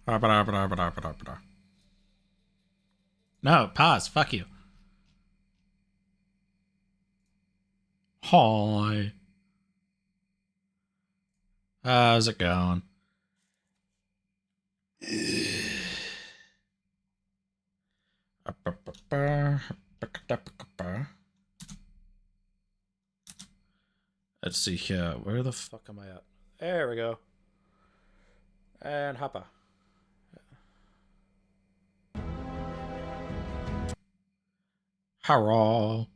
No, pause. Fuck you. Hi. How's it going? Let's see here. Where the fuck am I at? There we go. And hoppa. Hurrah.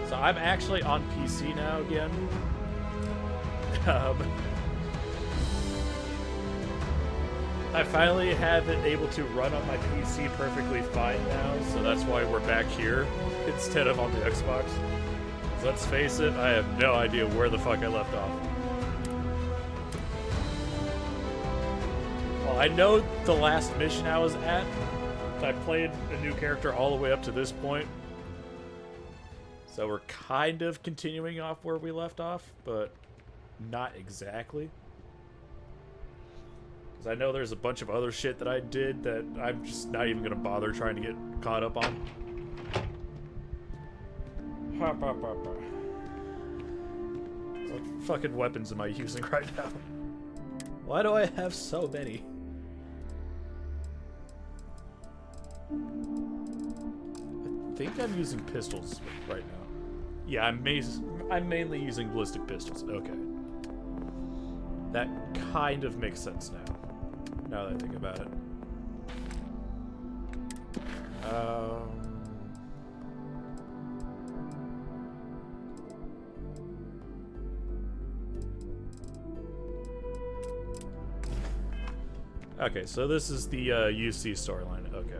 So I'm actually on PC now again. I finally have it able to run on my PC perfectly fine now, so that's why we're back here instead of on the Xbox. Let's face it, I have no idea where the fuck I left off. Well, I know the last mission I was at. I played a new character all the way up to this point. So we're kind of continuing off where we left off, but not exactly. Because I know there's a bunch of other shit that I did that I'm just not even going to bother trying to get caught up on. What fucking weapons am I using right now? Why do I have so many? I think I'm using pistols right now. Yeah, I'm mainly using ballistic pistols. Okay. That kind of makes sense now that I think about it. Okay, so this is the UC storyline. Okay.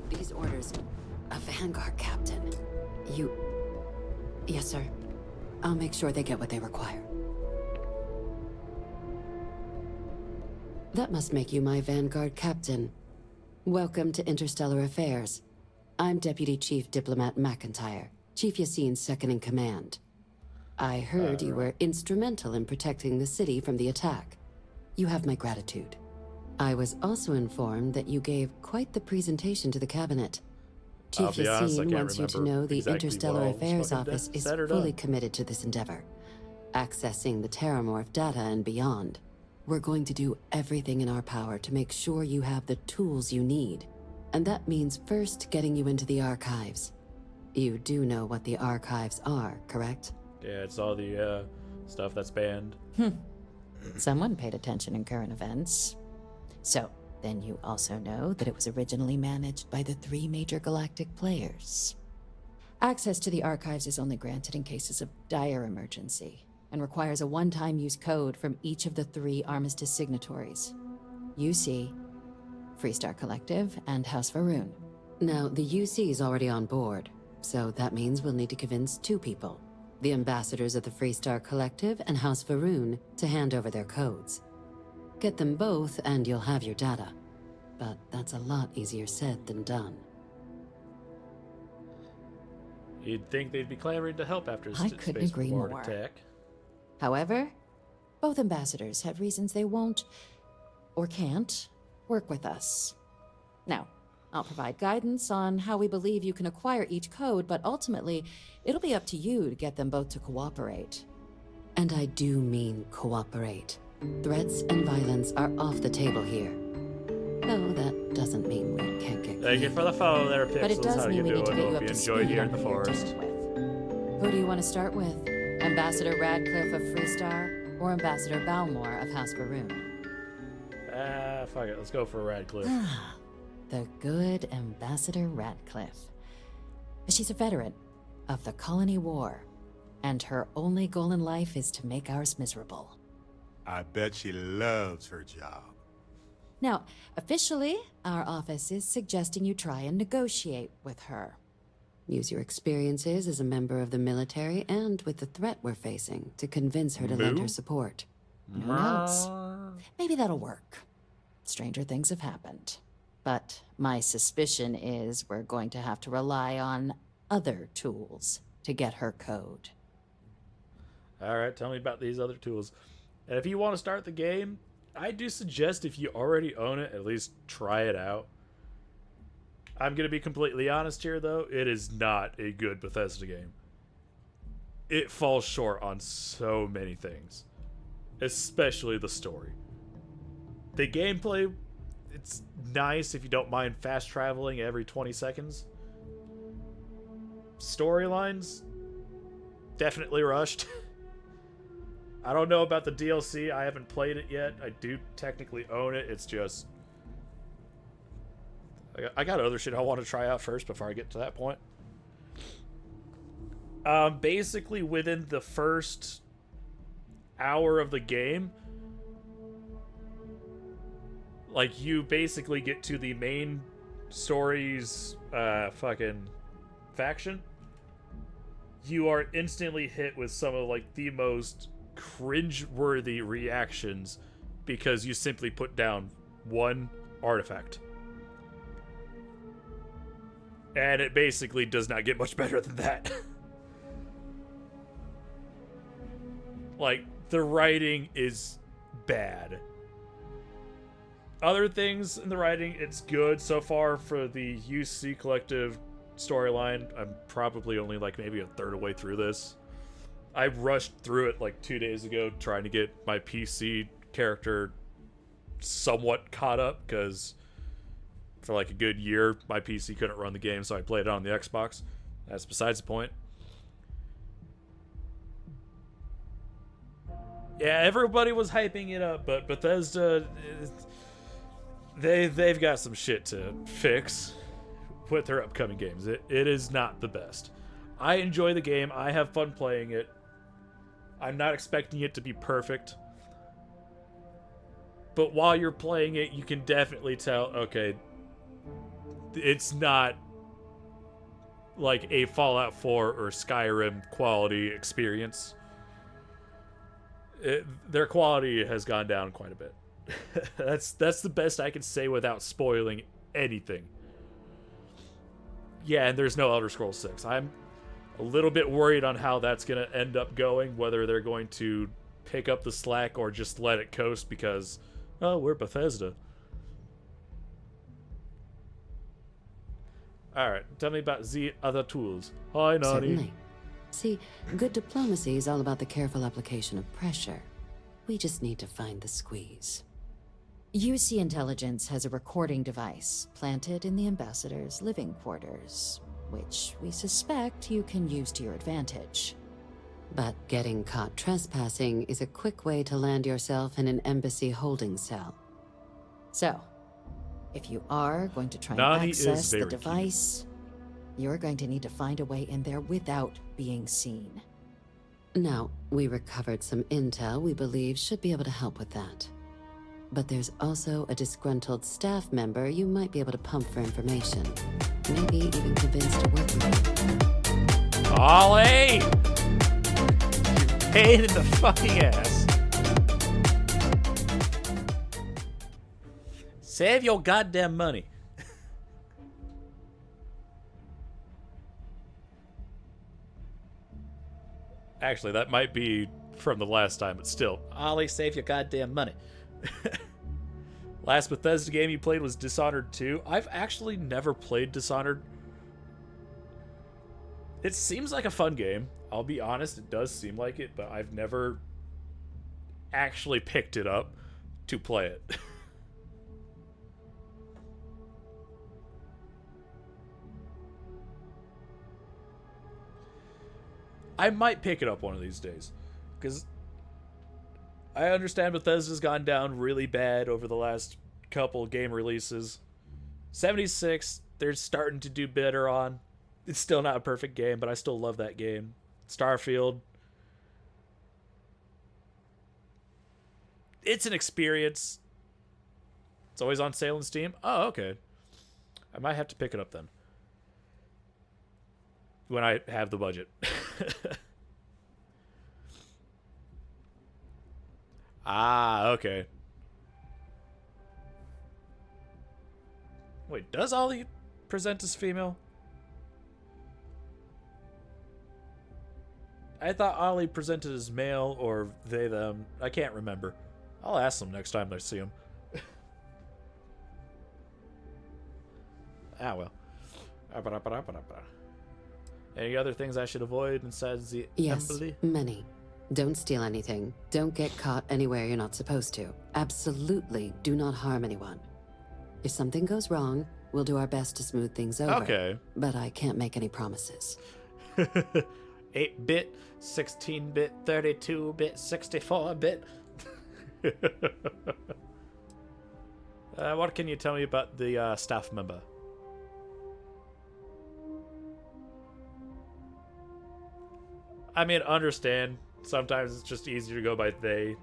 These orders. A Vanguard captain. You... Yes, sir. I'll make sure they get what they require. That must make you my Vanguard captain. Welcome to Interstellar Affairs. I'm Deputy Chief Diplomat McIntyre, Chief Yassine's second-in-command. I heard you were instrumental in protecting the city from the attack. You have my gratitude. I was also informed that you gave quite the presentation to the cabinet. Chief Yassine wants you to know the Interstellar Affairs Office is fully committed to this endeavor, accessing the Terramorph data and beyond. We're going to do everything in our power to make sure you have the tools you need. And that means first getting you into the archives. You do know what the archives are, correct? Yeah, it's all the stuff that's banned. Someone paid attention in current events. So, then you also know that it was originally managed by the 3 major galactic players. Access to the archives is only granted in cases of dire emergency, and requires a one-time use code from each of the 3 Armistice signatories. UC, Freestar Collective, and House Varun. Now, the UC is already on board, so that means we'll need to convince 2 people. The ambassadors of the Freestar Collective and House Varun to hand over their codes. Get them both and you'll have your data. But that's a lot easier said than done. You'd think they'd be clamoring to help after I couldn't agree more. Attack. However, both ambassadors have reasons they won't, or can't, work with us. Now, I'll provide guidance on how we believe you can acquire each code, but ultimately, it'll be up to you to get them both to cooperate. And I do mean cooperate. Threats and violence are off the table here. No, that doesn't mean we can't get Thank you for the follow there, Pixels. But it does How mean you we need to doing? get you Hope up you to enjoyed speed here on in the who you're forest. dealing with. Who do you want to start with? Ambassador Radcliffe of Freestar, or Ambassador Balmore of House Varun? Fuck it. Let's go for Radcliffe. The good Ambassador Radcliffe. She's a veteran of the Colony War, and her only goal in life is to make ours miserable. I bet she loves her job. Now, officially, our office is suggesting you try and negotiate with her. Use your experiences as a member of the military and with the threat we're facing to convince her to lend her support. Who knows? Maybe that'll work. Stranger things have happened. But my suspicion is we're going to have to rely on other tools to get her code. All right, tell me about these other tools. And if you want to start the game, I do suggest if you already own it, at least try it out. I'm going to be completely honest here, though. It is not a good Bethesda game. It falls short on so many things, especially the story. The gameplay, it's nice if you don't mind fast traveling every 20 seconds. Storylines, definitely rushed. I don't know about the DLC. I haven't played it yet. I do technically own it. It's just... I got other shit I want to try out first before I get to that point. Basically, within the first hour of the game, like, you basically get to the main story's fucking faction. You are instantly hit with some of, like, the most cringe-worthy reactions because you simply put down one artifact. And it basically does not get much better than that. Like, the writing is bad. Other things in the writing, it's good so far for the UC Collective storyline. I'm probably only like maybe a third of the way through this. I rushed through it like 2 days ago trying to get my PC character somewhat caught up because for like a good year my PC couldn't run the game, so I played it on the Xbox. That's besides the point. Yeah, everybody was hyping it up, but Bethesda, they've got some shit to fix with their upcoming games. It is not the best. I enjoy the game. I have fun playing it. I'm not expecting it to be perfect. But while you're playing it, you can definitely tell, okay, it's not like a Fallout 4 or Skyrim quality experience. Their quality has gone down quite a bit. That's the best I can say without spoiling anything. Yeah, and there's no Elder Scrolls 6. I'm a little bit worried on how that's going to end up going, whether they're going to pick up the slack or just let it coast because, oh, we're Bethesda. Alright, tell me about the other tools. Hi, Nani. Certainly. See, good diplomacy is all about the careful application of pressure. We just need to find the squeeze. UC Intelligence has a recording device planted in the ambassador's living quarters, which we suspect you can use to your advantage. But getting caught trespassing is a quick way to land yourself in an embassy holding cell. So, if you are going to try Nani and is access the very device, you're going to need to find a way in there without being seen. Now, we recovered some intel we believe should be able to help with that. But there's also a disgruntled staff member you might be able to pump for information. Maybe even convince to work with you. Ollie! You pain in the fucking ass. Save your goddamn money. Actually, that might be from the last time, but still. Ollie, save your goddamn money. Last Bethesda game you played was Dishonored 2. I've actually never played Dishonored. It seems like a fun game. I'll be honest, it does seem like it, but I've never actually picked it up to play it. I might pick it up one of these days, because I understand Bethesda's gone down really bad over the last couple game releases. 76, they're starting to do better on. It's still not a perfect game, but I still love that game. Starfield. It's an experience. It's always on sale on Steam. Oh, okay. I might have to pick it up then. When I have the budget. Ah, okay. Wait, does Ollie present as female? I thought Ollie presented as male or they, them. I can't remember. I'll ask them next time I see them. Ah, well. Any other things I should avoid inside the Yes, assembly? many. Don't steal anything. Don't get caught anywhere you're not supposed to. Absolutely do not harm anyone. If something goes wrong, we'll do our best to smooth things over. Okay. But I can't make any promises. 8-bit, 16-bit, 32-bit, 64-bit. What can you tell me about the staff member? I mean, understand. Sometimes it's just easier to go by they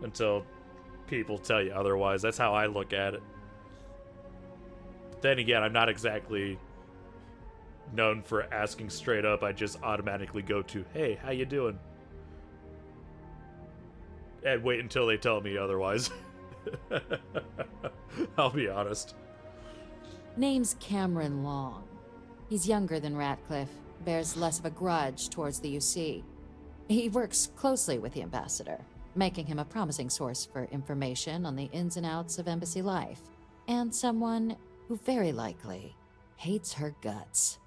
until people tell you otherwise. That's how I look at it. But then again, I'm not exactly known for asking straight up. I just automatically go to, hey, how you doing? And wait until they tell me otherwise. I'll be honest. Name's Cameron Long. He's younger than Ratcliffe, bears less of a grudge towards the UC. He works closely with the ambassador, making him a promising source for information on the ins and outs of embassy life, and someone who very likely hates her guts.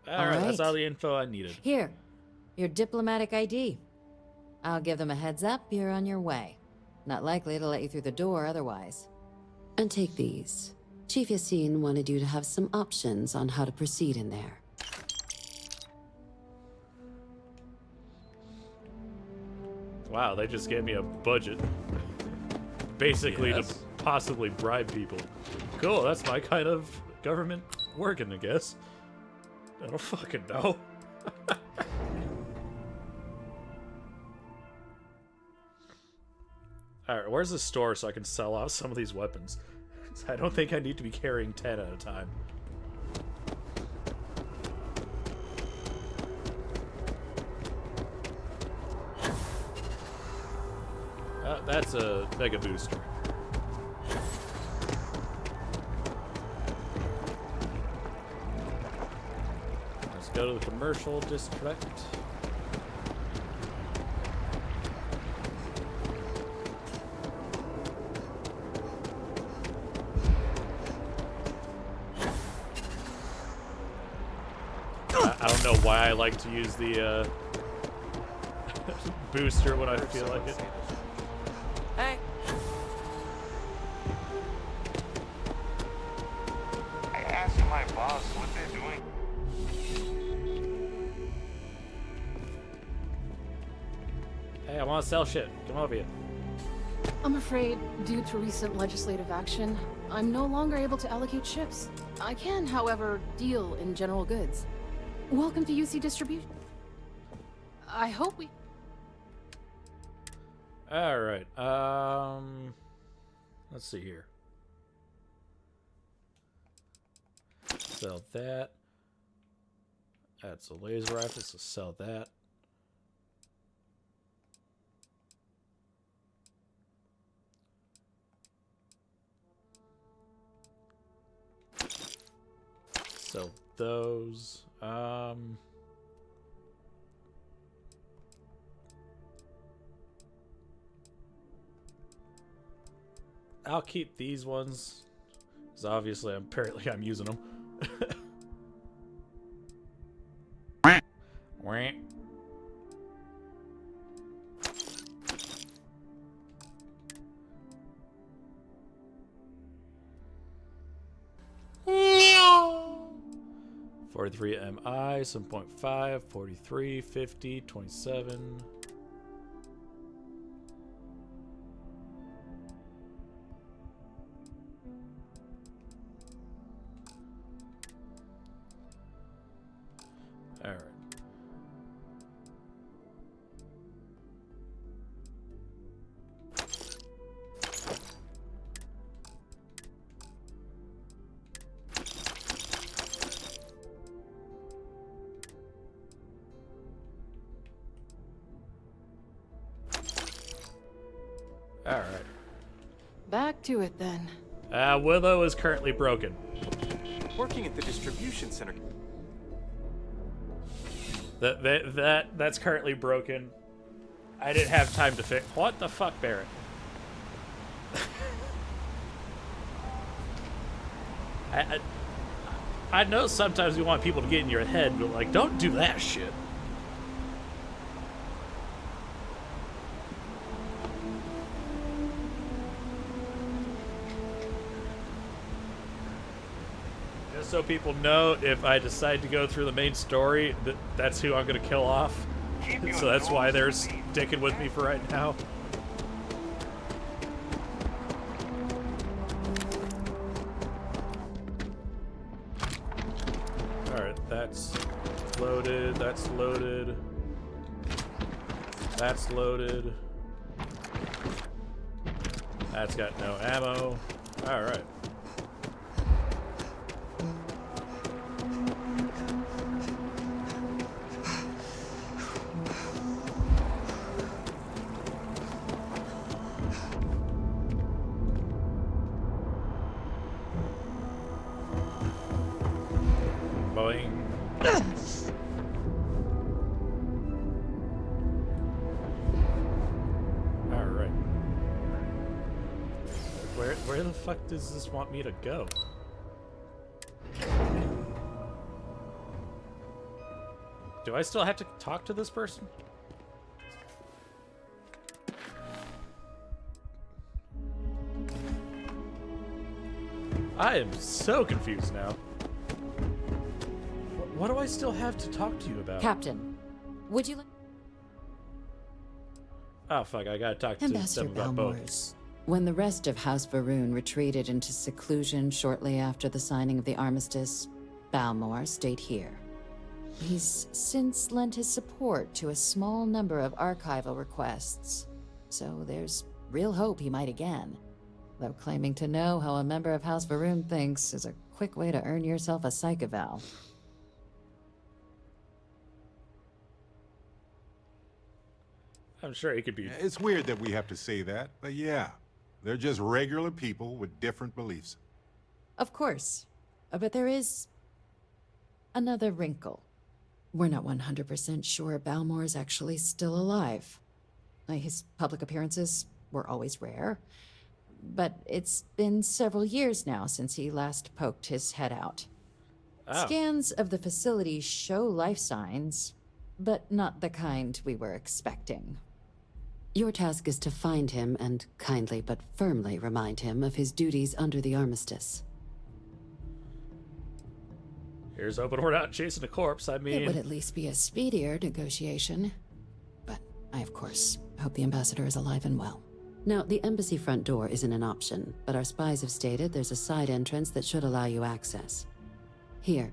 Alright, that's right. all the info I needed. Here, your diplomatic ID. I'll give them a heads up you're on your way. Not likely to let you through the door otherwise. And take these. Chief Yassine wanted you to have some options on how to proceed in there. Wow, they just gave me a budget. Basically Yes. to possibly bribe people. Cool, that's my kind of government working, I guess. I don't fucking know. Alright, where's the store so I can sell off some of these weapons? I don't think I need to be carrying 10 at a time. That's a mega booster. Let's go to the commercial district. I don't know why I like to use the booster when I feel like it. Hey. I asked my boss what they're doing. Hey, I want to sell shit. Come over here. I'm afraid, due to recent legislative action, I'm no longer able to allocate ships. I can, however, deal in general goods. Welcome to UC Distribution. I hope we... Alright, let's see here. Sell that. That's a laser rifle, so sell that. Sell those. I'll keep these ones, because obviously apparently I'm using them. Wah. $43 MI, 7.5, 43, 50, 27. All right. All right. Back to it then. Willow is currently broken. Working at the distribution center. That's currently broken. I didn't have time to fix. What the fuck, Barrett? I know sometimes you want people to get in your head, but like, don't do that shit. Just so people know, if I decide to go through the main story, that's who I'm gonna kill off. So that's why they're sticking with me for right now. Alright, that's loaded, that's loaded. That's loaded. That's got no ammo. Alright. Boing. Alright. Where the fuck does this want me to go? Do I still have to talk to this person? I am so confused now. What do I still have to talk to you about? Captain, would you like... Oh fuck, I gotta talk to Ambassador them about both. Balmores, when the rest of House Varun retreated into seclusion shortly after the signing of the armistice, Balmore stayed here. He's since lent his support to a small number of archival requests, so there's real hope he might again. Though claiming to know how a member of House Varun thinks is a quick way to earn yourself a psych eval. I'm sure it could be. It's weird that we have to say that, but yeah. They're just regular people with different beliefs. Of course, but there is another wrinkle. We're not 100% sure Balmore's actually still alive. His public appearances were always rare, but it's been several years now since he last poked his head out. Oh. Scans of the facility show life signs, but not the kind we were expecting. Your task is to find him and kindly but firmly remind him of his duties under the armistice. Here's hoping we're not chasing a corpse. I mean, It would at least be a speedier negotiation. But I, of course, hope the ambassador is alive and well. Now, the embassy front door isn't an option, but our spies have stated there's a side entrance that should allow you access. Here,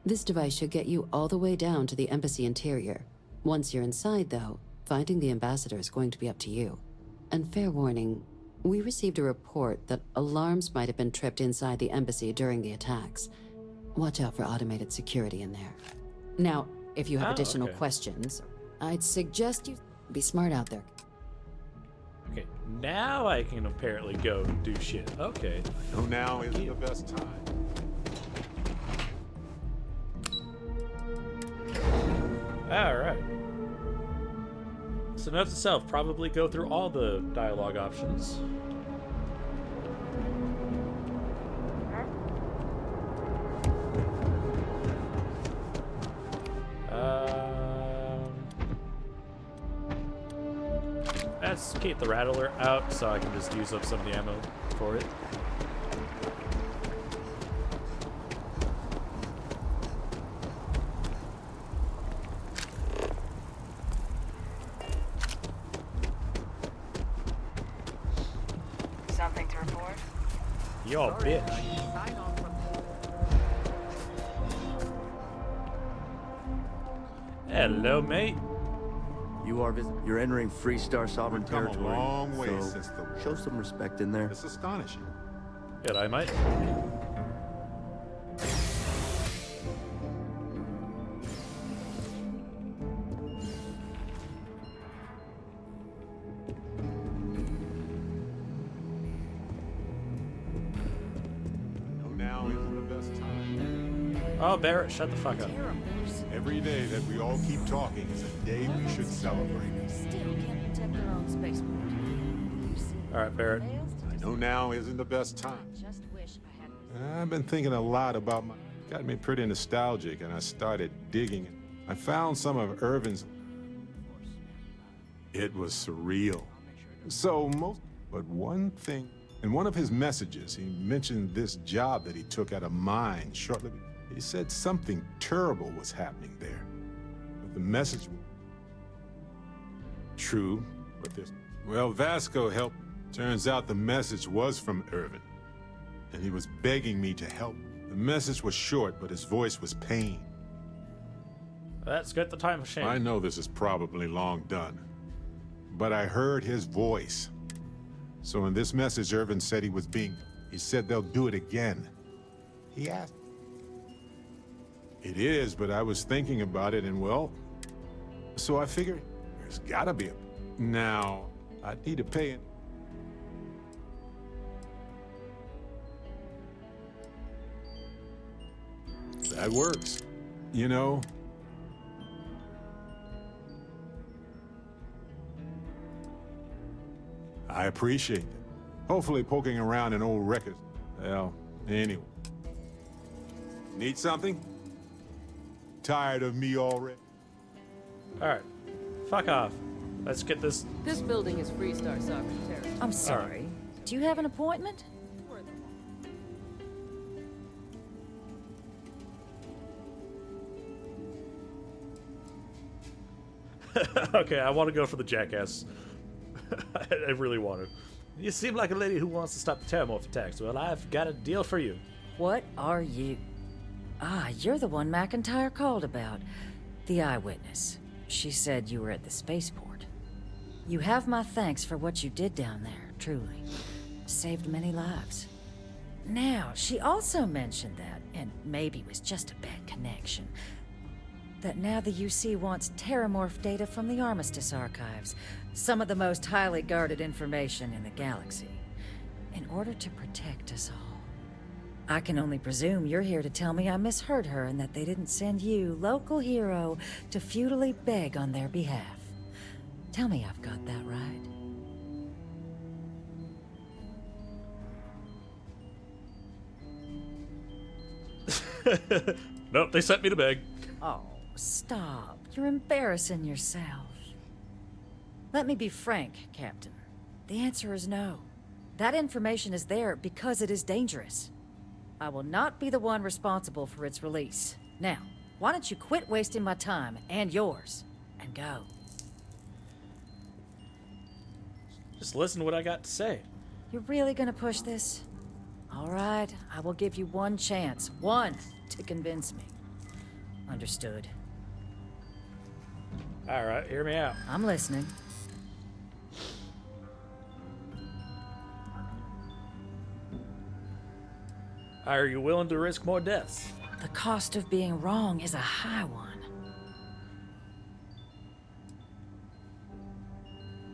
this device should get you all the way down to the embassy interior. Once you're inside, though, finding the ambassador is going to be up to you. And fair warning, we received a report that alarms might have been tripped inside the embassy during the attacks. Watch out for automated security in there. Now, if you have Oh, additional okay. questions, I'd suggest you be smart out there. okay, now I can apparently go do shit. Okay. No, now isn't the best time. Alright. So note to self, probably go through all the dialogue options. Let's keep the Rattler out so I can just use up some of the ammo for it. Something to report? Yo, bitch. Hello, mate. You're entering Freestar Sovereign We've come a territory. long way so since the war. show some respect in there. It's astonishing. Good, I might. best time. Oh, Barrett, shut the fuck up. Every day that we all keep talking is a day we should celebrate. Still can't protect their own spaceport. All right, Barrett. I know now isn't the best time. Just wish I had. I've been thinking a lot about my... Got me pretty nostalgic, and I started digging. I found some of Irvin's... It was surreal. So most... But one thing... In one of his messages, he mentioned this job that he took at a mine shortly... He said something terrible was happening there. But the message... True, but this... Well, Vasco helped. Turns out the message was from Irvin. And he was begging me to help. The message was short, but his voice was pain. Let's get the time machine. I know this is probably long done, but I heard his voice. So in this message, Irvin said he said they'll do it again. He asked. It is, but I was thinking about it, and well, so I figured there's gotta be a... Now, I need to pay it. That works. You know, I appreciate it. Hopefully poking around in old records. Well, anyway. Need something? Tired of me already? All right, fuck off. Let's get this. This building is Freestar Sovereign territory. I'm sorry. Do you have an appointment? Okay, I want to go for the jackass. I really want to. You seem like a lady who wants to stop the Terramorph attacks. Well, I've got a deal for you. What are you? Ah, you're the one McIntyre called about. The eyewitness. She said you were at the spaceport. You have my thanks for what you did down there, truly. Saved many lives. Now, she also mentioned that, and maybe it was just a bad connection, that now the UC wants Terramorph data from the Armistice archives, some of the most highly guarded information in the galaxy, in order to protect us all. I can only presume you're here to tell me I misheard her and that they didn't send you, local hero, to futilely beg on their behalf. Tell me I've got that right. Nope, they sent me to beg. Oh, stop. You're embarrassing yourself. Let me be frank, Captain. The answer is no. That information is there because it is dangerous. I will not be the one responsible for its release. Now, why don't you quit wasting my time and yours, and go? Just listen to what I got to say. You're really gonna push this? All right, I will give you one chance. One, to convince me. Understood. All right, hear me out. I'm listening. Are you willing to risk more deaths? The cost of being wrong is a high one.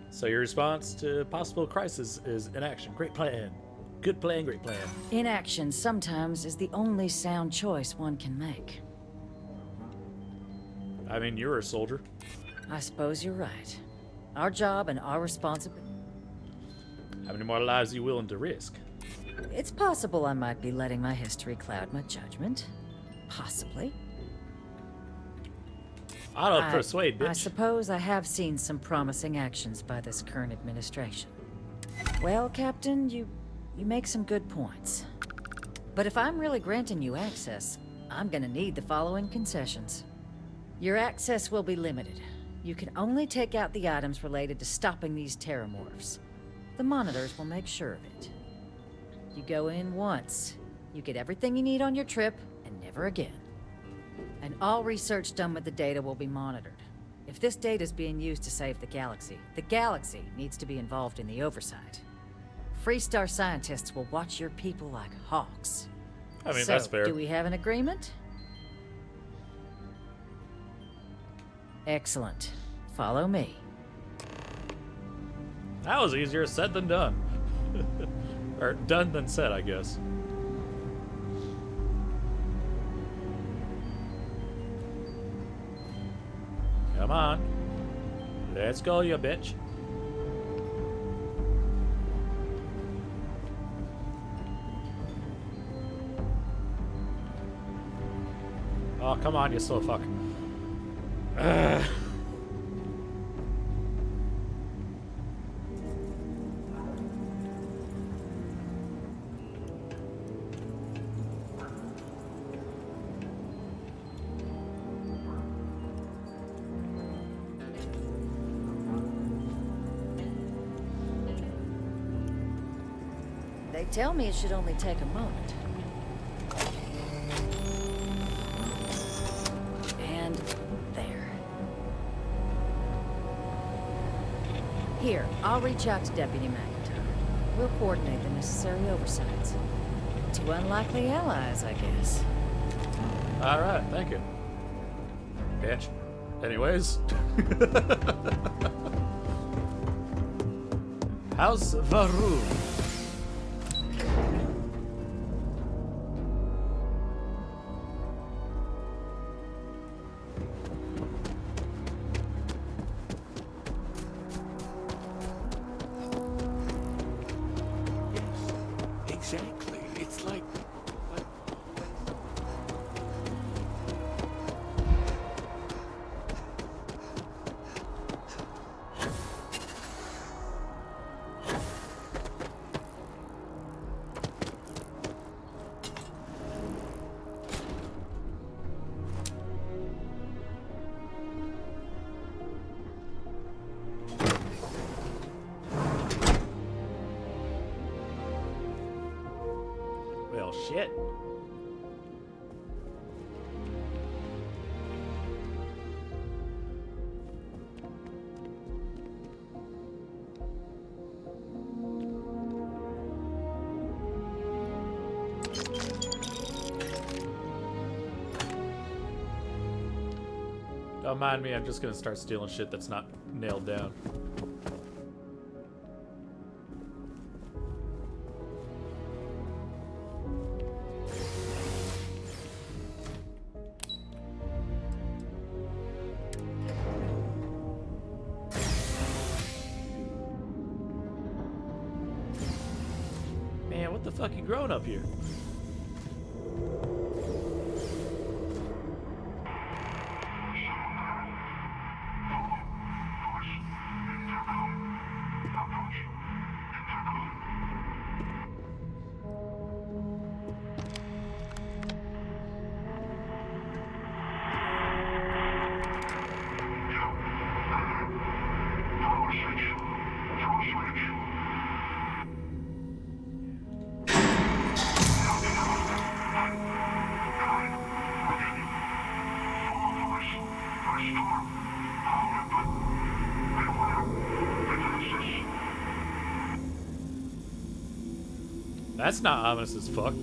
So your response to possible crisis is inaction. Great plan. Good plan, great plan. Inaction sometimes is the only sound choice one can make. I mean, you're a soldier. I suppose you're right. Our job and our responsibility. How many more lives are you willing to risk? It's possible I might be letting my history cloud my judgment. Possibly. I don't persuade, bitch. I suppose I have seen some promising actions by this current administration. Well, Captain, you make some good points. But if I'm really granting you access, I'm gonna need the following concessions. Your access will be limited. You can only take out the items related to stopping these terramorphs. The monitors will make sure of it. You go in once, you get everything you need on your trip, and never again. And all research done with the data will be monitored. If this data is being used to save the galaxy needs to be involved in the oversight. Freestar scientists will watch your people like hawks. I mean, So, that's fair. do we have an agreement? Excellent. Follow me. That was easier said than done. Or done than said, I guess. Come on. Let's go, you bitch. Oh, come on, you slow fuck. They tell me it should only take a moment. And there. Here, I'll reach out to Deputy McIntyre. We'll coordinate the necessary oversights. Two unlikely allies, I guess. Alright, thank you. Bitch. Anyways. House Varun. Exactly. It's like... Well, shit. Don't mind me, I'm just gonna start stealing shit that's not nailed down. Man, what the fuck you growing up here? That's not ominous as fuck.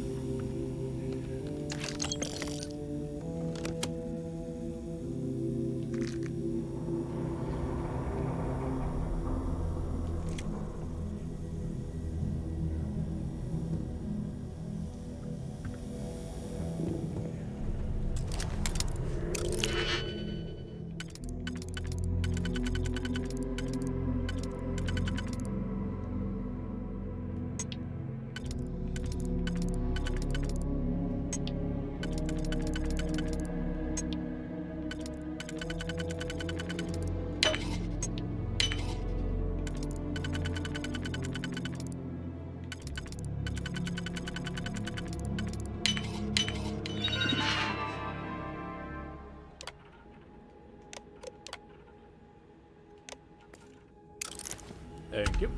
Thank you.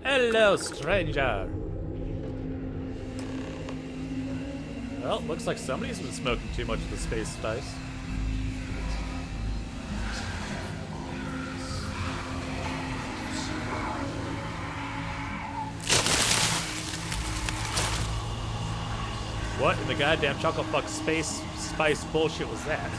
Hello, stranger. Well, looks like somebody's been smoking too much of the space spice. What in the goddamn chucklefuck space spice bullshit was that?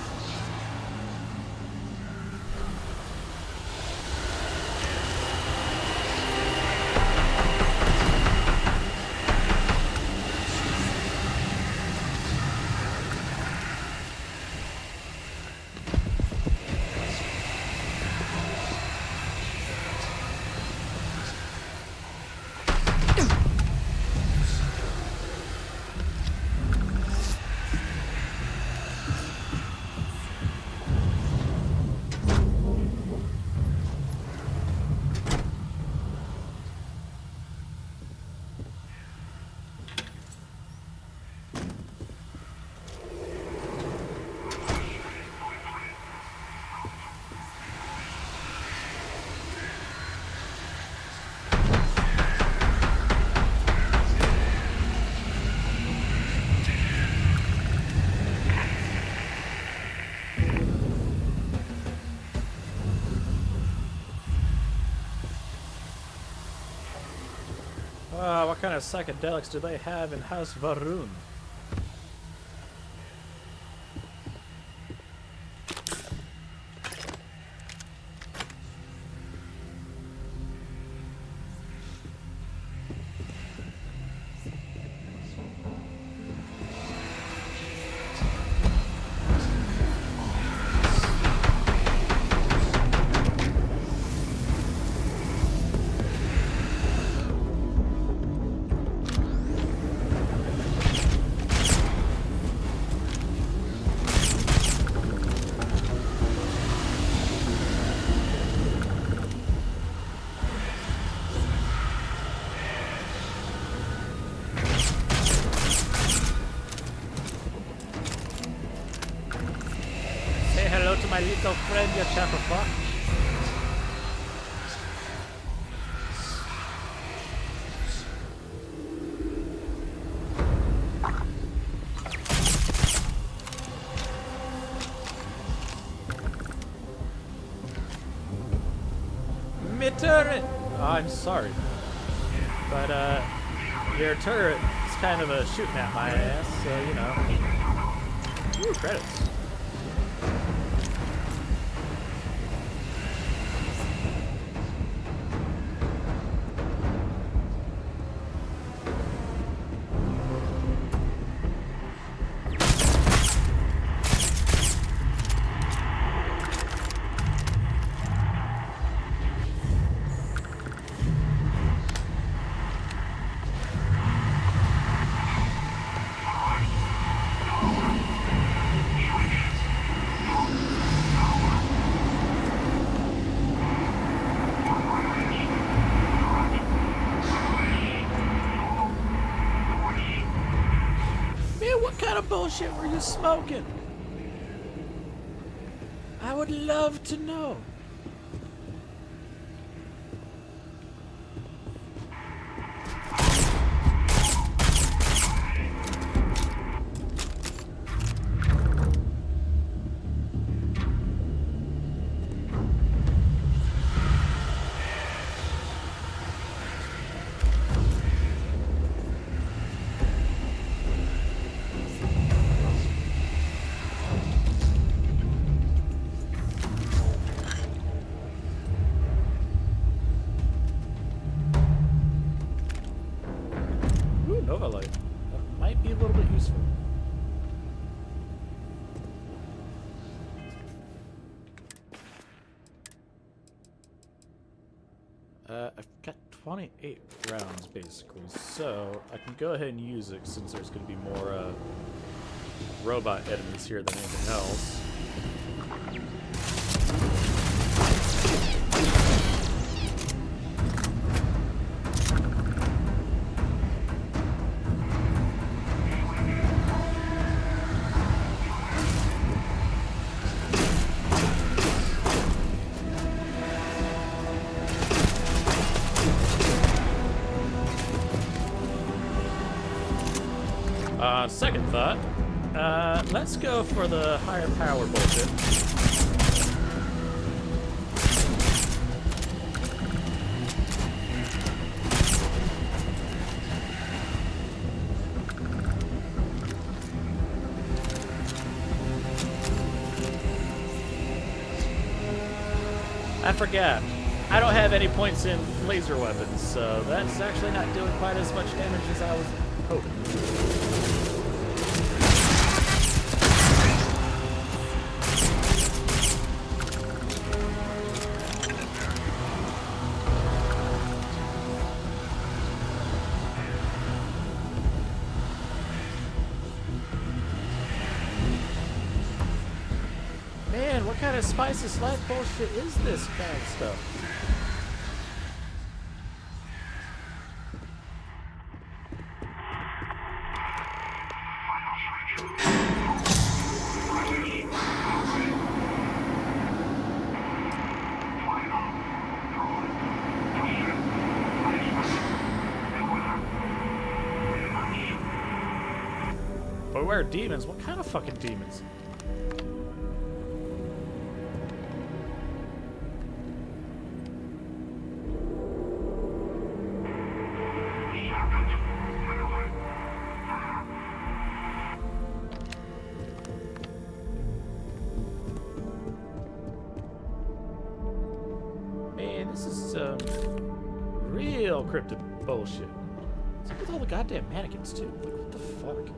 of psychedelics do they have in House Varun? My little friend, you chatterfuck. Me turret! Oh, I'm sorry. But, your turret is kind of a shooting at my ass, so, you know. Ooh, credits. Bullshit were you smoking? I would love to know. Light. That might be a little bit useful. I've got 28 rounds basically, so I can go ahead and use it since there's going to be more robot enemies here than anything else. Second thought, let's go for the higher power bullshit. I forgot. I don't have any points in laser weapons, so that's actually not doing quite as much damage as I was hoping. Man, what kind of spicy life bullshit is this kind of stuff? Beware demons? What kind of fucking demons? some real cryptid bullshit. What's up with all the goddamn mannequins, too? Like, what the fuck?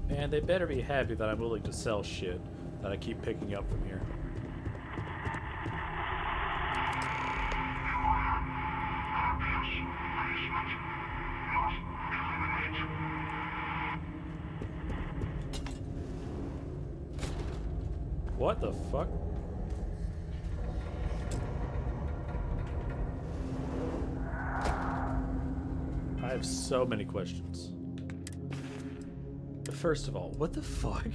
And they better be happy that I'm willing to sell shit that I keep picking up from here. What the fuck? I have so many questions. First of all, what the fuck?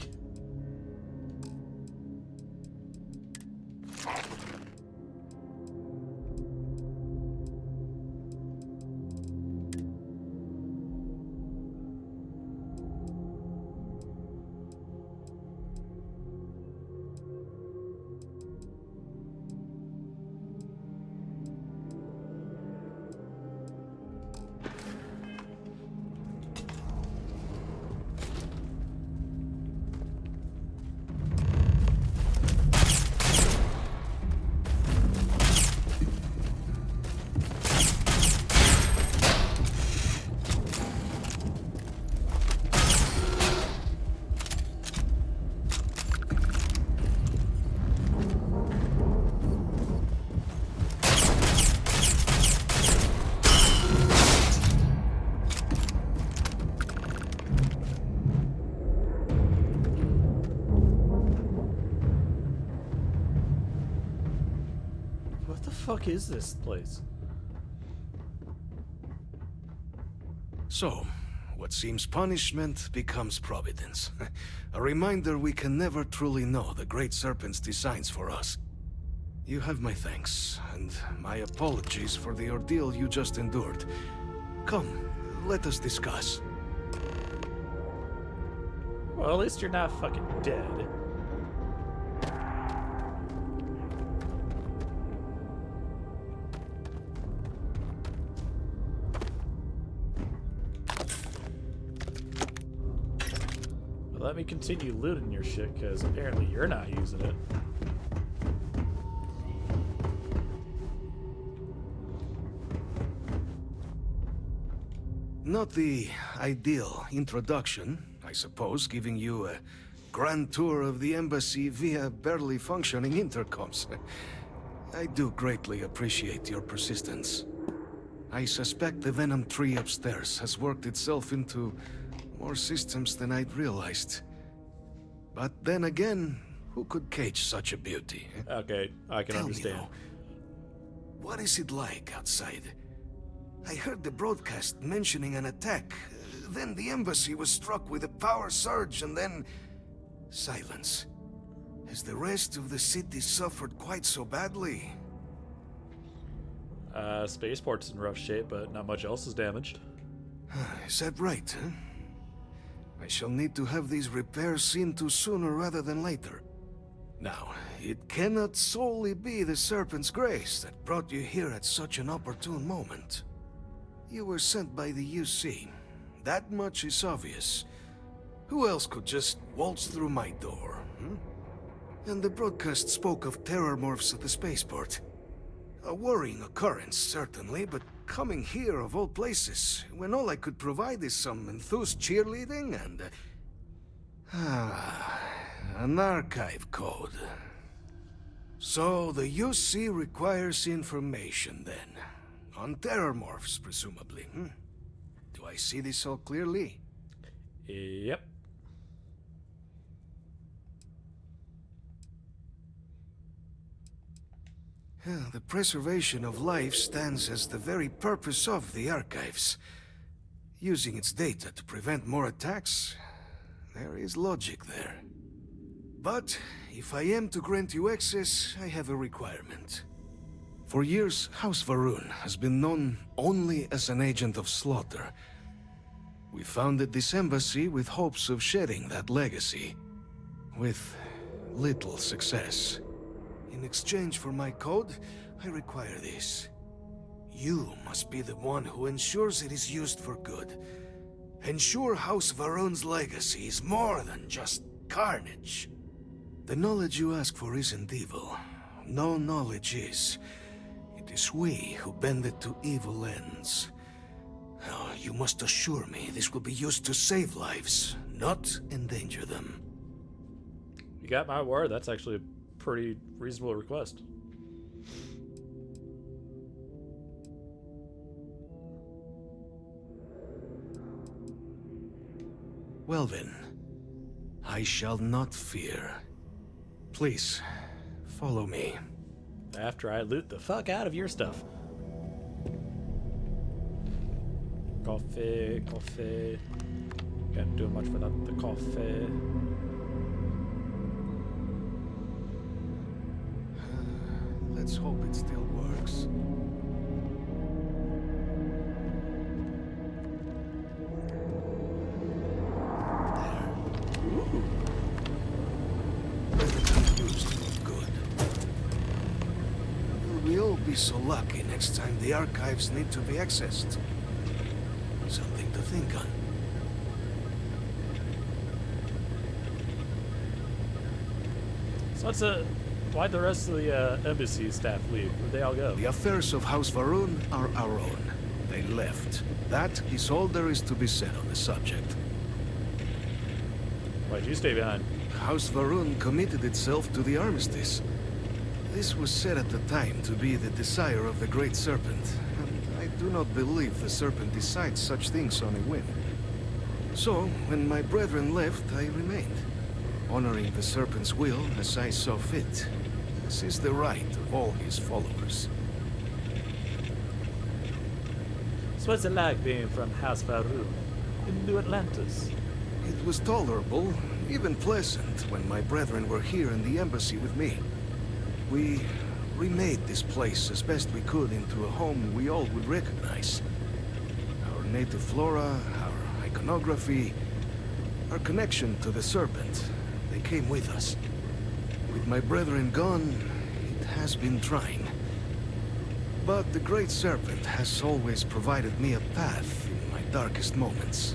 What the fuck is this place? So, what seems punishment becomes providence. A reminder we can never truly know the Great Serpent's designs for us. You have my thanks, and my apologies for the ordeal you just endured. Come, let us discuss. Well, at least you're not fucking dead. Let me continue looting your shit, because apparently you're not using it. Not the ideal introduction, I suppose, giving you a grand tour of the embassy via barely functioning intercoms. I do greatly appreciate your persistence. I suspect the Venom tree upstairs has worked itself into more systems than I'd realized. But then again, who could cage such a beauty? Okay, I can understand. Me, what is it like outside? I heard the broadcast mentioning an attack. Then the embassy was struck with a power surge, and then silence. Has the rest of the city suffered quite so badly? Spaceport's in rough shape, but not much else is damaged. Is that right, huh? I shall need to have these repairs seen to sooner rather than later. Now, it cannot solely be the Serpent's grace that brought you here at such an opportune moment. You were sent by the UC. That much is obvious. Who else could just waltz through my door, And the broadcast spoke of terror morphs at the spaceport. A worrying occurrence, certainly, but coming here of all places, when all I could provide is some enthused cheerleading and... an archive code. So the UC requires information, then. On terror morphs, presumably, Do I see this all clearly? Yep. The preservation of life stands as the very purpose of the archives. Using its data to prevent more attacks, there is logic there. But if I am to grant you access, I have a requirement. For years, House Varun has been known only as an agent of slaughter. We founded this embassy with hopes of shedding that legacy, with little success. In exchange for my code, I require this. You must be the one who ensures it is used for good. Ensure House Varun's legacy is more than just carnage. The knowledge you ask for isn't evil. No knowledge is. It is we who bend it to evil ends. Now, you must assure me this will be used to save lives, not endanger them. You got my word. That's actually a pretty reasonable request. Well then, I shall not fear. Please, follow me. After I loot the fuck out of your stuff. Coffee, coffee. Can't do much without the coffee. Let's hope it still works. We'll be so lucky next time the archives need to be accessed. Something to think on. So why'd the rest of the embassy staff leave? Where'd they all go? The affairs of House Varun are our own. They left. That is all there is to be said on the subject. Why'd you stay behind? House Varun committed itself to the armistice. This was said at the time to be the desire of the Great Serpent, and I do not believe the Serpent decides such things on a whim. So, when my brethren left, I remained, honoring the Serpent's will as I saw fit. This is the right of all his followers. So what's it like being from House Varun in New Atlantis? It was tolerable, even pleasant, when my brethren were here in the embassy with me. We remade this place as best we could into a home we all would recognize. Our native flora, our iconography, our connection to the Serpent, they came with us. With my brethren gone, it has been trying. But the Great Serpent has always provided me a path in my darkest moments.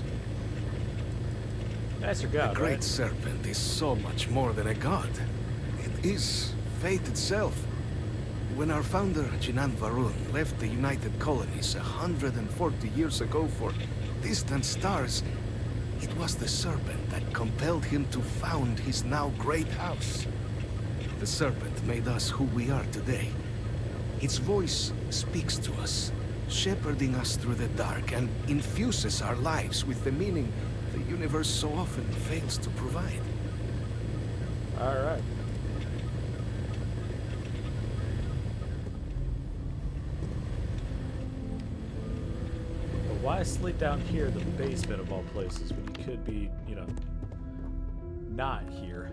That's your god, The Great right? Serpent is so much more than a god. It is fate itself. When our founder, Jinan Varun, left the United Colonies 140 years ago for distant stars, it was the Serpent that compelled him to found his now great house. The Serpent made us who we are today. Its voice speaks to us, shepherding us through the dark, and infuses our lives with the meaning the universe so often fails to provide. Alright. But why sleep down here in the basement of all places when you could be, you know, not here?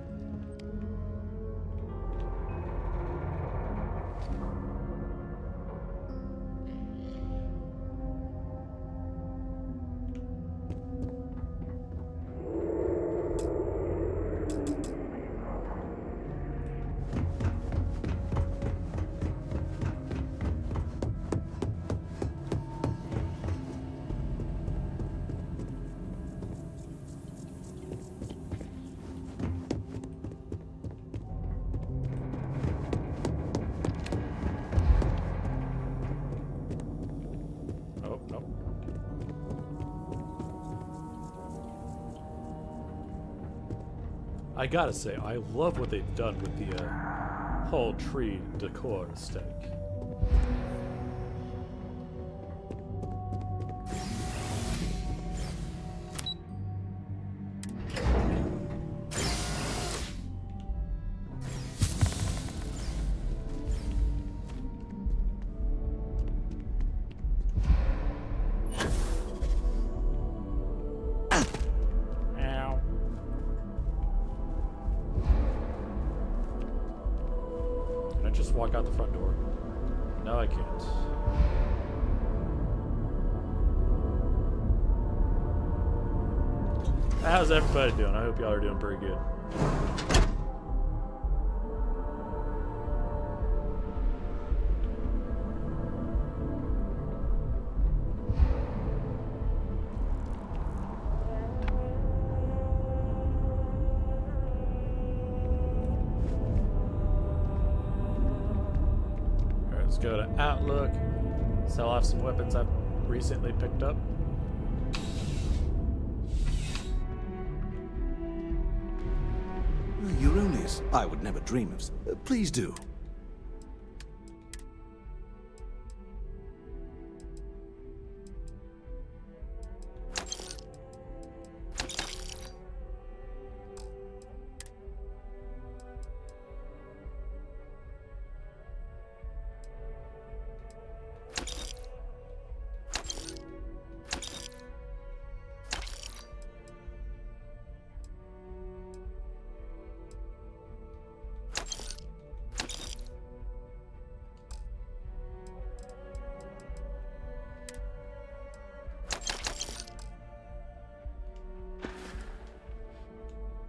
Oh, no. I gotta say, I love what they've done with the whole tree decor aesthetic. just walk out the front door? No, I can't. How's everybody doing? I hope y'all are doing pretty good. Alright, let's go to Outlook. Sell off some weapons I've recently picked up. Euronys, I would never dream of... please do.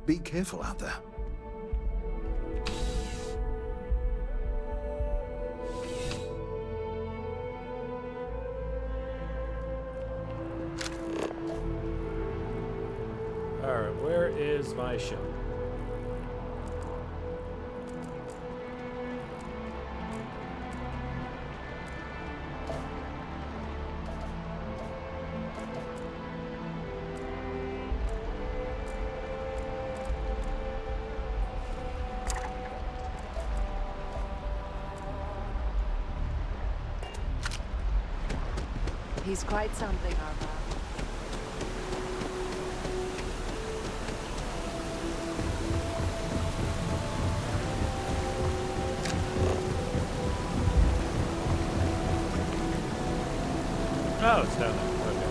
Be careful out there. Alright, where is my ship? He's quite something, Arva. Oh, it's down there. Okay.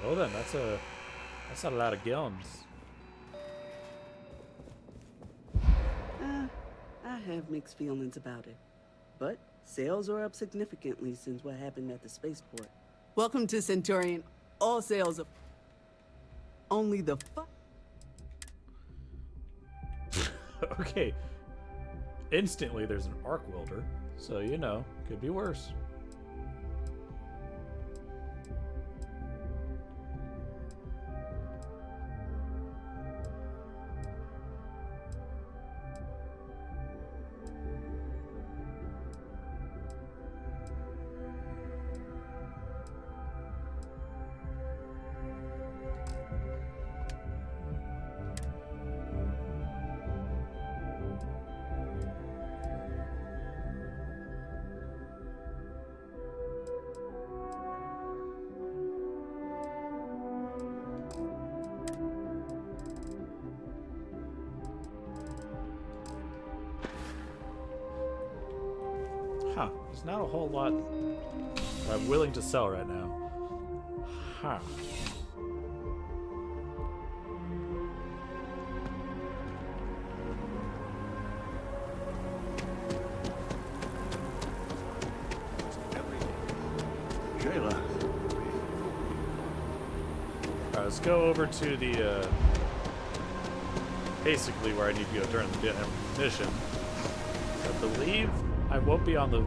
Well then, that's a lot of guns. I have mixed feelings about it. But sales are up significantly since what happened at the spaceport. Welcome to Centurion. All sales are... Only the Okay. Instantly, there's an arc welder, so you know, could be worse. Huh. There's not a whole lot I'm willing to sell right now. Huh. Jayla. Alright, let's go over to the, basically where I need to go during the mission. I believe I won't be on the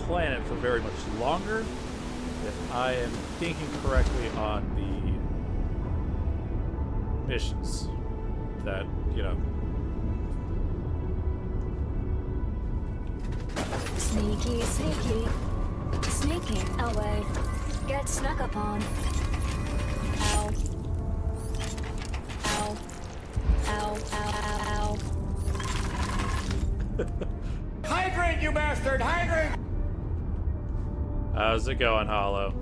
planet for very much longer, if I am thinking correctly on the missions that, you know. Sneaky, sneaky, sneaking away. Get snuck upon. Ow. Ow. Ow, ow, ow, ow. Hydrate, you bastard! Hydrate! How's it going, Hollow?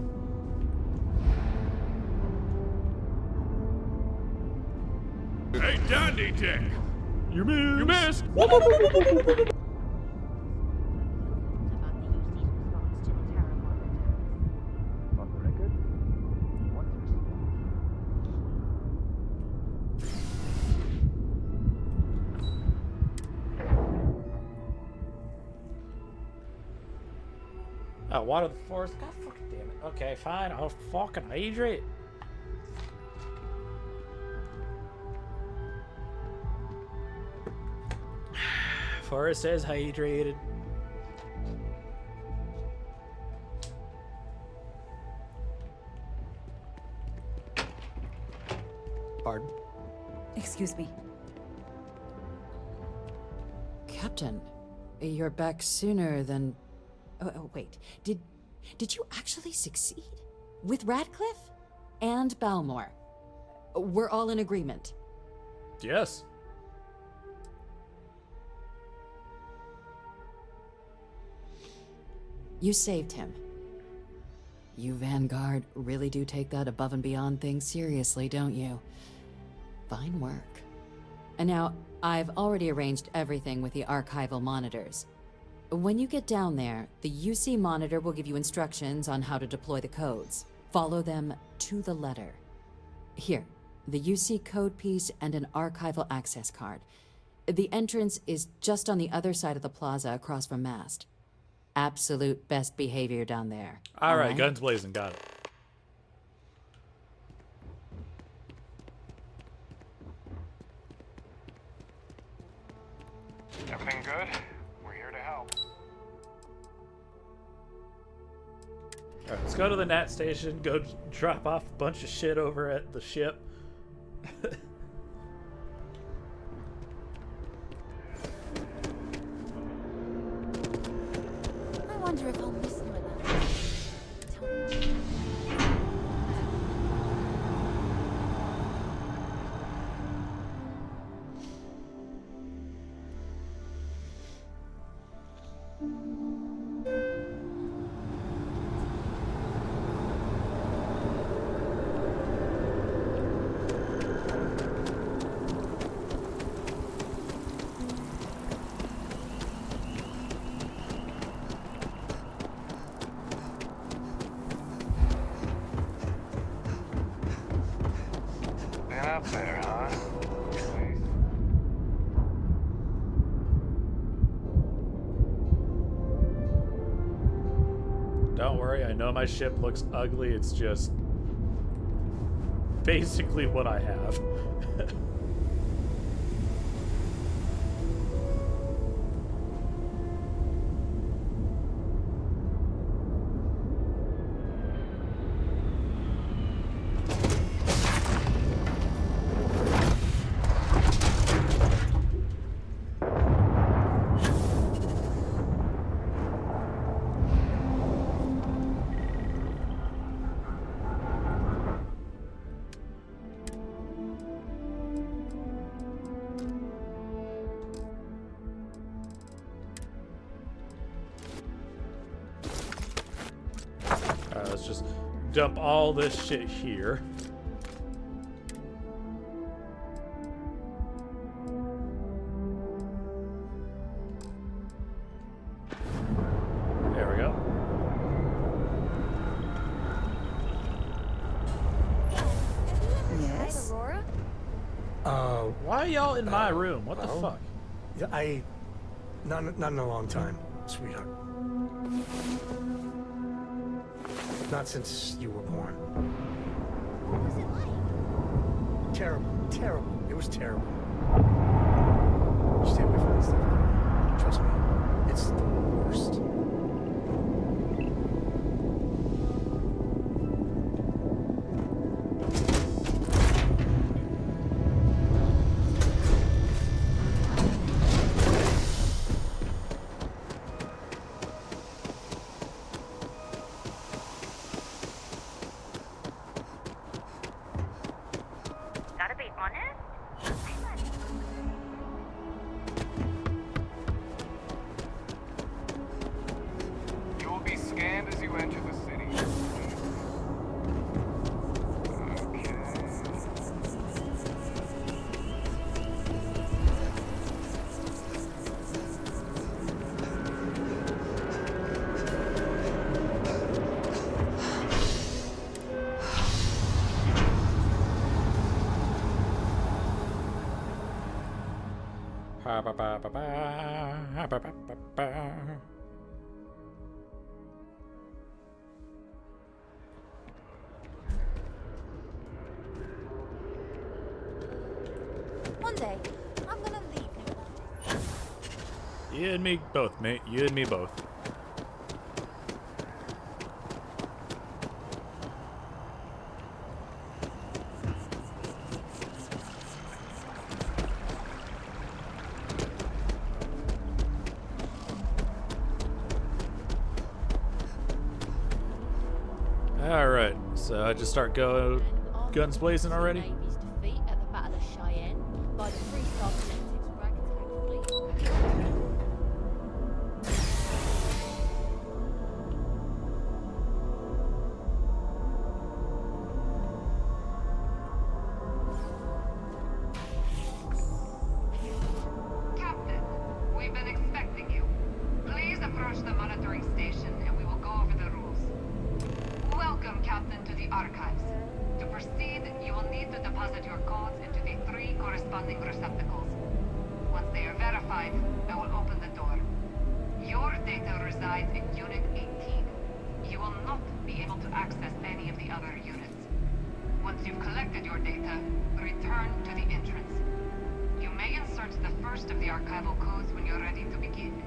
Hey, Dandy Dick! You missed! About the UC's response to the terror bomb attacks. On the record, want to Water the forest. God fucking damn it. Okay, fine. I'll fucking hydrate. Forest says hydrated. Pardon? Excuse me. Captain, you're back sooner than... Oh, wait. Did you actually succeed? With Radcliffe? And Balmore? We're all in agreement. Yes. You saved him. You Vanguard really do take that above and beyond thing seriously, don't you? Fine work. And now, I've already arranged everything with the archival monitors. When you get down there, the UC monitor will give you instructions on how to deploy the codes. Follow them to the letter. Here, the UC code piece and an archival access card. The entrance is just on the other side of the plaza across from Mast. Absolute best behavior down there. All right, guns blazing, got it. Everything good? We're here to help. Alright, let's go to the NAT station, go drop off a bunch of shit over at the ship. I wonder if I'll miss him enough. Been up there, huh? Please. Don't worry, I know my ship looks ugly, it's just basically what I have. Let's just dump all this shit here. There we go. Yes? Aurora? Why are y'all in my room? What the fuck? Yeah, not in a long time, sweetheart. Not since you were born. What was it like? Terrible, terrible. It was terrible. Stay away from that stuff. Trust me, it's the worst. One day, I'm gonna leave New. You and me both, mate. You and me both. Alright, so I just start guns blazing already? Navy's defeat at the Battle of Cheyenne by the Freestar Collective's ragtag fleet. Captain, we've been expecting you. Please approach the monitoring station and we will go over the rules. Welcome, Captain, to the archives. To proceed, you will need to deposit your codes into the 3 corresponding receptacles. Once they are verified, I will open the door. Your data resides in Unit 18. You will not be able to access any of the other units. Once you've collected your data, return to the entrance. You may insert the first of the archival codes when you're ready to begin.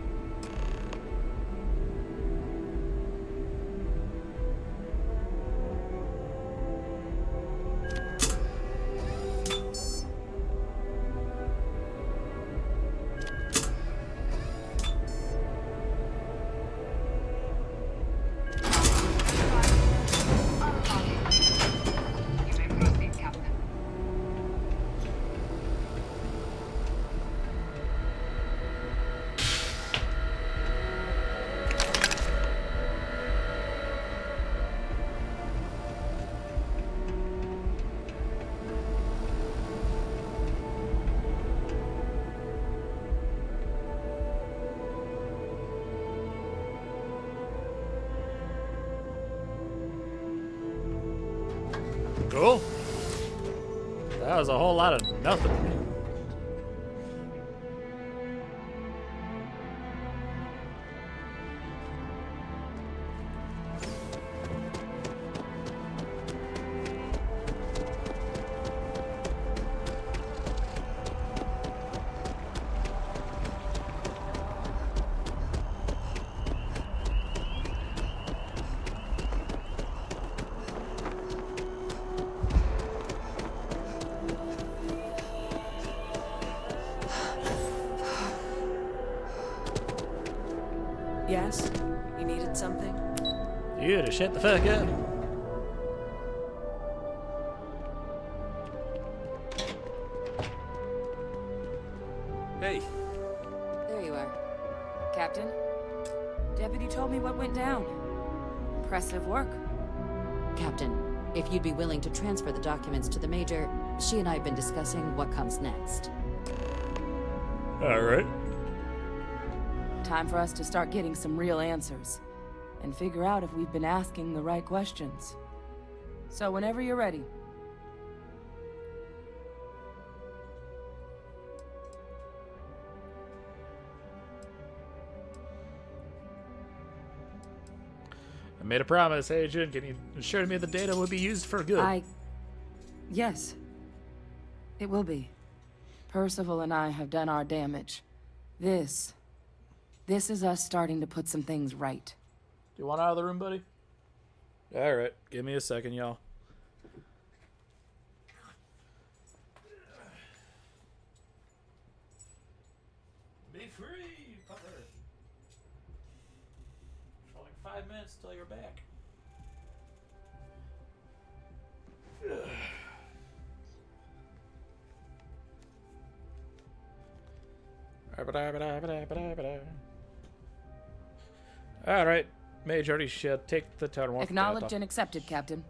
Cool. That was a whole lot of nothing. Yes? You needed something? You to shut the fuck up. Hey. There you are. Captain? Deputy told me what went down. Impressive work. Captain, if you'd be willing to transfer the documents to the Major, she and I have been discussing what comes next. Alright. Time for us to start getting some real answers. And figure out if we've been asking the right questions. So whenever you're ready. I made a promise, Agent. Can you assure me the data will be used for good? Yes. It will be. Percival and I have done our damage. This is us starting to put some things right. Do you want out of the room, buddy? Alright, give me a second, y'all. Be free, puppet. For like 5 minutes till you're back. Alright, Major, you should take the tower. Acknowledged and accepted, Captain.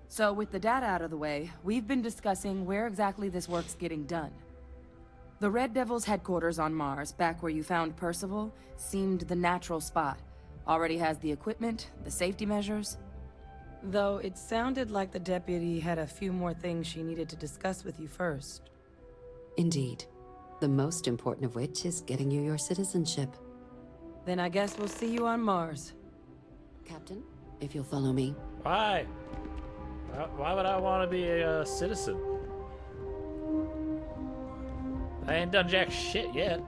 So with the data out of the way, we've been discussing where exactly this work's getting done. The Red Devil's headquarters on Mars, back where you found Percival, seemed the natural spot. Already has the equipment, the safety measures. Though it sounded like the deputy had a few more things she needed to discuss with you first. Indeed. The most important of which is getting you your citizenship. Then I guess we'll see you on Mars. Captain, if you'll follow me. Why? Why would I want to be a citizen? I ain't done jack shit yet.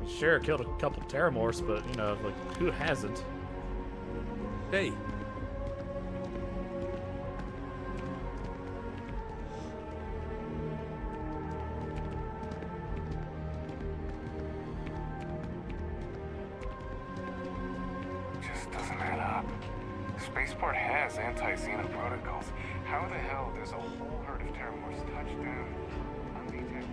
Sure, killed a couple terramorphs, but you know, like, who hasn't? Hey. Just doesn't add up. Spaceport has anti-Xena protocols. How the hell does a whole herd of terramorphs touch down undetected?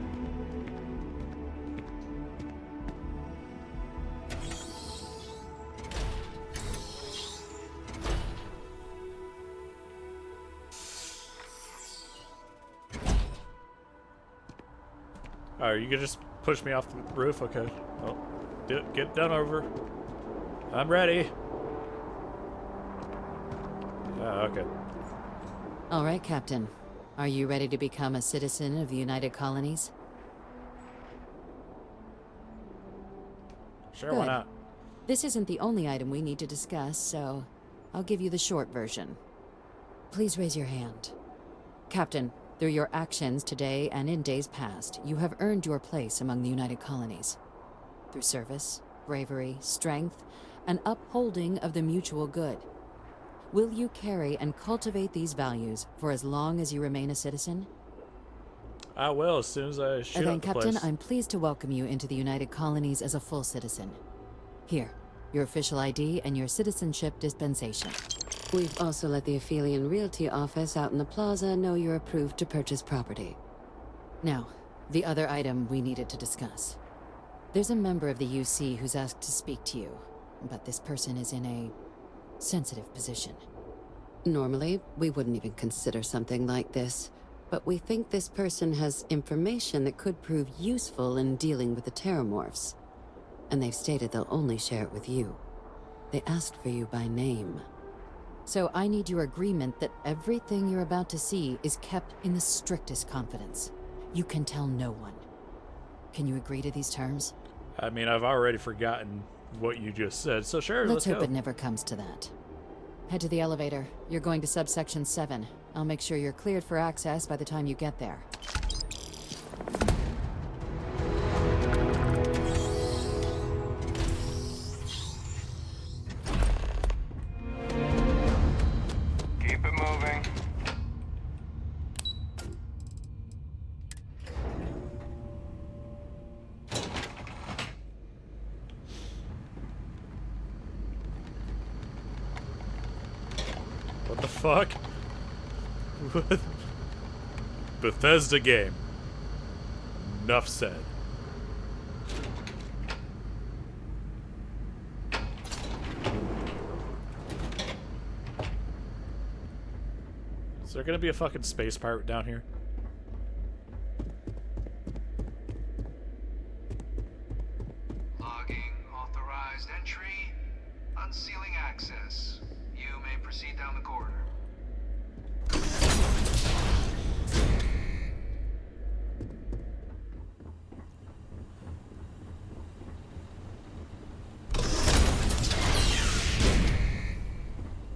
Alright, you can just push me off the roof? Okay. Well, get done over. I'm ready. Okay. All right, Captain. Are you ready to become a citizen of the United Colonies? Sure, Good. why not? This isn't the only item we need to discuss, so I'll give you the short version. Please raise your hand. Captain, through your actions today and in days past, you have earned your place among the United Colonies. Through service, bravery, strength, and upholding of the mutual good. Will you carry and cultivate these values for as long as you remain a citizen? I will, as soon as I shoot Then, up the Captain, place. I'm pleased to welcome you into the United Colonies as a full citizen. Here, your official ID and your citizenship dispensation. We've also let the Aphelion Realty office out in the plaza know you're approved to purchase property. Now, the other item we needed to discuss. There's a member of the UC who's asked to speak to you, but this person is in a sensitive position. Normally, we wouldn't even consider something like this, but we think this person has information that could prove useful in dealing with the Terramorphs. And they've stated they'll only share it with you. They asked for you by name. So I need your agreement that everything you're about to see is kept in the strictest confidence. You can tell no one. Can you agree to these terms? I mean, I've already forgotten what you just said, so sure, let's hope go. it never comes to that. Head to the elevator. You're going to subsection 7. I'll make sure you're cleared for access by the time you get there. Keep it moving. What the fuck? What? Bethesda game. Enough said. Is there gonna be a fucking space pirate down here? Logging authorized entry. Unsealing access. You may proceed down the corridor.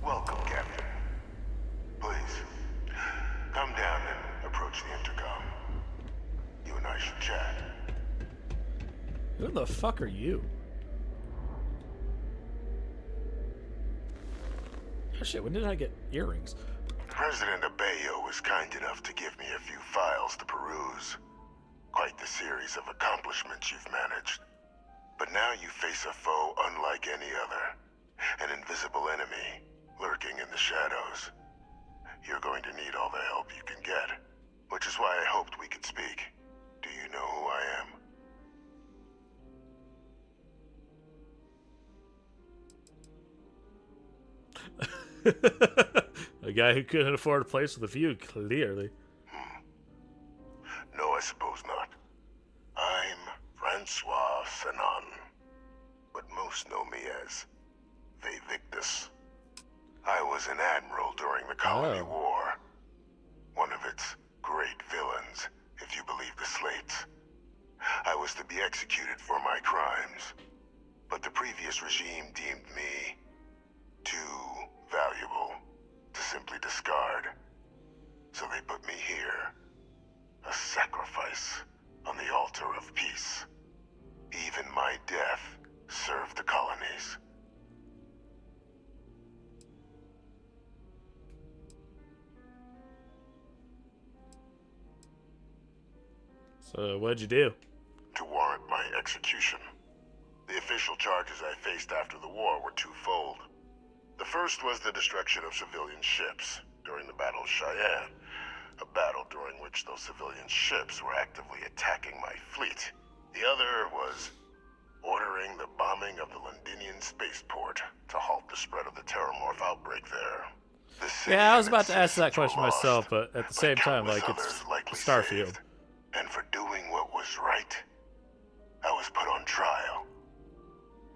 Welcome, Captain. Please, come down and approach the intercom. You and I should chat. Who the fuck are you? Oh shit, when did I get earrings? President Abeyo was kind enough to give me a few files to peruse. Quite the series of accomplishments you've managed. But now you face a foe unlike any other. An invisible enemy, lurking in the shadows. You're going to need all the help you can get. Which is why I hoped we could speak. Do you know who I am? A guy who couldn't afford a place with a view, clearly. No, I suppose not. I'm Francois Sanon. But most know me as Victus. I was an admiral during the Colony War. One of its great villains if you believe the slates. I was to be executed for my crimes, but the previous regime deemed me too valuable to simply discard. So they put me here, a sacrifice on the altar of peace. Even my death served the colonies. So what'd you do? To warrant my execution. The official charges I faced after the war were twofold. The first was the destruction of civilian ships during the Battle of Cheyenne, a battle during which those civilian ships were actively attacking my fleet. The other was ordering the bombing of the Londinian spaceport to halt the spread of the Terramorph outbreak there. Yeah, I was about to ask that question myself, but at the same time, like, it's Starfield. And for doing what was right, I was put on trial,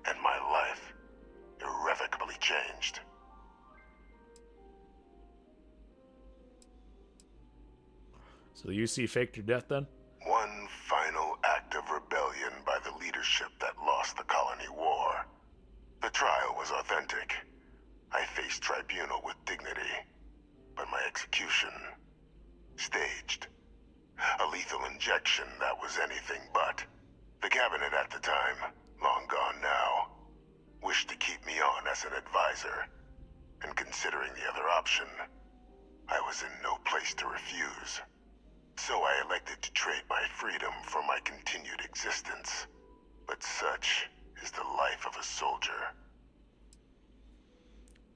and my life irrevocably changed. So the UC faked your death then? One final act of rebellion by the leadership that lost the colony war. The trial was authentic. I faced tribunal with dignity, but my execution, staged. A lethal injection that was anything but. The cabinet at the time, long gone now, wished to keep me on as an advisor, and considering the other option, I was in no place to refuse. So I elected to trade my freedom for my continued existence. But such is the life of a soldier.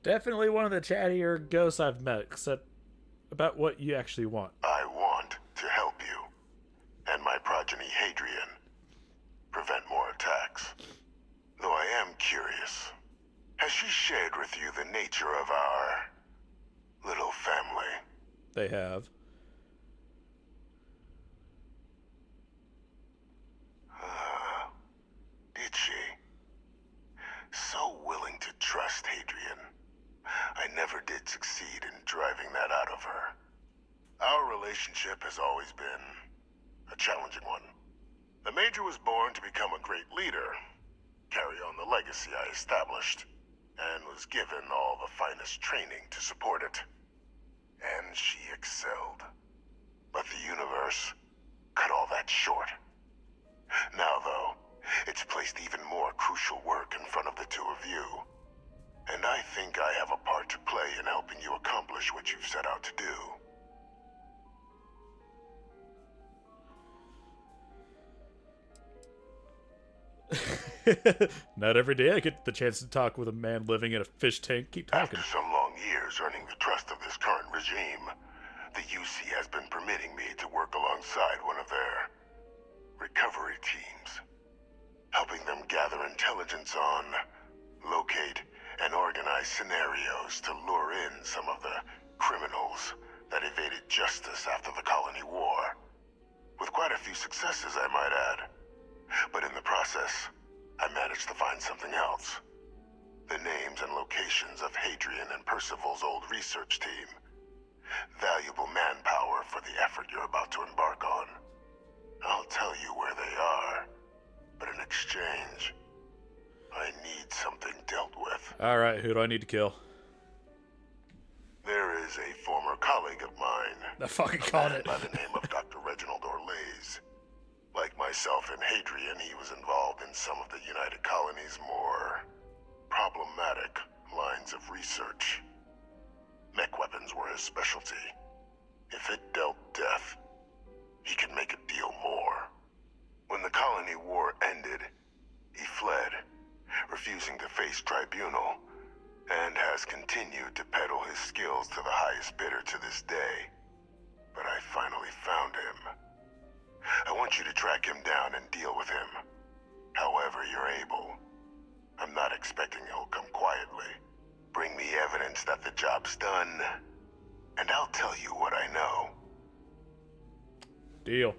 Definitely one of the chattier ghosts I've met, except about what you actually want. I want to help you, and my progeny Hadrian, prevent more attacks. Though I am curious, has she shared with you the nature of our little family? They have. Did she? So willing to trust Hadrian. I never did succeed in driving that out of her. Our relationship has always been a challenging one. The Major was born to become a great leader, carry on the legacy I established, and was given all the finest training to support it. And she excelled. But the universe cut all that short. Now, though, it's placed even more crucial work in front of the two of you. And I think I have a part to play in helping you accomplish what you've set out to do. Not every day I get the chance to talk with a man living in a fish tank. Keep talking. After some long years earning the trust of this current regime, the UC has been permitting me to work alongside one of their recovery teams, helping them gather intelligence on, locate, and organize scenarios to lure in some of the criminals that evaded justice after the colony war. With quite a few successes, I might add. But in the process, I managed to find something else. The names and locations of Hadrian and Percival's old research team. Valuable manpower for the effort you're about to embark on. I'll tell you where they are, but in exchange, I need something dealt with. Alright, who do I need to kill? There is a former colleague of mine. I fucking called it. By the name of Dr. Reginald Orlaise. Like myself and Hadrian, he was involved in some of the United Colony's more problematic lines of research. Mech weapons were his specialty. If it dealt death, he could make a deal more. When the colony war ended, he fled, refusing to face tribunal, and has continued to peddle his skills to the highest bidder to this day. But I finally found him. I want you to track him down and deal with him, however you're able. I'm not expecting he'll come quietly. Bring me evidence that the job's done, and I'll tell you what I know. Deal.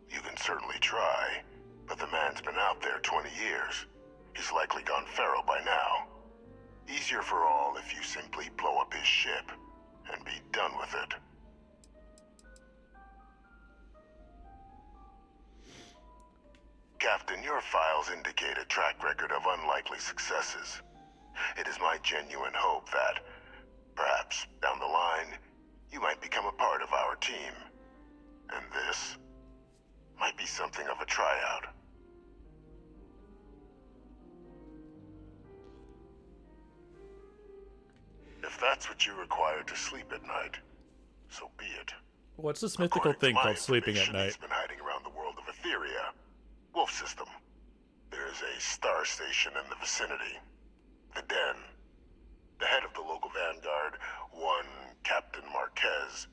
You can certainly try, but the man's been out there 20 years. He's likely gone feral by now. Easier for all if you simply blow up his ship and be done with it. and your files indicate a track record of unlikely successes. It is my genuine hope that, perhaps down the line, you might become a part of our team. And this might be something of a tryout. If that's what you require to sleep at night, so be it. What's this mythical thing called sleeping at night? He's been hiding around the world of Etheria. Wolf System. There is a star station in the vicinity. The Den. The head of the local vanguard, one Captain Marquez,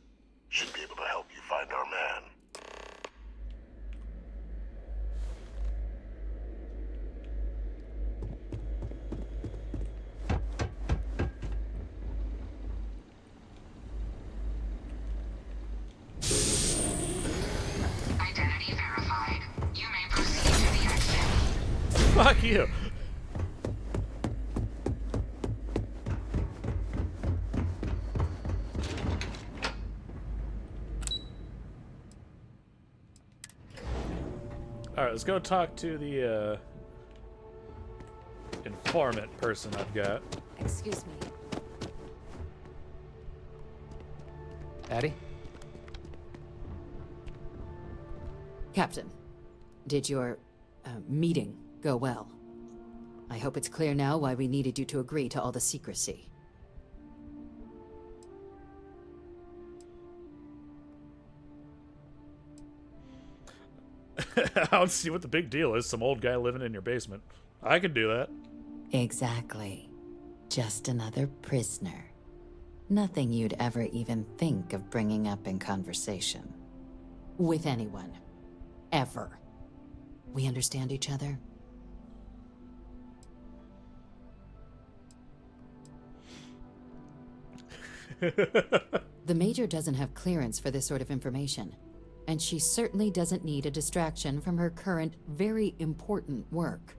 should be able to help you find our man. Identity verified. You may proceed to the exit. Fuck you. Alright, let's go talk to the informant person I've got. Excuse me. Addie? Captain, did your meeting go well? I hope it's clear now why we needed you to agree to all the secrecy. I don't see what the big deal is. Some old guy living in your basement. I could do that. Exactly. Just another prisoner. Nothing you'd ever even think of bringing up in conversation. With anyone. Ever. We understand each other? The Major doesn't have clearance for this sort of information, and she certainly doesn't need a distraction from her current, very important work.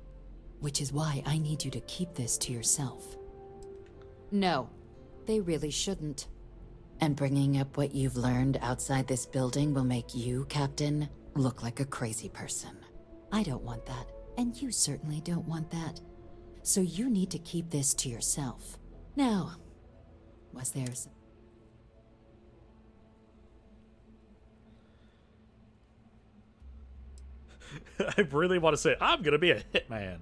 Which is why I need you to keep this to yourself. No, they really shouldn't. And bringing up what you've learned outside this building will make you, Captain, look like a crazy person. I don't want that, and you certainly don't want that. So you need to keep this to yourself. Now, was there some... I really want to say, I'm going to be a hitman.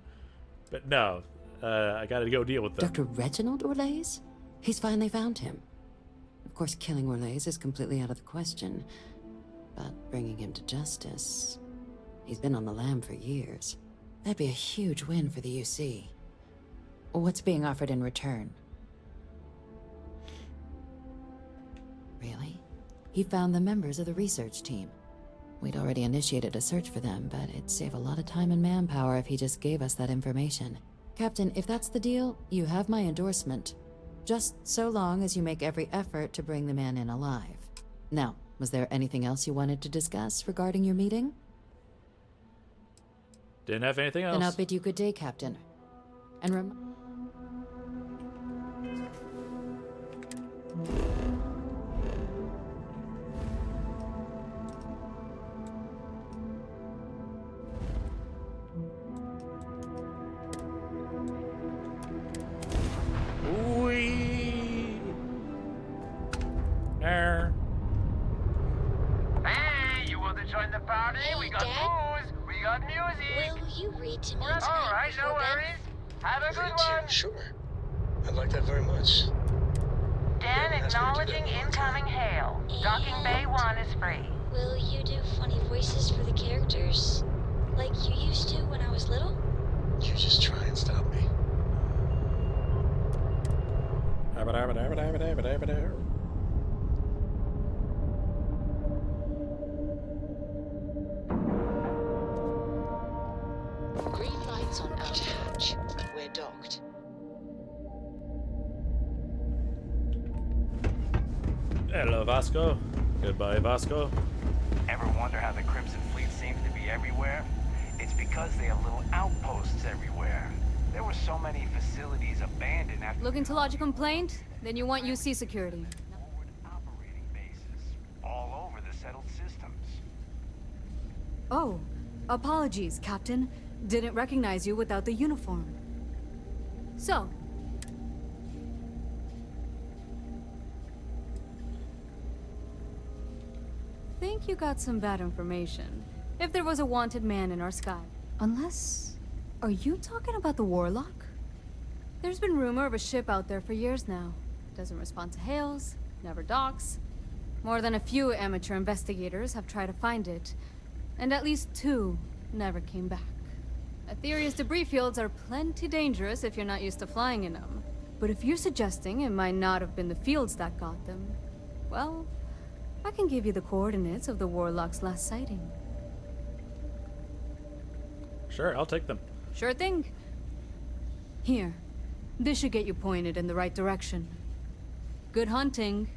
But no, I got to go deal with them. Dr. Reginald Orlaise? He's finally found him. Of course, killing Orlaise is completely out of the question. But bringing him to justice... He's been on the lam for years. That'd be a huge win for the UC. What's being offered in return? Really? He found the members of the research team. We'd already initiated a search for them, but it'd save a lot of time and manpower if he just gave us that information. Captain, if that's the deal, you have my endorsement. Just so long as you make every effort to bring the man in alive. Now, was there anything else you wanted to discuss regarding your meeting? Didn't have anything else. Then I'll bid you good day, Captain. And Hey, you want to join the party? We got booze, we got music. Will you read to me All tonight right, no before bed? worries. Have a good Read one. to you, sure. I'd like that very much. Dan acknowledging incoming hail. Docking Bay 1 is free. Will you do funny voices for the characters? Like you used to when I was little? You just try and stop me. Green lights on outer hatch. We're docked. Hello, Vasco. Goodbye, Vasco. Ever wonder how the Crimson Fleet seems to be everywhere? It's because they have little outposts everywhere. There were so many facilities abandoned after... Looking to lodge a complaint? Then you want UC security. operating bases all over the settled systems. Oh, apologies, Captain. Didn't recognize you without the uniform. So, think you got some bad information. If there was a wanted man in our sky. Unless... Are you talking about the Warlock? There's been rumor of a ship out there for years now. Doesn't respond to hails, never docks. More than a few amateur investigators have tried to find it, and at least 2 never came back. Aetherius debris fields are plenty dangerous if you're not used to flying in them. But if you're suggesting it might not have been the fields that got them, well, I can give you the coordinates of the Warlock's last sighting. Sure, I'll take them. Sure thing. Here. This should get you pointed in the right direction. Good hunting.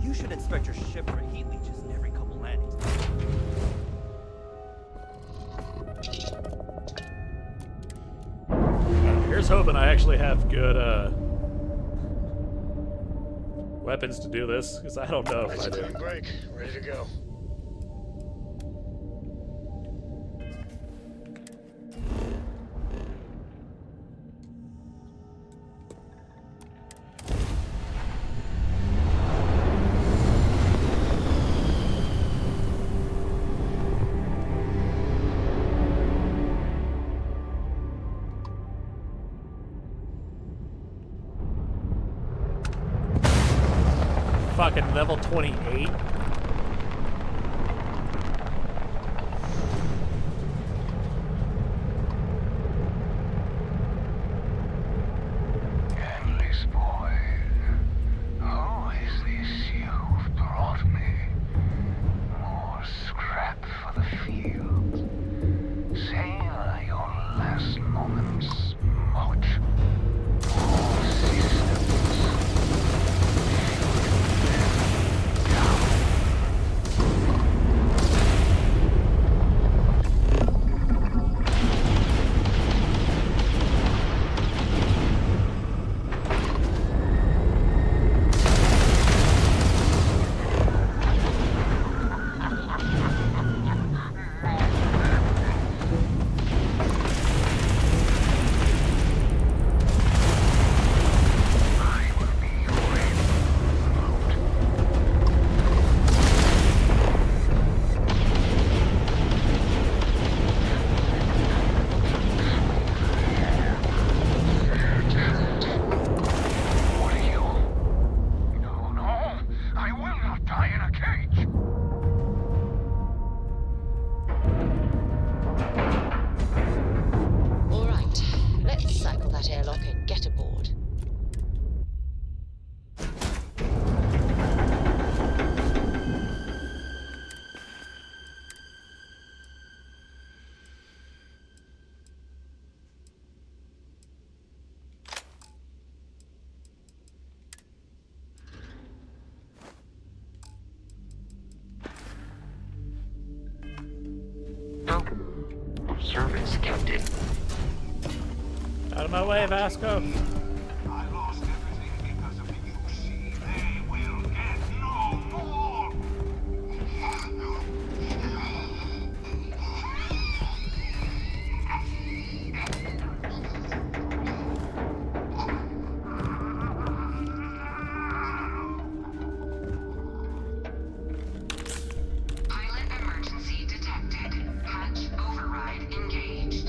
You should inspect your ship for heat leeches in every couple landings. Here's hoping I actually have good weapons to do this, because I don't know if I do. Break. Ready to go. Fucking level 28. Endless boy, who is this you've brought me? More scrap for the field. Savor your last moments, Moat. All systems. Service, Captain. Out of my way, Vasco. I lost everything because of the UC. They will get no more. Pilot emergency detected. Hatch override engaged.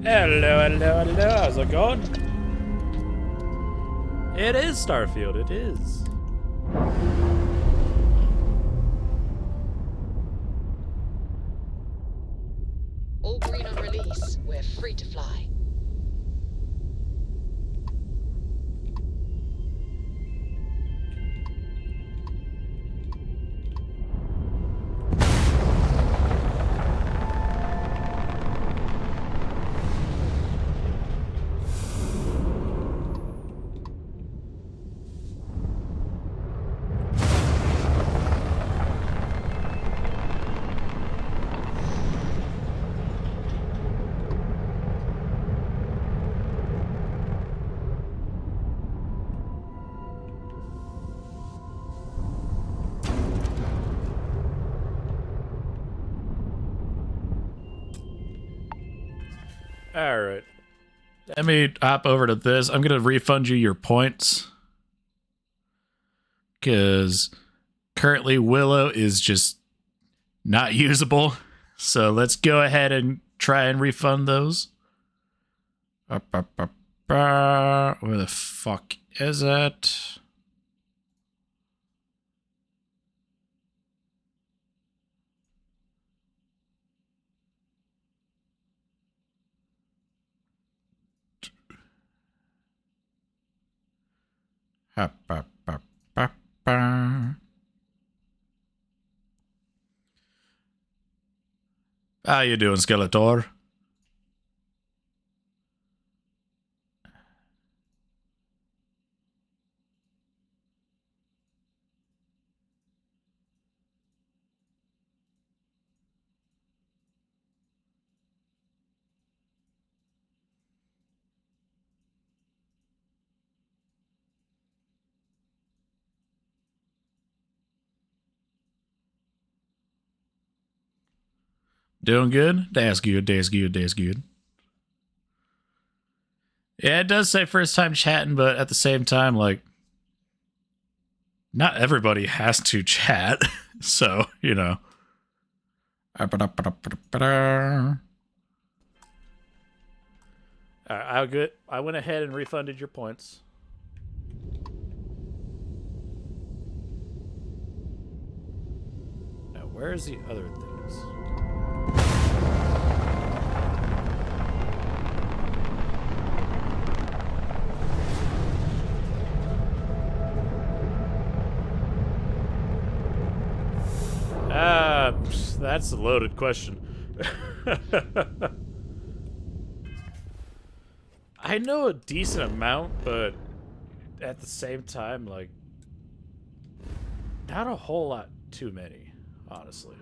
Hello, hello, hello. How's it going? It is Starfield. It is. All green on release. We're free to fly. Alright. Let me hop over to this. I'm going to refund you your points. Because currently Willow is just not usable. So let's go ahead and try and refund those. Where the fuck is it? How you doing, Skeletor? Doing good? That's good, that's good, that's good. Yeah, it does say first time chatting, but at the same time, like, not everybody has to chat. So, you know. I went ahead and refunded your points. Now, where's the other things? That's a loaded question. I know a decent amount, but at the same time, like, not a whole lot too many, honestly.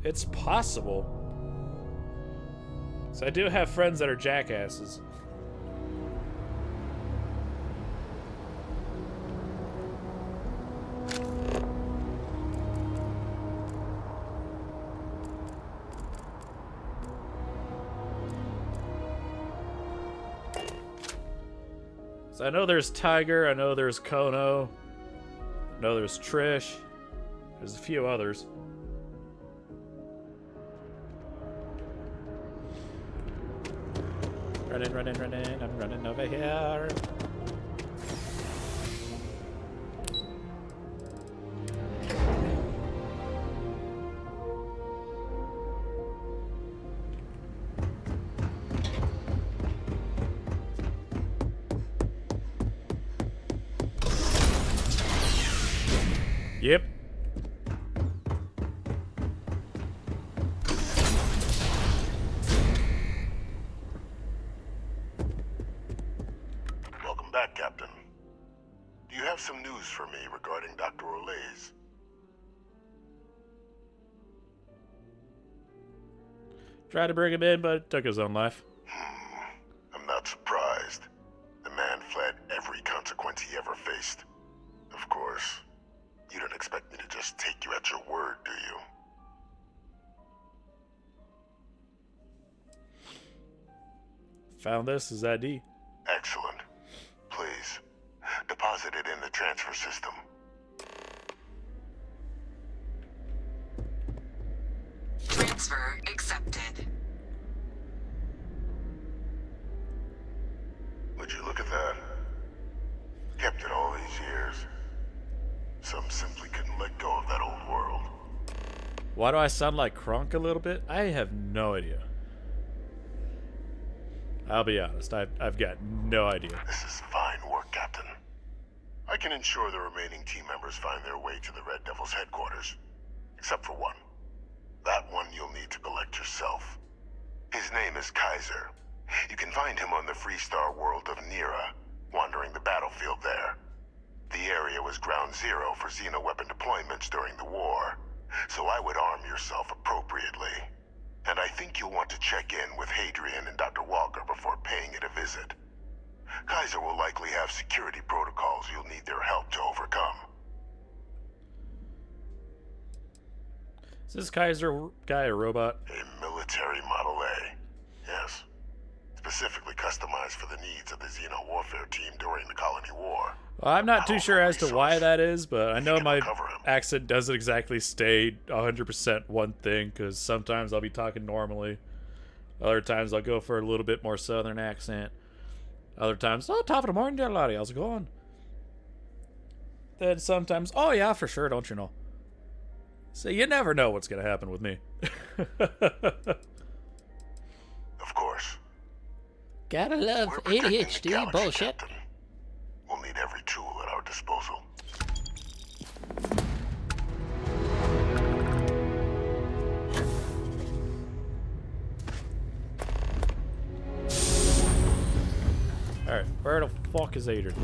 It's possible. So I do have friends that are jackasses. So I know there's Tiger, I know there's Kono, I know there's Trish, there's a few others. Running, I'm running over here. Yep. Welcome back, Captain. Do you have some news for me regarding Dr. Olays? Tried to bring him in, but took his own life. I'm not surprised. The man fled every consequence he ever faced. Of course, you don't expect me to just take you at your word, do you? Found this. Is ID. Excellent. Please, deposit it in the transfer system. Transfer accepted. Would you look at that? Kept it all these years. Some simply couldn't let go of that old world. Why do I sound like Kronk a little bit? I have no idea. I'll be honest, I've got no idea. This is fine work, Captain. I can ensure the remaining team members find their way to the Red Devil's headquarters. Except for one. That one you'll need to collect yourself. His name is Kaiser. You can find him on the Freestar world of Nira, wandering the battlefield there. The area was ground zero for xeno-weapon deployments during the war, so I would arm yourself appropriately. And I think you'll want to check in with Hadrian and Dr. Walker before paying it a visit. Kaiser will likely have security protocols you'll need their help to overcome. Is this Kaiser guy a robot? A military Model A, yes. Specifically customized for the needs of the Xeno warfare team during the Colony War. Well, I'm not too sure as to why that is, but I know my accent doesn't exactly stay 100% one thing, because sometimes I'll be talking normally. Other times I'll go for a little bit more southern accent. Other times, oh, top of the morning there, laddie, how's it going? Then sometimes, oh yeah, for sure, don't you know? So you never know what's going to happen with me. Of course. Gotta love ADHD bullshit. Captain. We'll need every tool at our disposal. Alright, where the fuck is Adrian?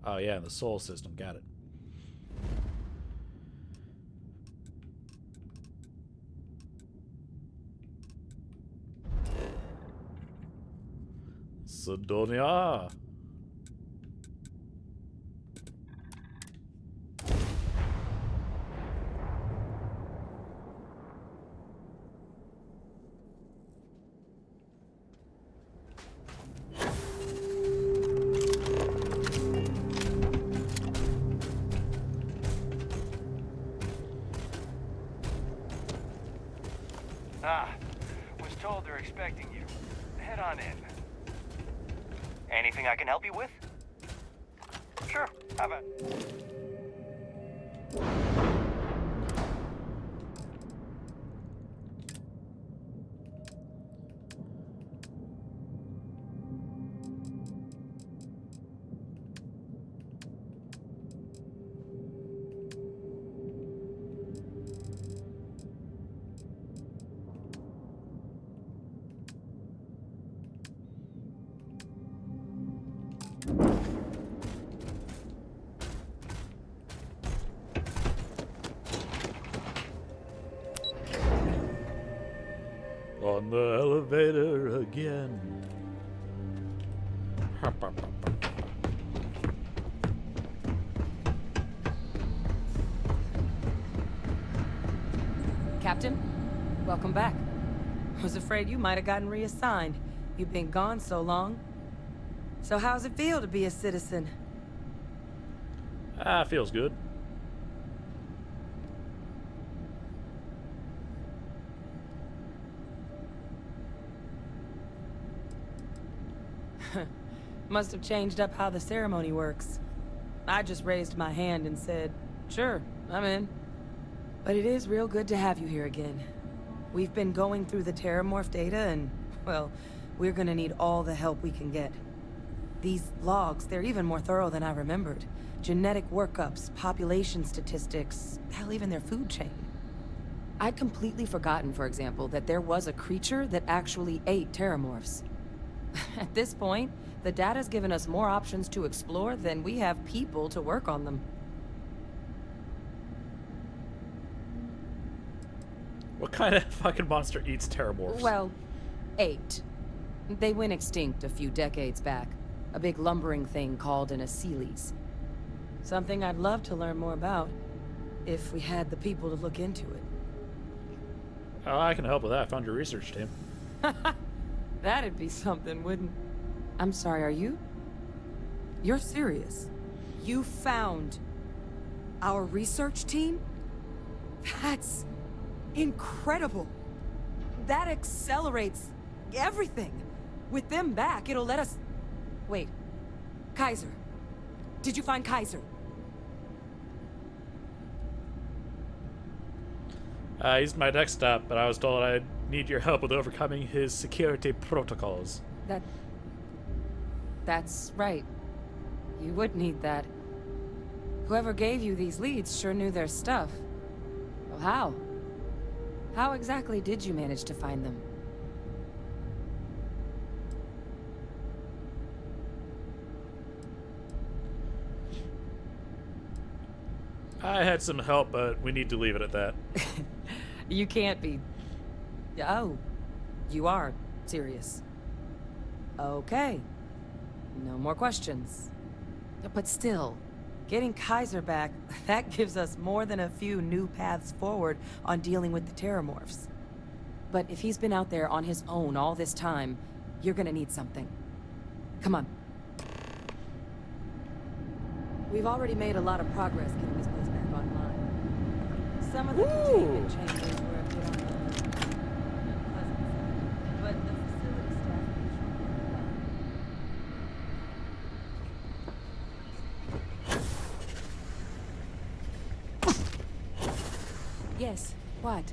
Oh yeah, the soul system, got it. Sidonia. Was told they're expecting you. Head on in. Anything I can help you with? Sure, have a... On the elevator again. Captain, welcome back. Was afraid you might have gotten reassigned. You've been gone so long. So how's it feel to be a citizen? Feels good. Must have changed up how the ceremony works. I just raised my hand and said, sure, I'm in. But it is real good to have you here again. We've been going through the Terramorph data and, well, we're gonna need all the help we can get. These logs, they're even more thorough than I remembered. Genetic workups, population statistics, hell, even their food chain. I'd completely forgotten, for example, that there was a creature that actually ate Terramorphs. At this point, the data's given us more options to explore than we have people to work on them. What kind of fucking monster eats terramorphs? Well, 8. They went extinct a few decades back. A big lumbering thing called an Aceles. Something I'd love to learn more about, if we had the people to look into it. Oh, I can help with that. I found your research team. That'd be something, wouldn't... I'm sorry, are you? You're serious? You found our research team? That's incredible. That accelerates everything. With them back, it'll let us... Wait. Kaiser. Did you find Kaiser? He's my next stop, but I was told I'd need your help with overcoming his security protocols. That's right. You would need that. Whoever gave you these leads sure knew their stuff. Well, how? How exactly did you manage to find them? I had some help, but we need to leave it at that. You can't be... Oh, you are serious. Okay. No more questions. But still, getting Kaiser back, that gives us more than a few new paths forward on dealing with the Terramorphs. But if he's been out there on his own all this time, you're gonna need something. Come on. We've already made a lot of progress getting this place back online. Some of the containment changes were a bit on the unpleasant side, but the facility staff controlled well. Yes, what?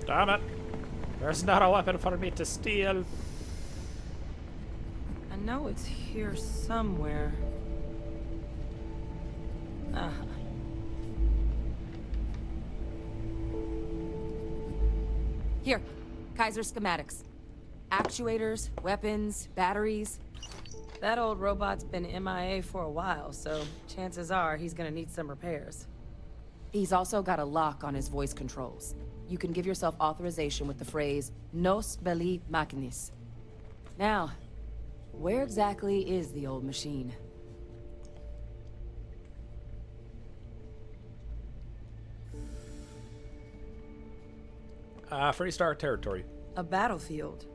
Damn it! There's not a weapon for me to steal. I know it's here somewhere. Here, Kaiser schematics. Actuators, weapons, batteries. That old robot's been MIA for a while, so chances are he's gonna need some repairs. He's also got a lock on his voice controls. You can give yourself authorization with the phrase, Nos belli machinis. Now, where exactly is the old machine? Freestar territory. A battlefield?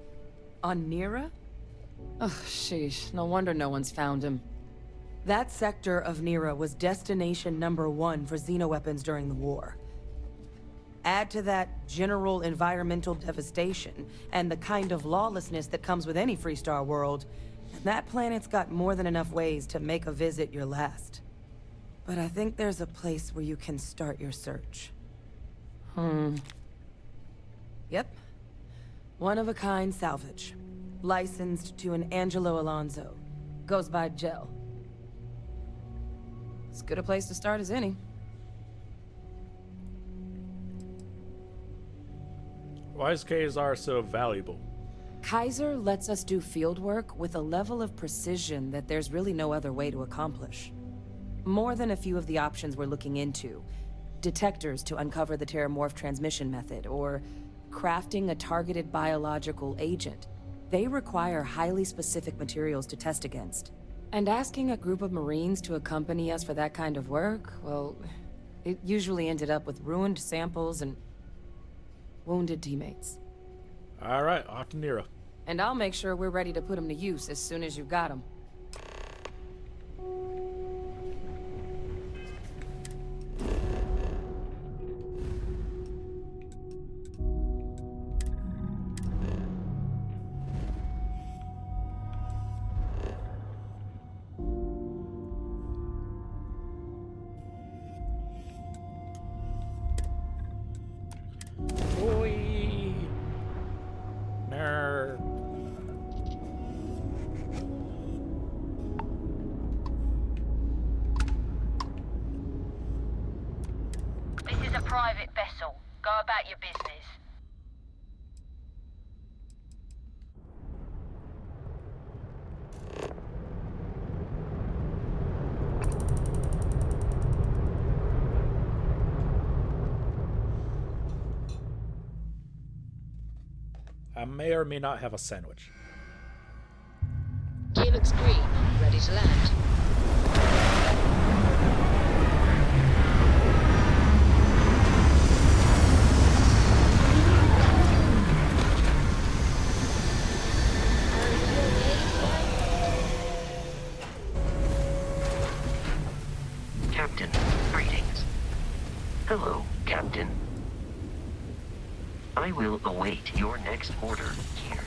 On Nira? Oh, sheesh. No wonder no one's found him. That sector of Nira was destination #1 for xenoweapons during the war. Add to that general environmental devastation and the kind of lawlessness that comes with any Freestar world, and that planet's got more than enough ways to make a visit your last. But I think there's a place where you can start your search. Yep. One-of-a-kind salvage. Licensed to an Angelo Alonso. Goes by Gel. As good a place to start as any. Why is Kazar so valuable? Kaiser lets us do field work with a level of precision that there's really no other way to accomplish. More than a few of the options we're looking into. Detectors to uncover the Terramorph transmission method, or crafting a targeted biological agent. They require highly specific materials to test against. And asking a group of Marines to accompany us for that kind of work, well, it usually ended up with ruined samples and wounded teammates. All right, off to Nira. And I'll make sure we're ready to put them to use as soon as you've got them. Oi! Nerd. This is a private vessel. Go about your business. I may or may not have a sandwich. Calyx green, ready to land. Captain, greetings. Hello, Captain. I will await your next order here.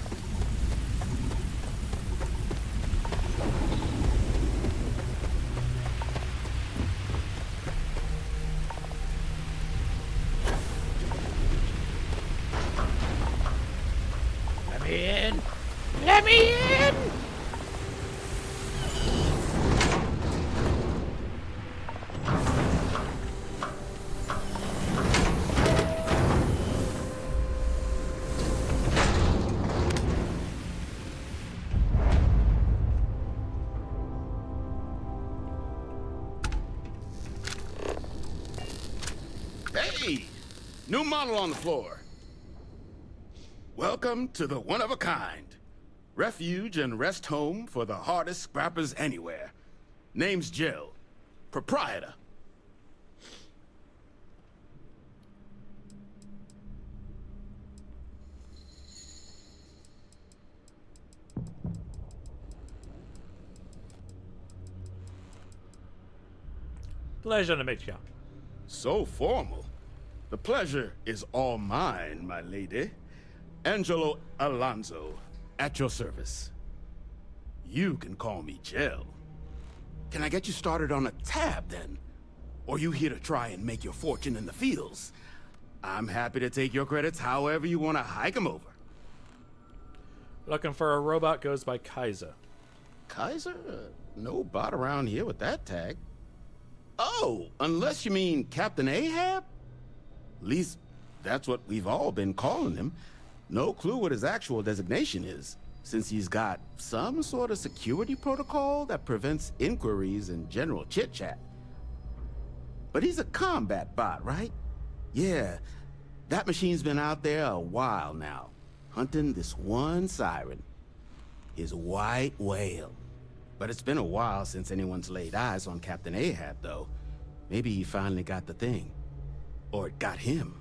Let me in! Let me in! Hey! New model on the floor. Welcome to the one-of-a-kind. Refuge and rest home for the hardest scrappers anywhere. Name's Jill. Proprietor. Pleasure to meet you. So formal. The pleasure is all mine, my lady. Angelo Alonso, at your service. You can call me Jill. Can I get you started on a tab, then? Or you here to try and make your fortune in the fields? I'm happy to take your credits however you want to hike them over. Looking for a robot goes by Kaiser. Kaiser? No bot around here with that tag. Oh, unless you mean Captain Ahab? At least, that's what we've all been calling him. No clue what his actual designation is, since he's got some sort of security protocol that prevents inquiries and general chit-chat. But he's a combat bot, right? Yeah, that machine's been out there a while now, hunting this one siren, his white whale. But it's been a while since anyone's laid eyes on Captain Ahab, though. Maybe he finally got the thing. Or it got him.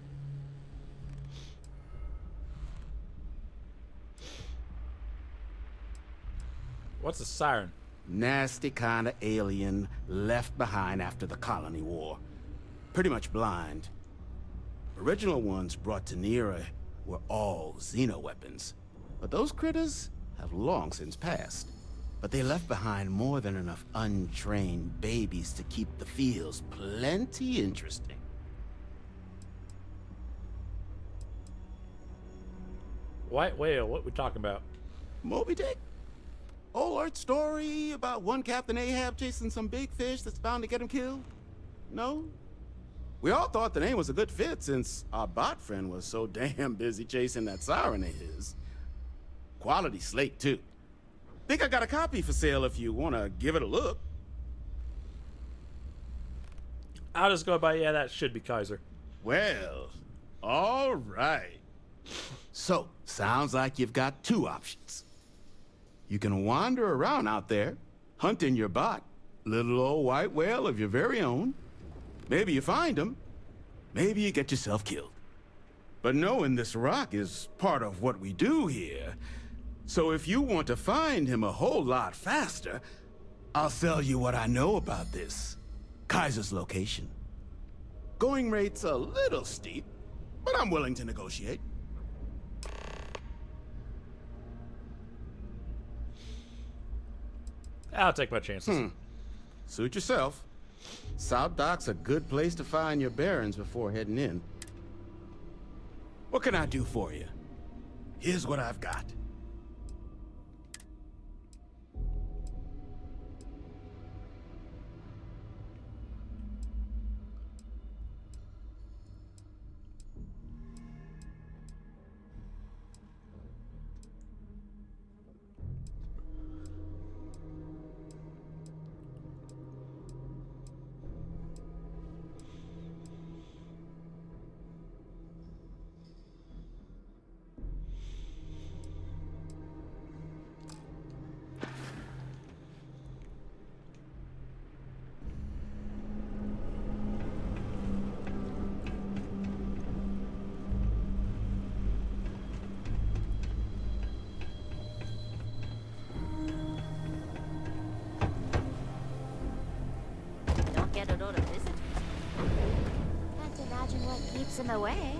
What's a siren? Nasty kind of alien left behind after the colony war. Pretty much blind. Original ones brought to Nera were all xeno-weapons. But those critters have long since passed. But they left behind more than enough untrained babies to keep the fields plenty interesting. White whale, what we talking about? Moby Dick? Old earth story about one Captain Ahab chasing some big fish that's bound to get him killed? No? We all thought the name was a good fit since our bot friend was so damn busy chasing that siren of his. Quality slate, too. Think I got a copy for sale if you want to give it a look. I'll just go by, yeah, that should be Kaiser. Well, all right. So, sounds like you've got two options. You can wander around out there, hunting your bot, little old white whale of your very own. Maybe you find him. Maybe you get yourself killed. But knowing this rock is part of what we do here. So if you want to find him a whole lot faster, I'll sell you what I know about this. Kaiser's location. Going rate's a little steep, but I'm willing to negotiate. I'll take my chances. Suit yourself. South Dock's a good place to find your bearings before heading in. What can I do for you? Here's what I've got. in the way.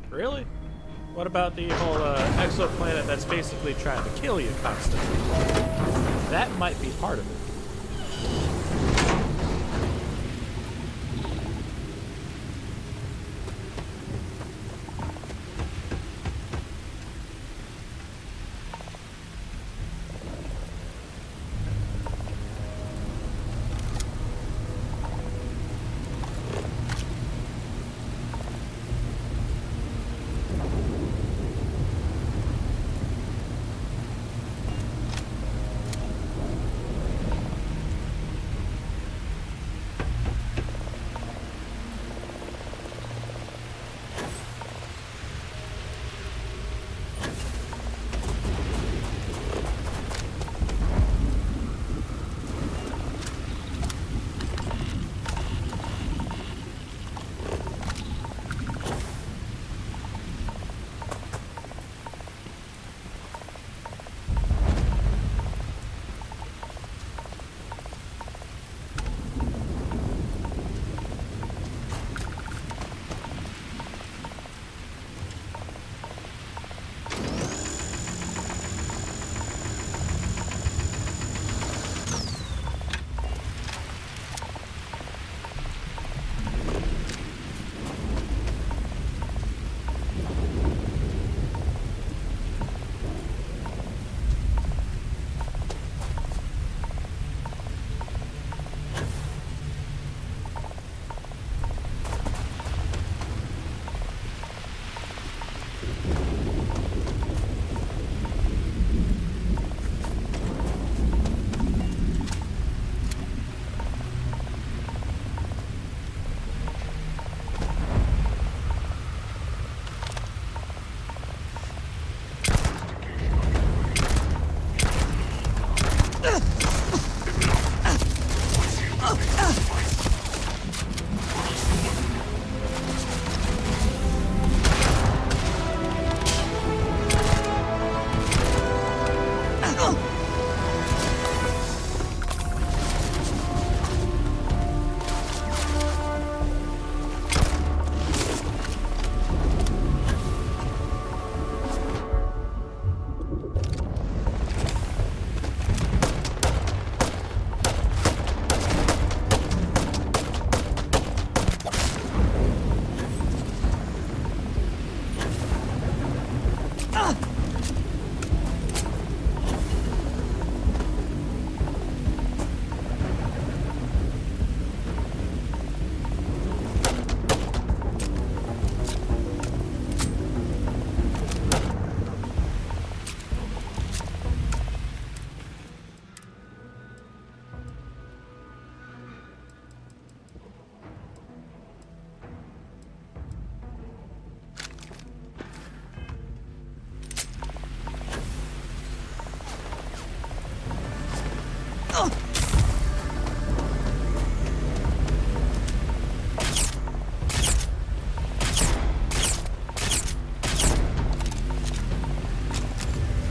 Really? What about the whole exoplanet that's basically trying to kill you constantly? That might be part of it.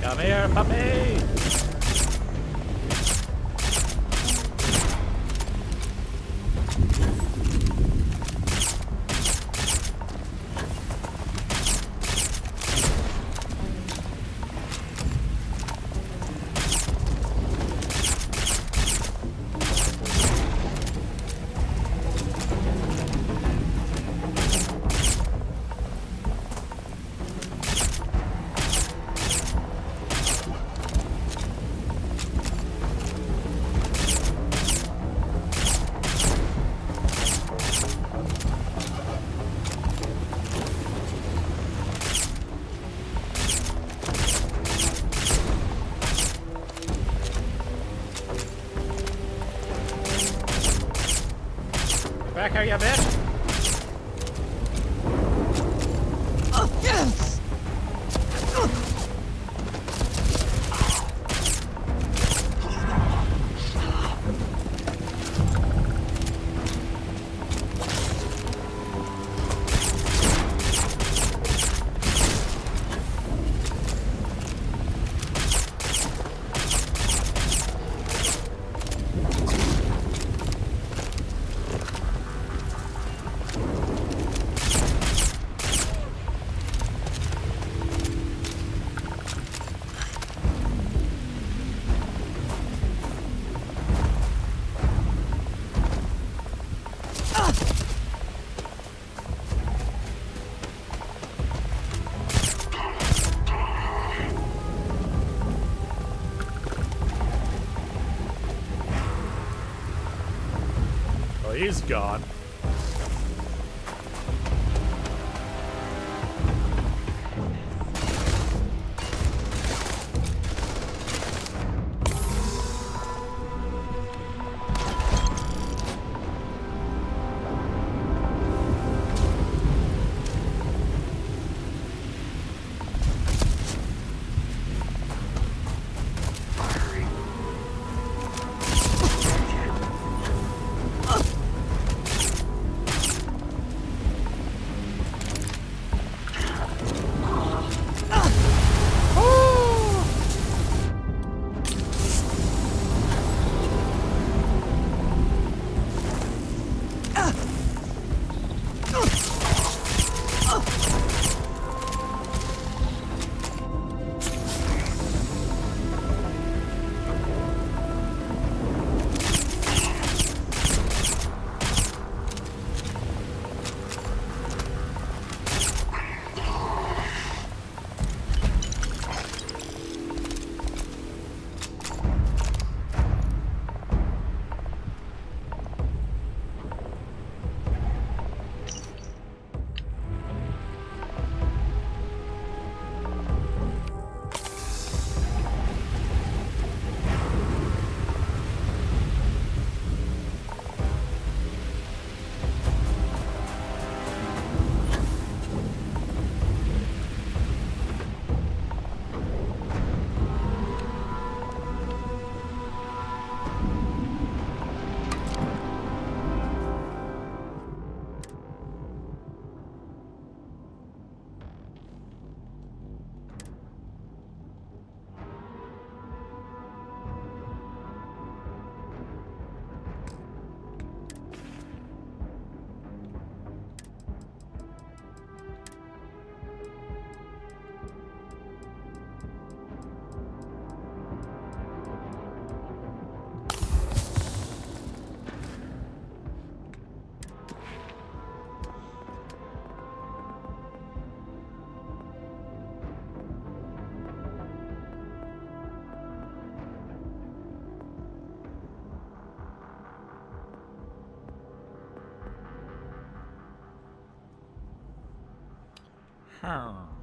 Come here, puppy! Back here, you bitch! Yes! he's gone. Huh.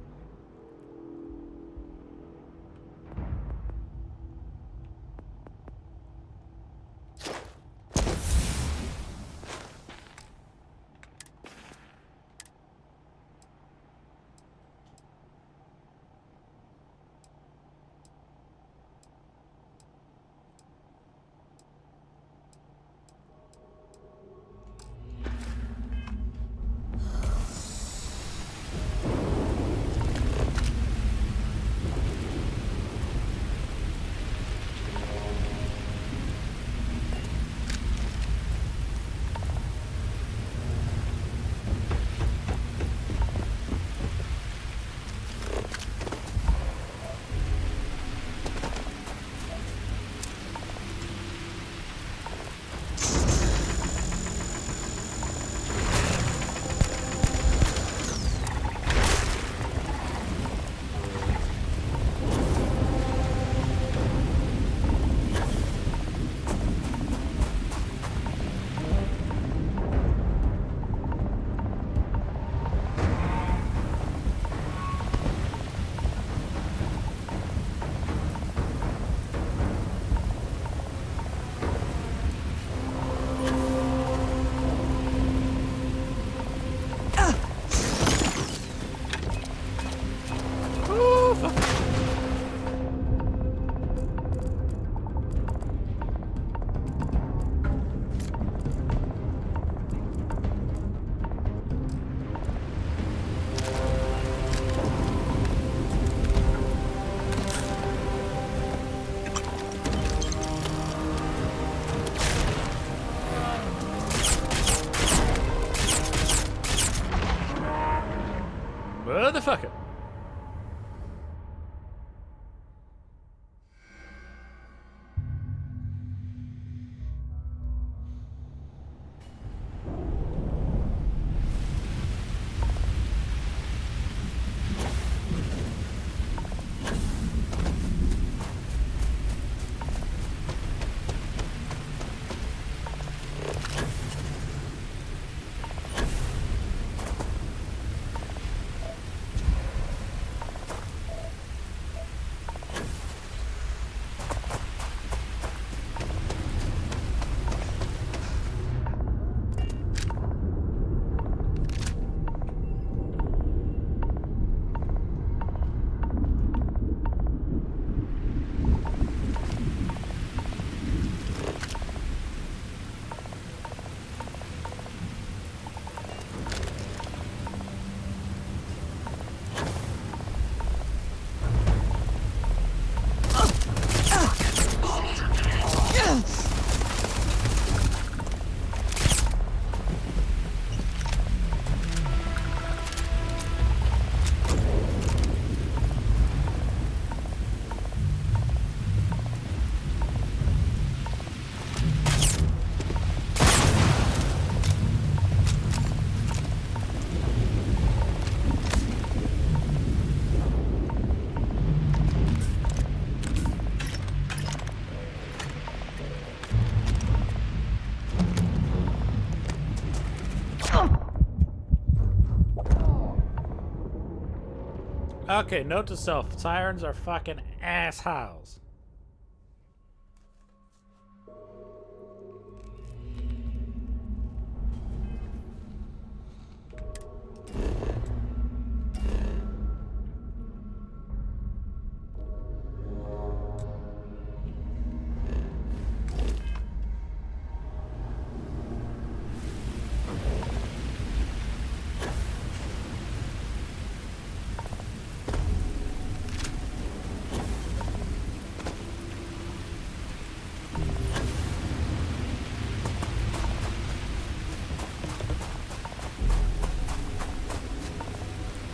Okay, note to self: sirens are fucking assholes.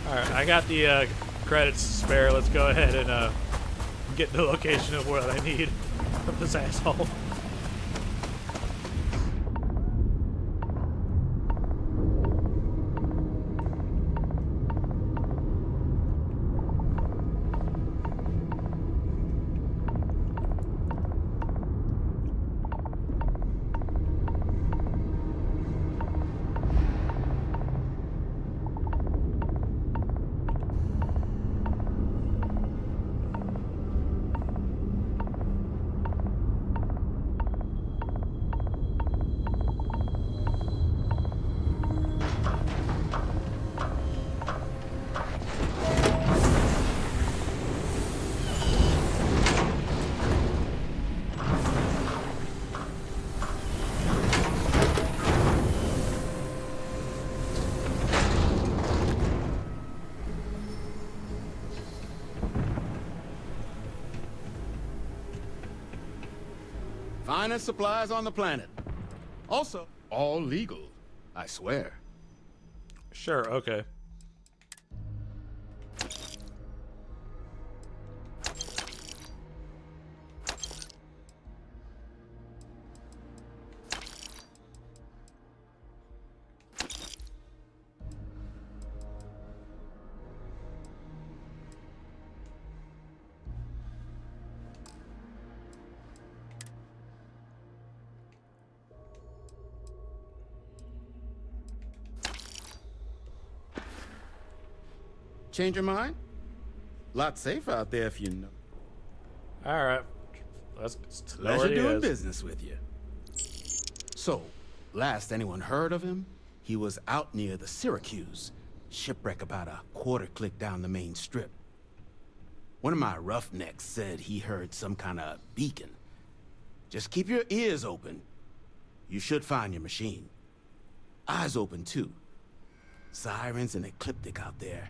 Alright, I got the credits to spare. Let's go ahead and get the location of what I need from this asshole. Finest supplies on the planet. Also, all legal, I swear. Sure, okay. Change your mind? Lot safer out there if you know. Alright. Let's Pleasure doing business with you. So, last anyone heard of him, he was out near the Syracuse. Shipwreck about a quarter click down the main strip. One of my roughnecks said he heard some kind of beacon. Just keep your ears open. You should find your machine. Eyes open too. Sirens and ecliptic out there.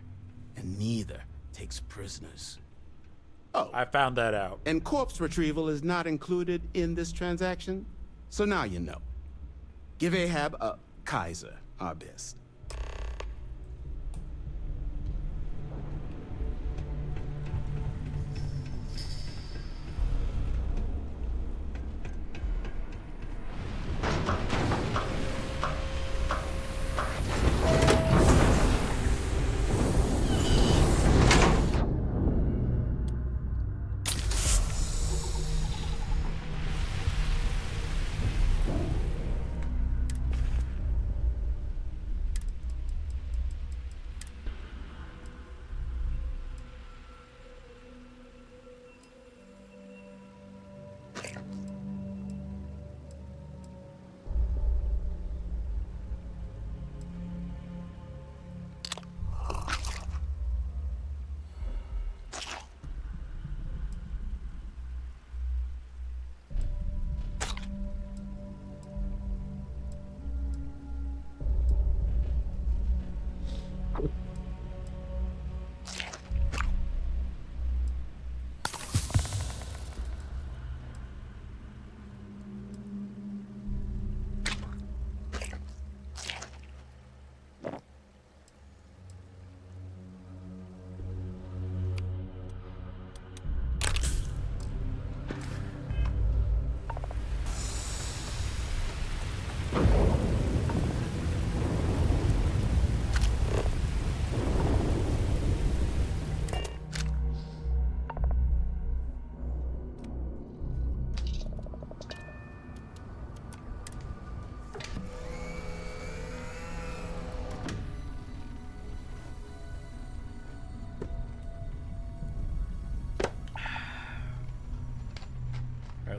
And neither takes prisoners. Oh, I found that out. And corpse retrieval is not included in this transaction, so now you know. Give Ahab a Kaiser our best.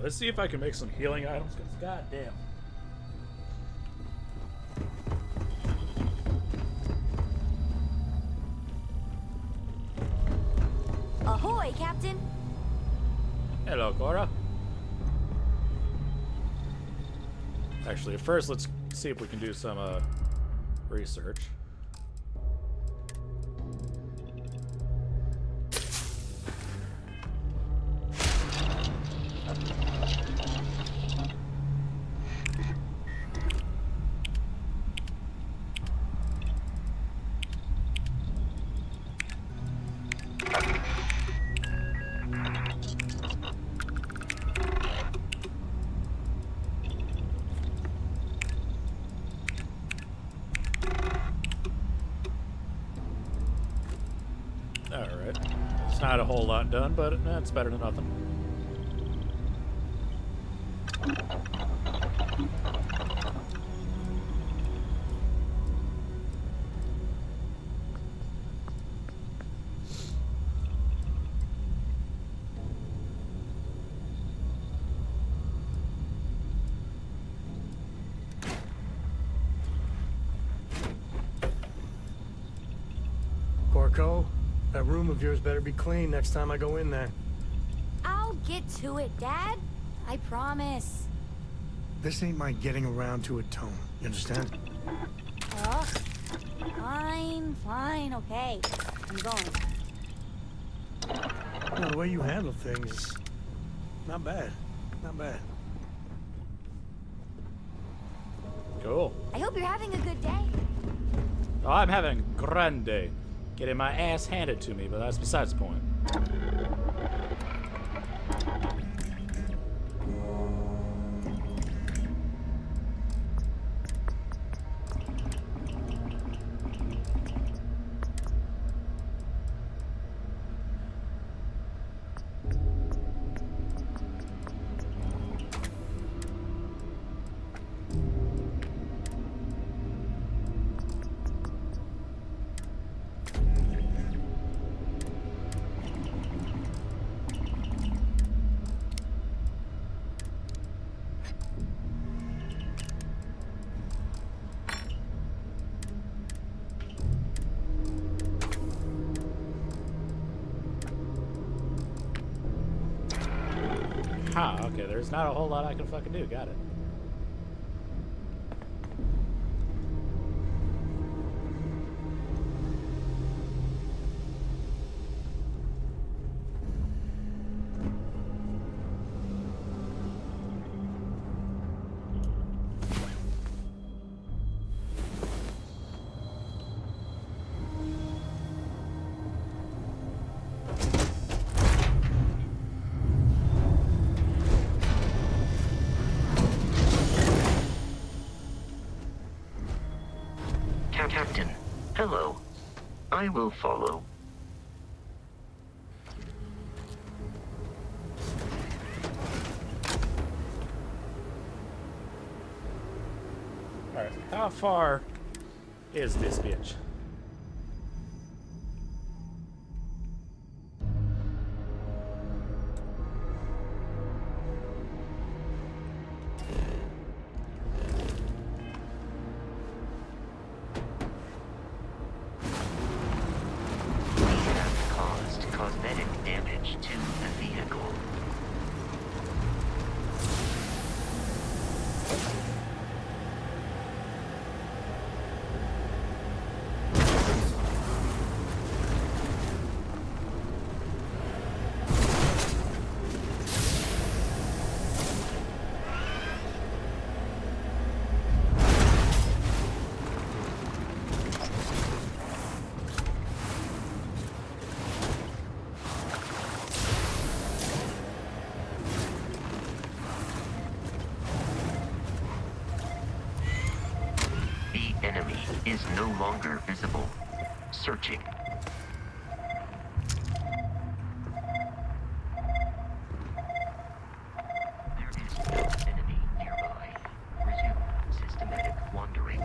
Alright, let's see if I can make some healing items, because goddamn. Ahoy, Captain! Hello, Cora. Actually, first let's see if we can do some research. Alright. It's not a whole lot done, but it's better than nothing. Porco, that room of yours better be clean next time I go in there. I'll get to it, Dad. I promise. This ain't my getting around to it tone. You understand? Oh, fine, okay. I'm going. You know, the way you handle things, not bad. Not bad. Cool. I hope you're having a good day. Oh, I'm having a grand day. Getting my ass handed to me, but that's besides the point. Ha, okay, there's not a whole lot I can fucking do. Got it. Captain, hello. I will follow. Alright, how far is this bitch? Cosmetic damage to the vehicle. Enemy is no longer visible. Searching. There is no enemy nearby. Resume systematic wandering.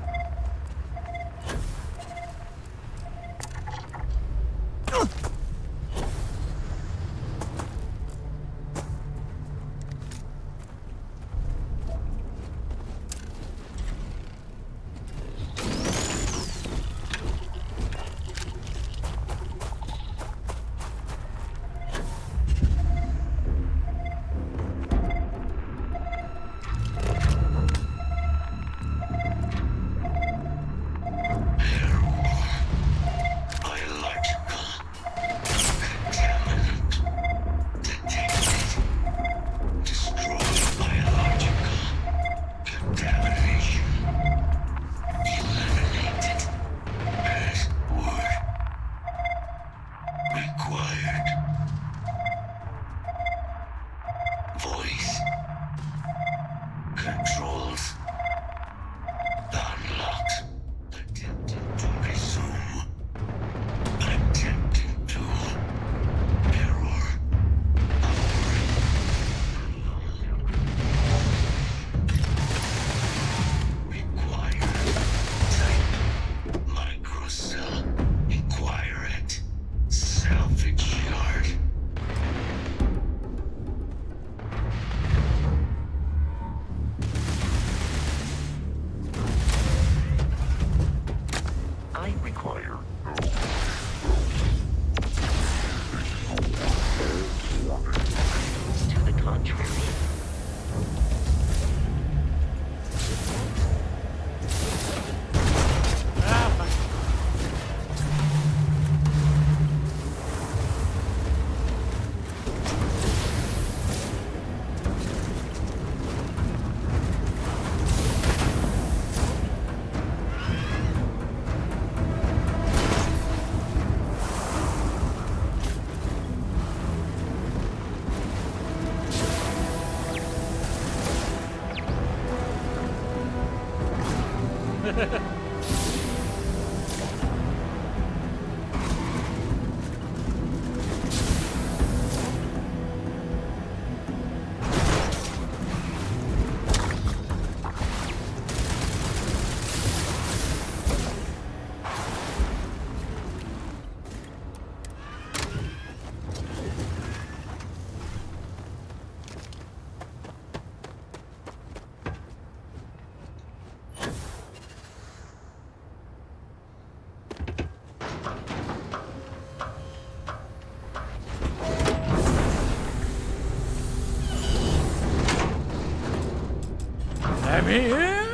Let me in!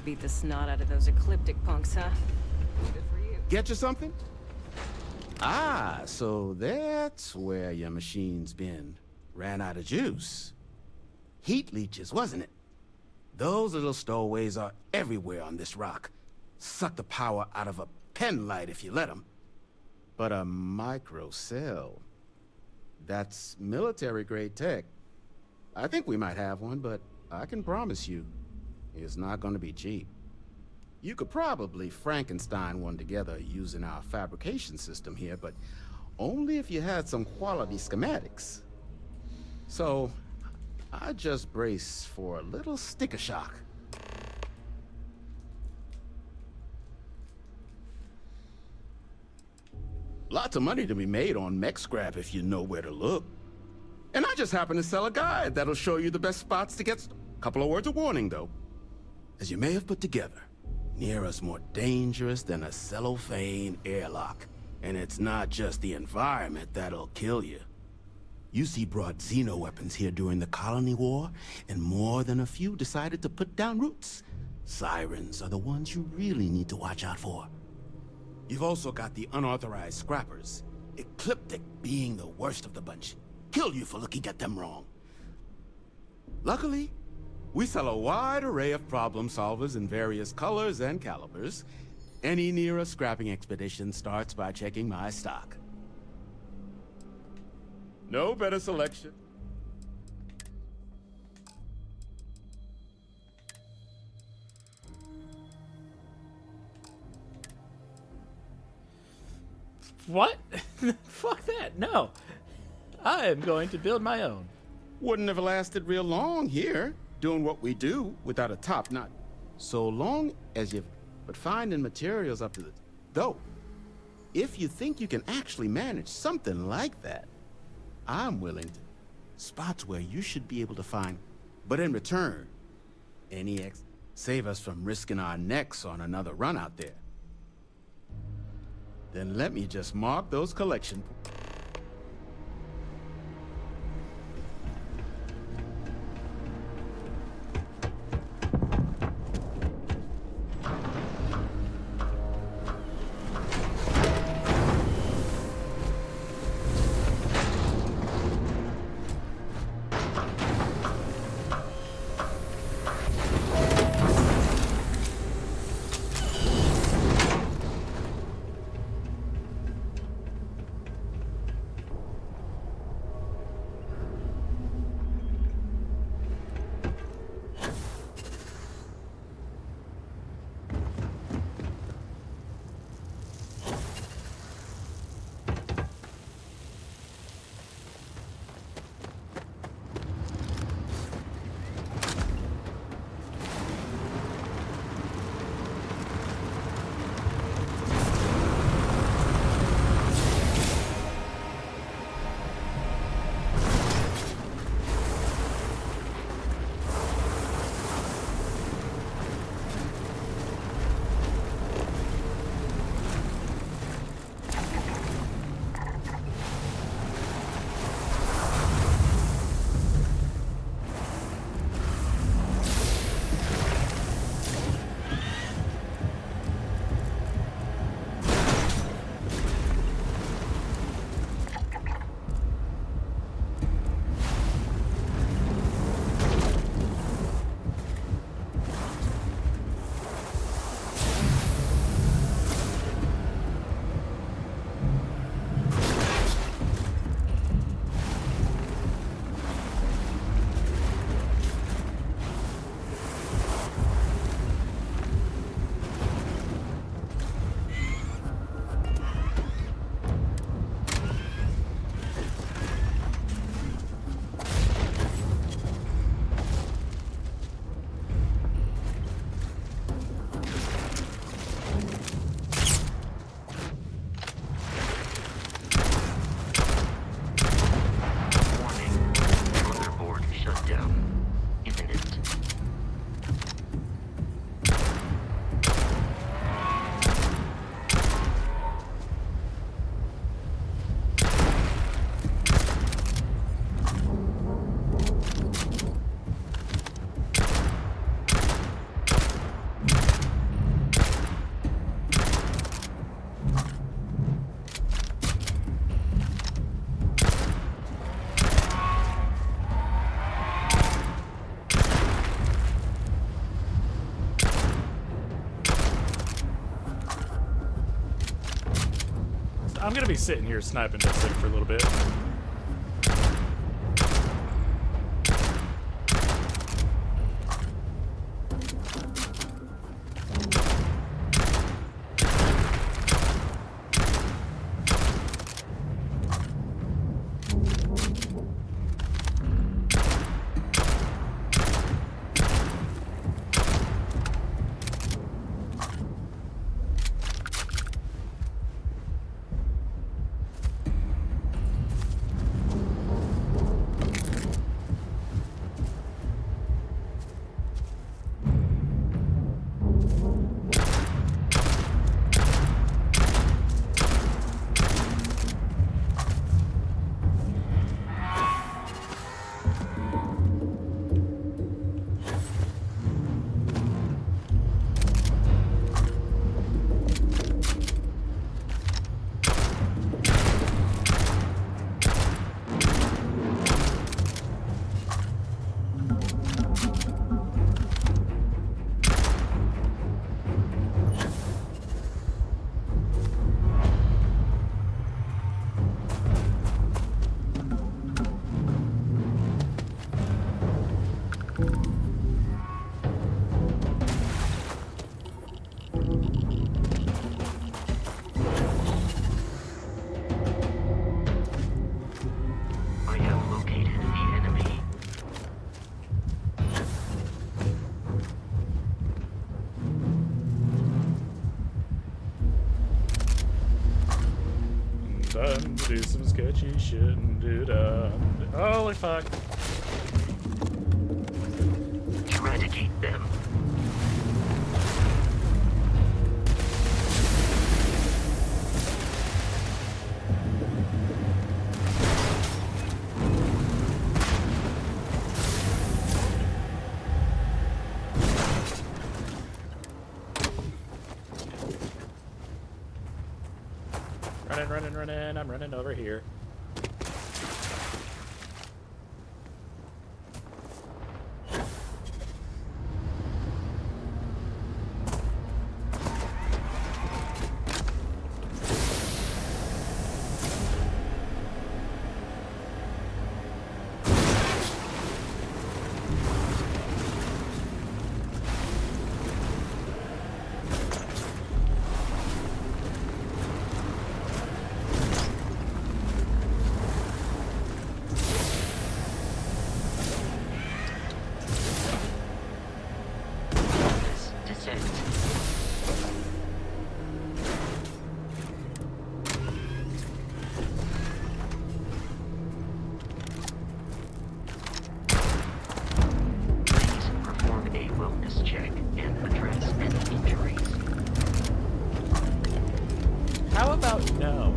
Beat the snot out of those ecliptic punks, huh? Good for you. Get you something? Ah, so that's where your machine's been. Ran out of juice. Heat leeches, wasn't it? Those little stowaways are everywhere on this rock. Suck the power out of a pen light if you let them. But a microcell. That's military-grade tech. I think we might have one, but I can promise you, it's not gonna be cheap. You could probably Frankenstein one together using our fabrication system here, but only if you had some quality schematics. So, I just brace for a little sticker shock. Lots of money to be made on mech scrap if you know where to look. And I just happen to sell a guide that'll show you the best spots to get. Couple of words of warning, though. As you may have put together, Nira's more dangerous than a cellophane airlock. And it's not just the environment that'll kill you. UC brought Xeno weapons here during the Colony War, and more than a few decided to put down roots. Sirens are the ones you really need to watch out for. You've also got the unauthorized scrappers, Ecliptic being the worst of the bunch. Kill you for looking at them wrong. Luckily, we sell a wide array of problem solvers in various colors and calibers. Any Nira scrapping expedition starts by checking my stock. No better selection. What? Fuck that, no. I am going to build my own. Wouldn't have lasted real long here, doing what we do without a top-notch. So long as you've... But finding materials up to the... Though, if you think you can actually manage something like that, I'm willing to... Spots where you should be able to find... But in return, save us from risking our necks on another run out there. Then let me just mark those collection... I'm gonna be sitting here sniping this thing for a little bit. Time to do some sketchy shit and do that. Holy fuck. Eradicate them. Running, I'm running over here. How about no?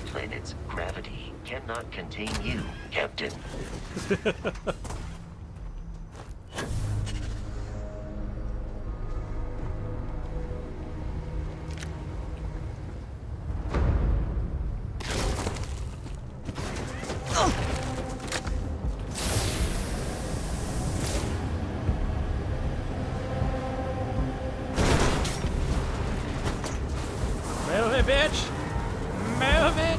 Planet's gravity cannot contain you, Captain. Move it, bitch! Move it!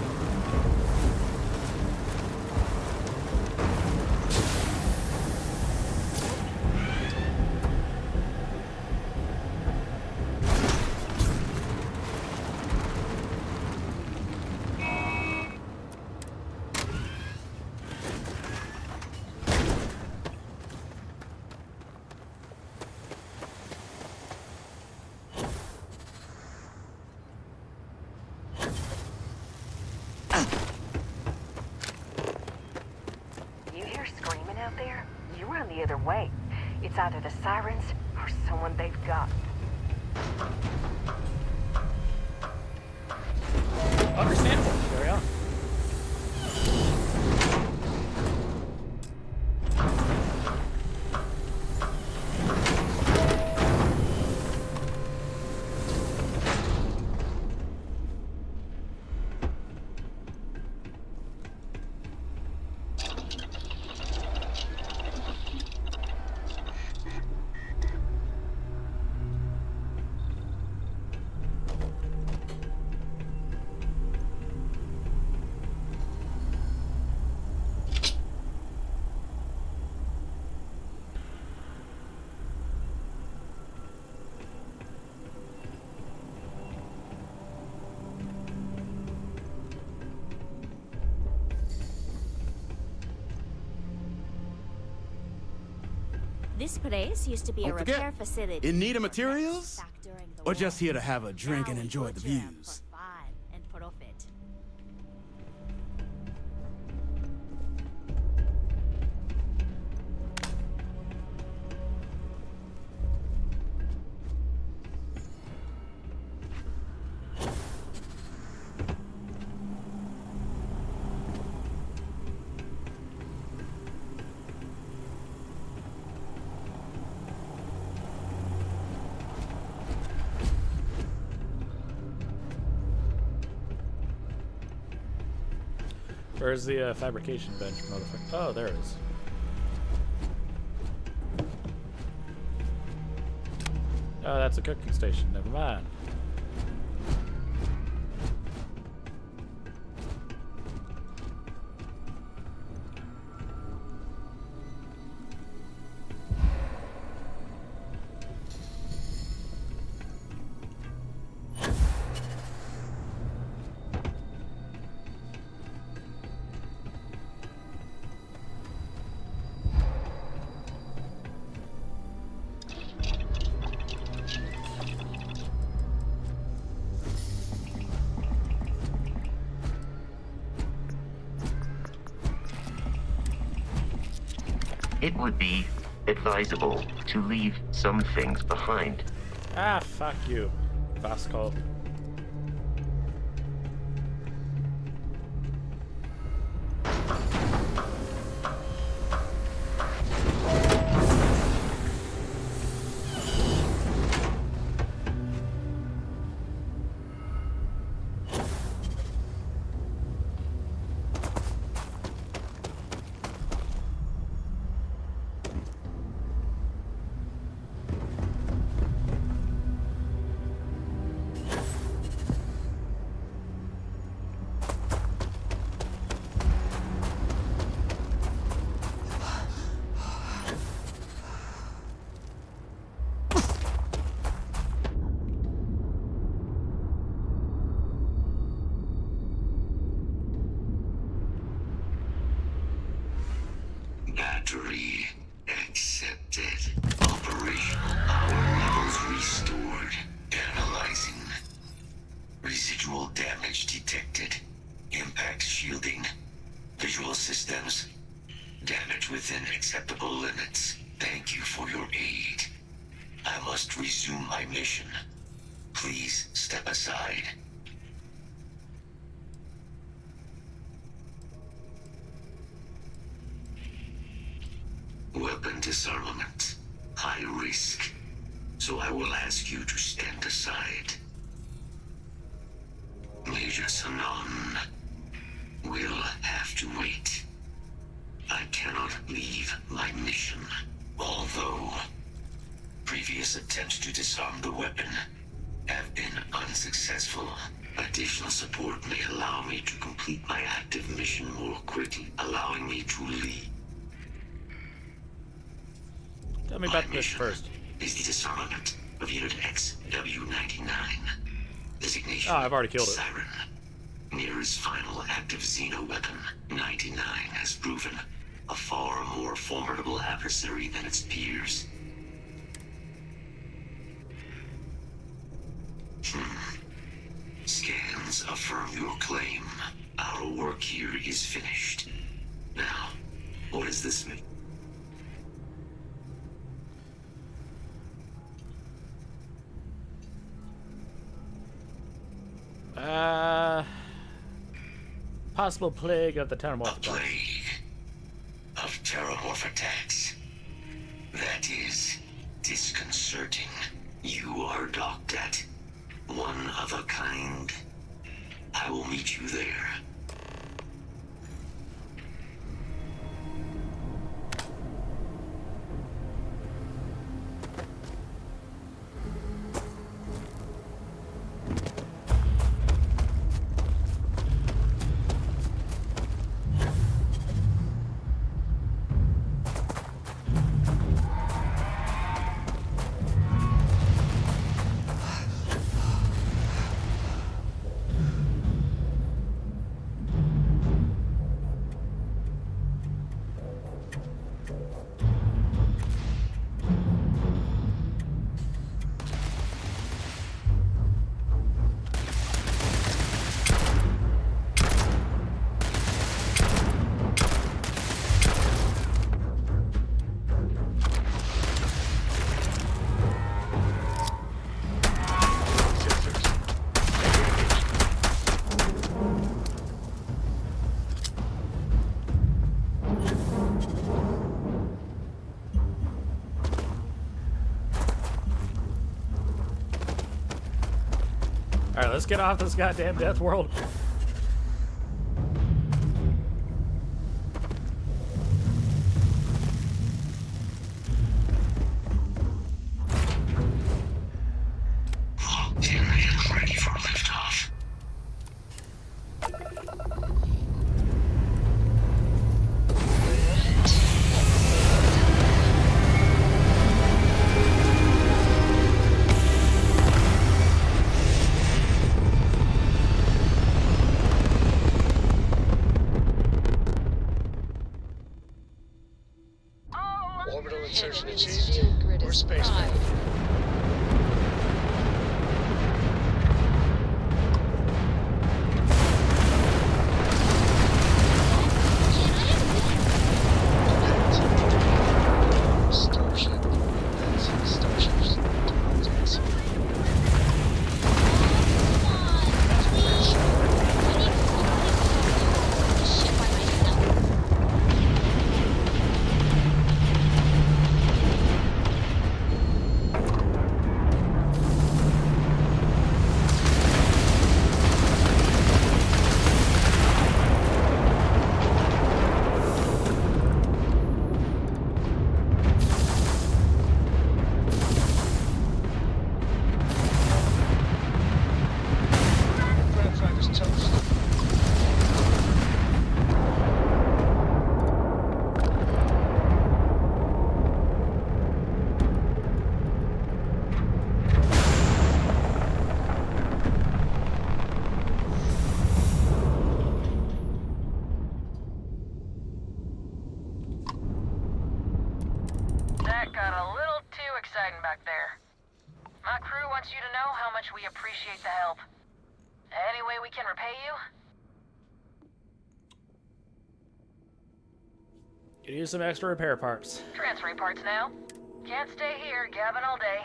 You hear screaming out there? You run the other way. It's either the sirens or someone they've got. Understandable. Carry on. This place used to be a Don't forget, repair facility. in need of materials? Back during the Or war. just here to have a drink and Now we enjoy the butcher 'em views? for fun and profit. Where's the fabrication bench, motherfucker? Oh, there it is. Oh, that's a cooking station. Never mind. It would be advisable to leave some things behind. Ah, fuck you. Fast call. Battery accepted. Operational power levels restored. Analyzing. Residual damage detected. Impact shielding. Visual systems. Damage within acceptable limits. Thank you for your aid. I must resume my mission. Please step aside. Weapon disarmament. High risk. So I will ask you to stand aside. Major Sanon will have to wait. I cannot leave my mission. Although previous attempts to disarm the weapon have been unsuccessful, additional support may allow me to complete my active mission more quickly, allowing me to leave. Tell me about this first. Is the disarmament of Unit XW-99. Designation. Oh, I've already killed it. Siren. Mirror's final active Xeno weapon, 99, has proven a far more formidable adversary than its peers. Scans affirm your claim. Our work here is finished. Now, what does this mean? Possible plague of the Terramorph attacks. Plague of Terramorph attacks. That is disconcerting. You are docked at one of a kind. I will meet you there. Alright, let's get off this goddamn death world. Ready for liftoff. Orbital insertion achieved. Or space mode. Starship. That's starships. Taxi. Grandfather's toast. That got a little too exciting back there. My crew wants you to know how much we appreciate the help. Any way we can repay you? Could use some extra repair parts. Transferring parts now. Can't stay here gabbing all day.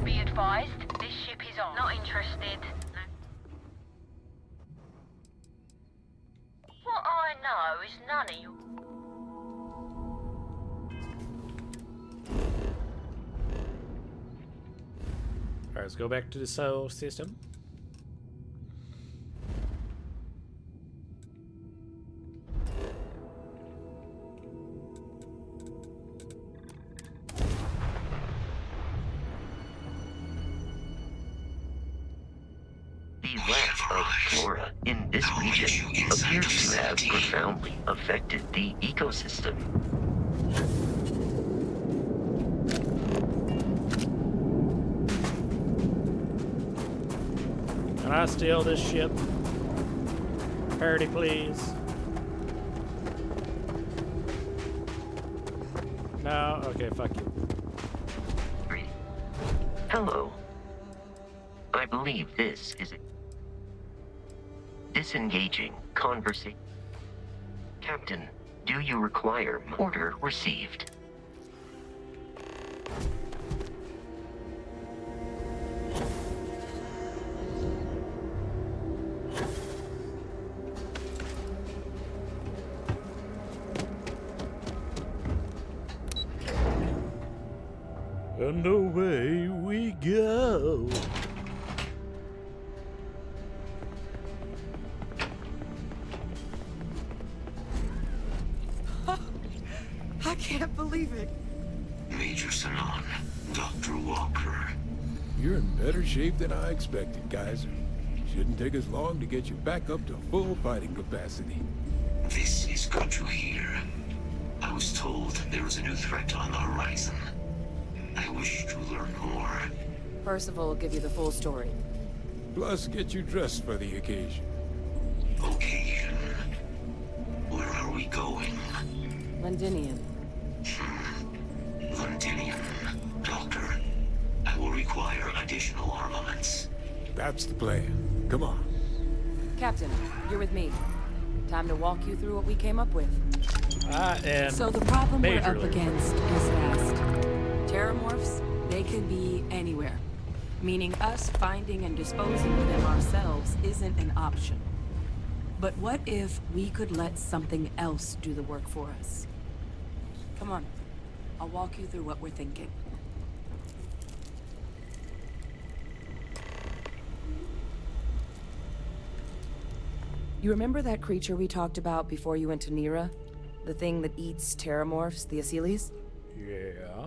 Be advised, this ship is on. Not interested. What I know is none of you. Alright, let's go back to the solar system. The lack of flora in this region appears to have profoundly affected the ecosystem. Can I steal this ship? Parity, please. No? Okay, fuck you. Hello. I believe this is it. Disengaging conversation. Captain, do you require order received? And away we go. I can't believe it. Major Sanon, Dr. Walker. You're in better shape than I expected, Kaiser. Shouldn't take us long to get you back up to full fighting capacity. This is good to hear. I was told there was a new threat on the horizon. I wish to learn more. Percival will give you the full story. Plus, get you dressed for the occasion. Occasion? Where are we going? Londinium. Londinium. Doctor, I will require additional armaments. That's the plan. Come on. Captain, you're with me. Time to walk you through what we came up with. I am So the problem we're up majorly against is vast. Terramorphs, they can be anywhere. Meaning us finding and disposing of them ourselves isn't an option. But what if we could let something else do the work for us? Come on, I'll walk you through what we're thinking. You remember that creature we talked about before you went to Nira? The thing that eats terramorphs, the Asylees? Yeah.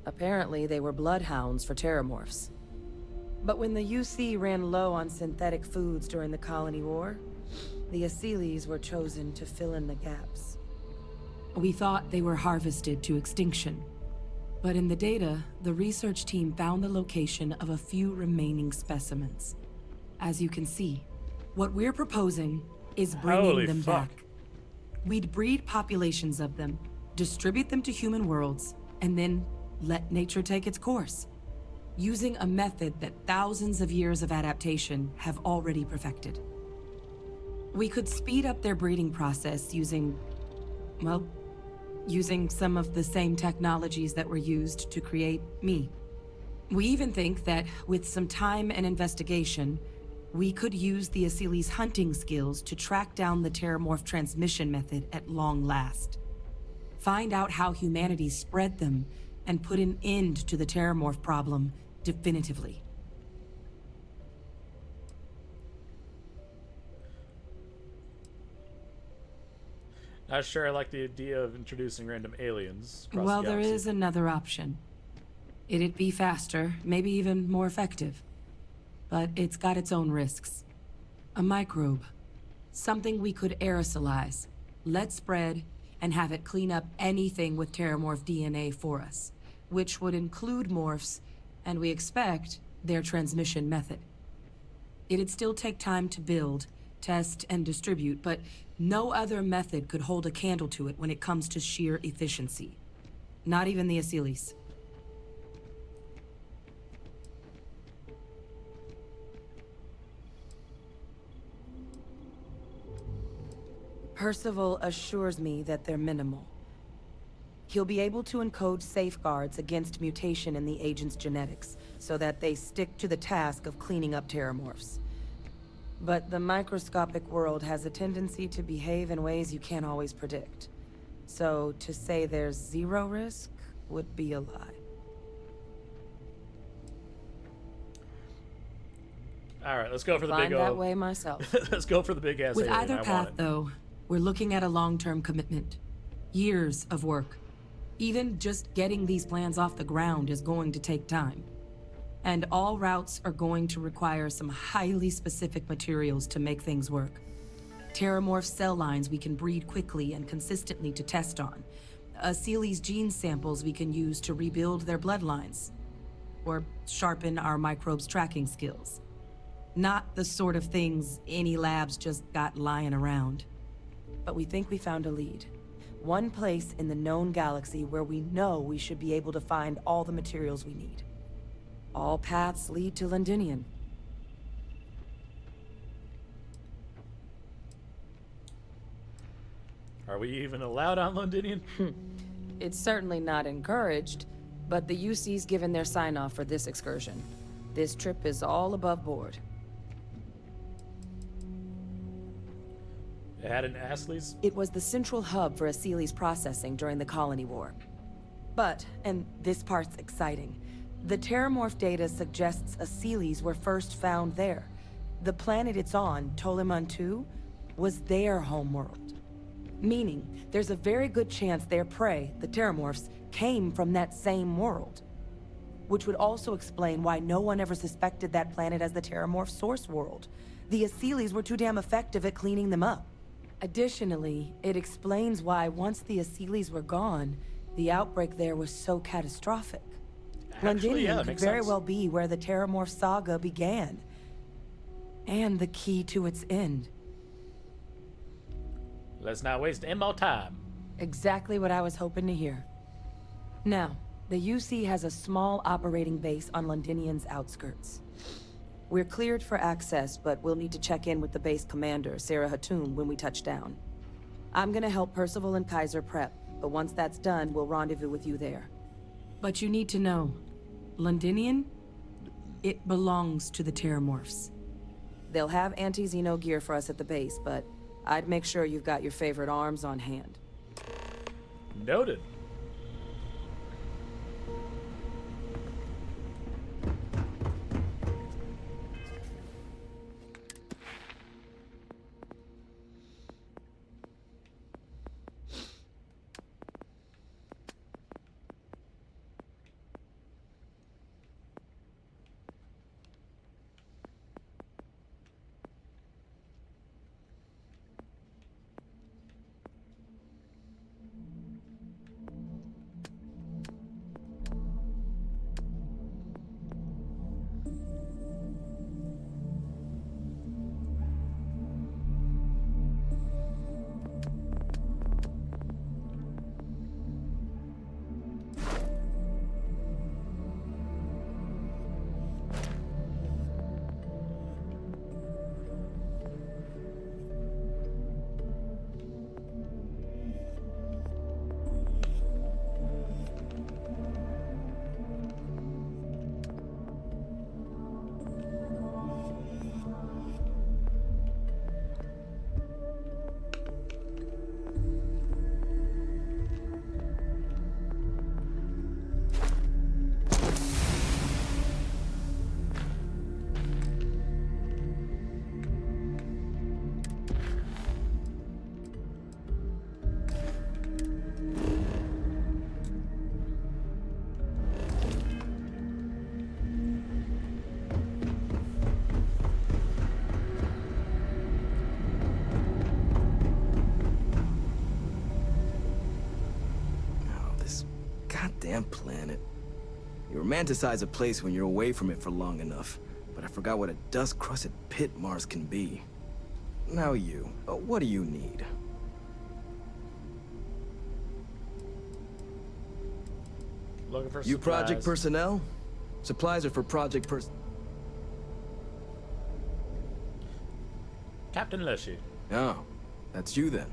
Apparently, they were bloodhounds for terramorphs. But when the UC ran low on synthetic foods during the Colony War, the Asylees were chosen to fill in the gaps. We thought they were harvested to extinction. But in the data, the research team found the location of a few remaining specimens. As you can see, what we're proposing is bringing Holy them fuck. back. We'd breed populations of them, distribute them to human worlds, and then let nature take its course, using a method that thousands of years of adaptation have already perfected. We could speed up their breeding process using, well, using some of the same technologies that were used to create me. We even think that with some time and investigation, we could use the Asylees' hunting skills to track down the terramorph transmission method at long last. Find out how humanity spread them and put an end to the terramorph problem definitively. Not sure I like the idea of introducing random aliens across Well, the there galaxy. is another option. It'd be faster, maybe even more effective. But it's got its own risks. A microbe. Something we could aerosolize, let spread, and have it clean up anything with terramorph DNA for us, which would include morphs, and we expect their transmission method. It'd still take time to build, test, and distribute, but no other method could hold a candle to it when it comes to sheer efficiency. Not even the Asylees. Percival assures me that they're minimal. He'll be able to encode safeguards against mutation in the agent's genetics, so that they stick to the task of cleaning up terramorphs. But the microscopic world has a tendency to behave in ways you can't always predict. So to say there's zero risk would be a lie. All right, let's go for the Find big that O. way myself. Let's go for the big ass With alien. either I path, want it. though, we're looking at a long-term commitment. Years of work. Even just getting these plans off the ground is going to take time. And all routes are going to require some highly specific materials to make things work. Terramorph cell lines we can breed quickly and consistently to test on. Asylees gene samples we can use to rebuild their bloodlines. Or sharpen our microbes tracking skills. Not the sort of things any labs just got lying around. But we think we found a lead. One place in the known galaxy where we know we should be able to find all the materials we need. All paths lead to Londinium. Are we even allowed on Londinian? It's certainly not encouraged, but the UC's given their sign-off for this excursion. This trip is all above board. It had an Astley's? It was the central hub for Asili's processing during the Colony War. But, and this part's exciting, the terramorph data suggests Asilis were first found there. The planet it's on, Toliman 2, was their homeworld. Meaning, there's a very good chance their prey, the terramorphs, came from that same world. Which would also explain why no one ever suspected that planet as the terramorph source world. The Asilis were too damn effective at cleaning them up. Additionally, it explains why once the Asilis were gone, the outbreak there was so catastrophic. Actually, yeah, Londinium that could makes very sense. well be where the terramorph saga began. And the key to its end. Let's not waste any more time. Exactly what I was hoping to hear. Now, the UC has a small operating base on Londinian's outskirts. We're cleared for access, but we'll need to check in with the base commander, Sarah Hatoum, when we touch down. I'm gonna help Percival and Kaiser prep, but once that's done, we'll rendezvous with you there. But you need to know, Londinian, it belongs to the Terramorphs. They'll have anti-Xeno gear for us at the base, but I'd make sure you've got your favorite arms on hand. Noted. Goddamn planet. You romanticize a place when you're away from it for long enough, but I forgot what a dust-crusted pit Mars can be. Now you, what do you need? Looking for You project supplies. personnel? Supplies are for project Captain Leshy. Oh, that's you then.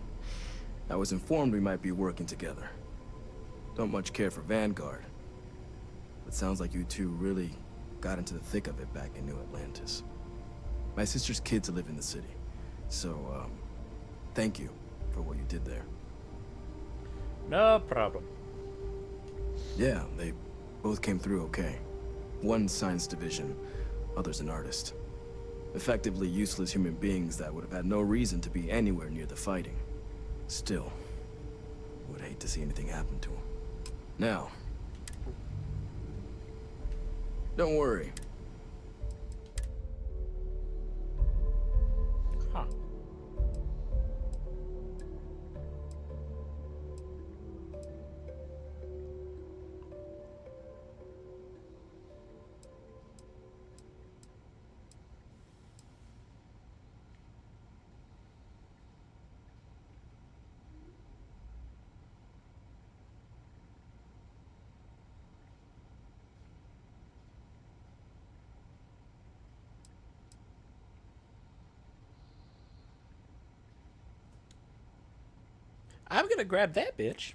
I was informed we might be working together. Don't much care for Vanguard. But sounds like you two really got into the thick of it back in New Atlantis. My sister's kids live in the city. So, thank you for what you did there. No problem. Yeah, they both came through okay. One science division, other's an artist. Effectively useless human beings that would have had no reason to be anywhere near the fighting. Still, would hate to see anything happen to them. Now, don't worry. Huh. I'm gonna grab that bitch.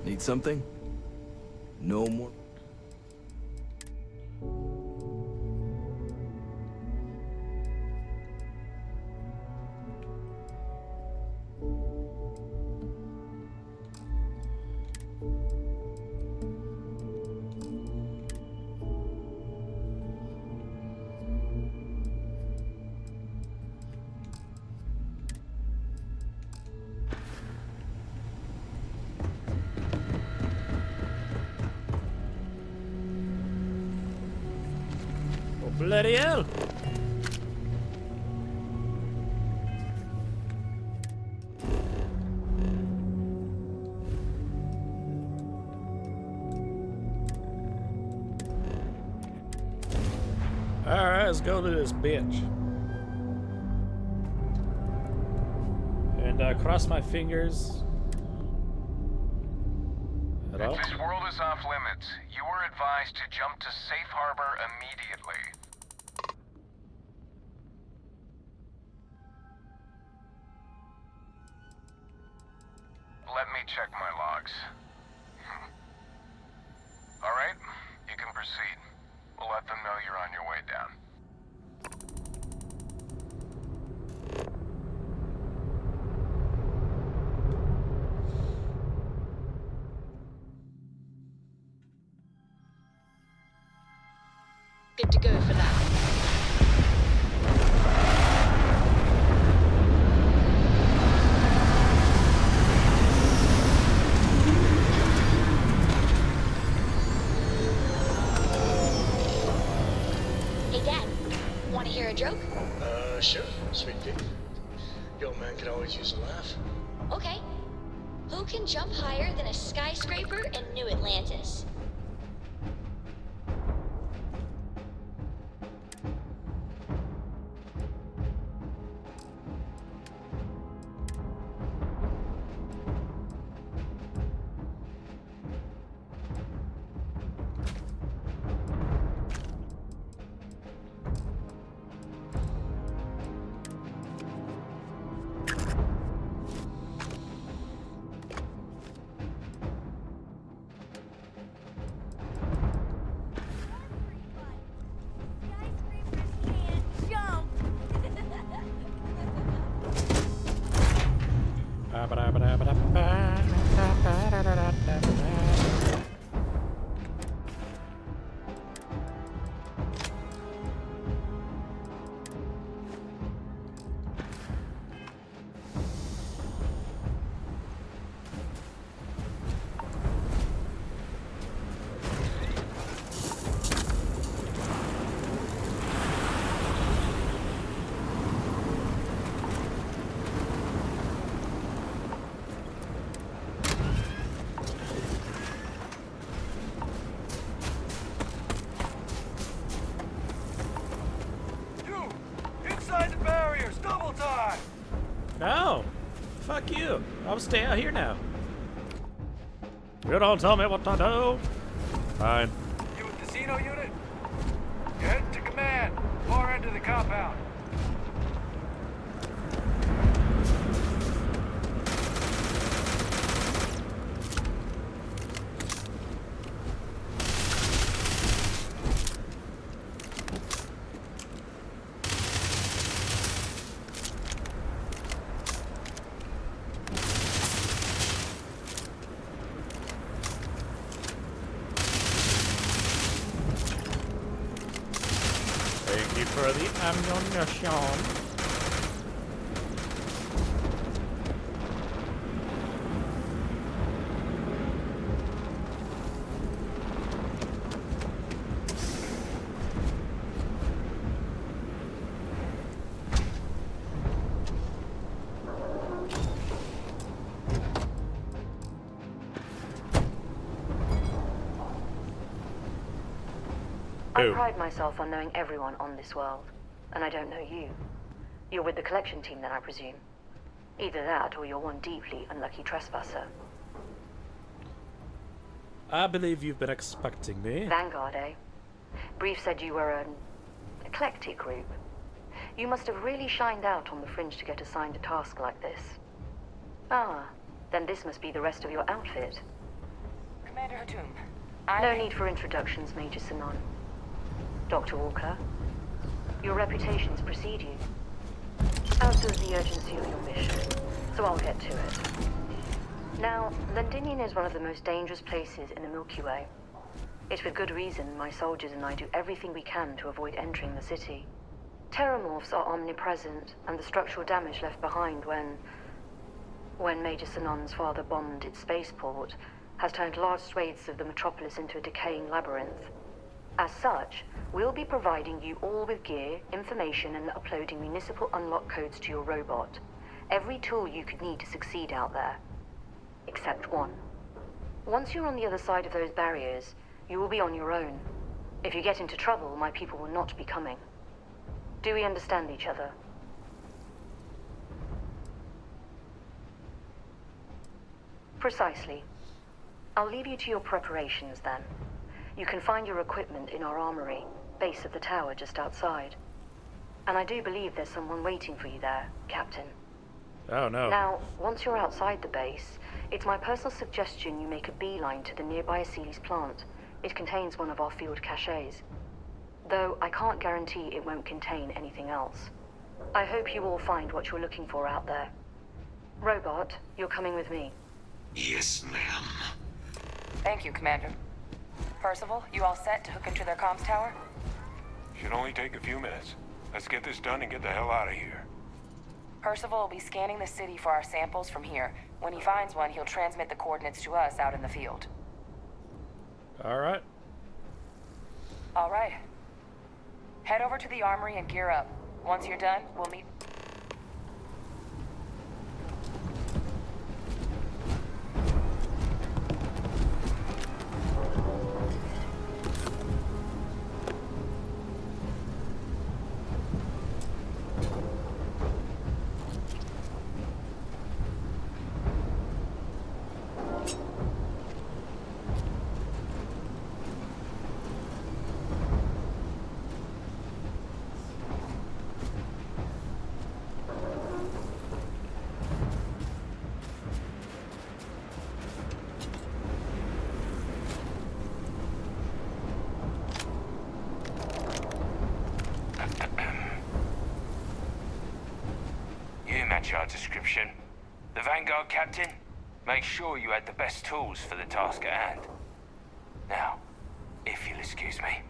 Need something? No more. Bloody hell! Alright, let's go to this bitch. And cross my fingers. Hello? This world is off limits. You were advised to jump to safe harbor immediately. Let me check my logs. All right, you can proceed. We'll let them know you're on your way down. Good to go for that. Hey, Dad. Want to hear a joke? Sure, sweet pea. The old man could always use a laugh. Okay. Who can jump higher than a skyscraper in New Atlantis? No! Fuck you. I'll stay out here now. You don't tell me what to do. Fine. You with the Xeno unit? You're heading to command. Far end of the compound. for the ammunition. I pride myself on knowing everyone on this world, and I don't know you. You're with the collection team then, I presume. Either that, or you're one deeply unlucky trespasser. I believe you've been expecting me. Vanguard, eh? Brief said you were an eclectic group. You must have really shined out on the fringe to get assigned a task like this. Ah, then this must be the rest of your outfit. Commander Hatum, No need for introductions, Major Sanon. Dr. Walker, your reputations precede you, as does the urgency of your mission, so I'll get to it. Now, Londinian is one of the most dangerous places in the Milky Way. It's with good reason my soldiers and I do everything we can to avoid entering the city. Terramorphs are omnipresent, and the structural damage left behind when Major Sanon's father bombed its spaceport has turned large swathes of the metropolis into a decaying labyrinth. As such, we'll be providing you all with gear, information, and uploading municipal unlock codes to your robot. Every tool you could need to succeed out there. Except one. Once you're on the other side of those barriers, you will be on your own. If you get into trouble, my people will not be coming. Do we understand each other? Precisely. I'll leave you to your preparations then. You can find your equipment in our armory, base of the tower just outside. And I do believe there's someone waiting for you there, Captain. Oh no. Now, once you're outside the base, it's my personal suggestion you make a beeline to the nearby Aceles plant. It contains one of our field caches. Though I can't guarantee it won't contain anything else. I hope you all find what you're looking for out there. Robot, you're coming with me. Yes, ma'am. Thank you, Commander. Percival, you all set to hook into their comms tower? Should only take a few minutes. Let's get this done and get the hell out of here. Percival will be scanning the city for our samples from here. When he finds one, he'll transmit the coordinates to us out in the field. Alright. Alright. Head over to the armory and gear up. Once you're done, we'll meet... Our description. The Vanguard captain, make sure you had the best tools for the task at hand. Now, if you'll excuse me.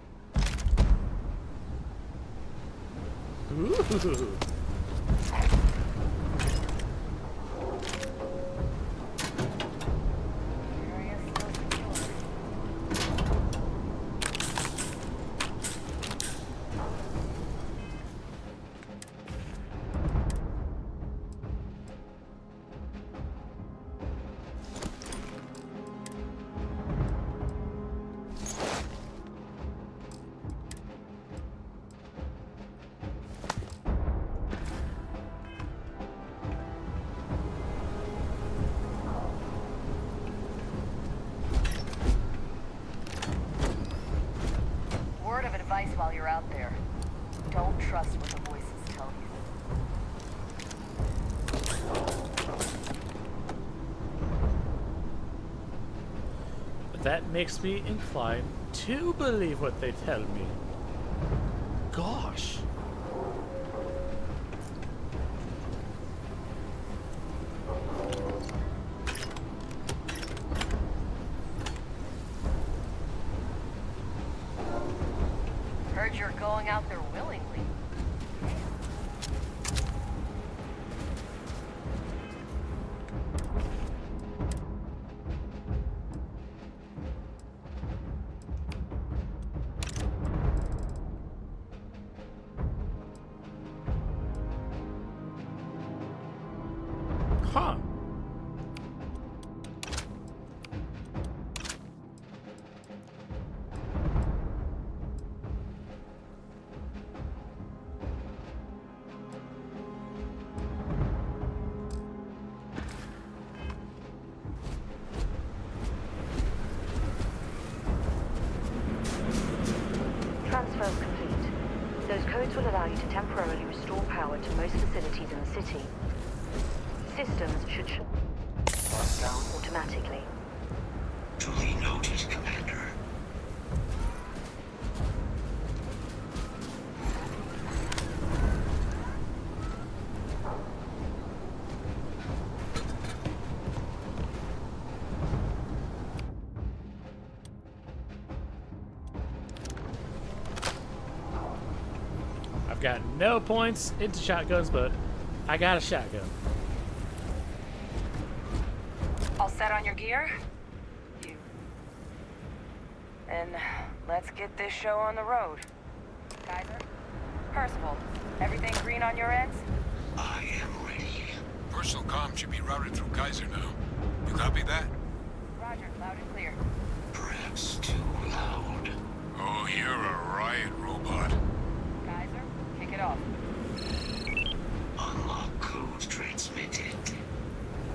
Ooh. Word of advice while you're out there. Don't trust what the voices tell you. That makes me inclined to believe what they tell me. Gosh. Heard your goal. going out there willingly. Huh. Transfers complete. Those codes will allow you to temporarily restore power to most facilities in the city. Systems should shut down automatically. Duly noted, Commander. I've got no points into shotguns, but I got a shotgun. All set on your gear? You. And let's get this show on the road. Kaiser? Percival, everything green on your ends? I am ready. Personal comm should be routed through Kaiser now. You copy that? Roger, loud and clear. Perhaps too loud. Oh, you're a riot robot. Kaiser, kick it off. Unlock code transmitted.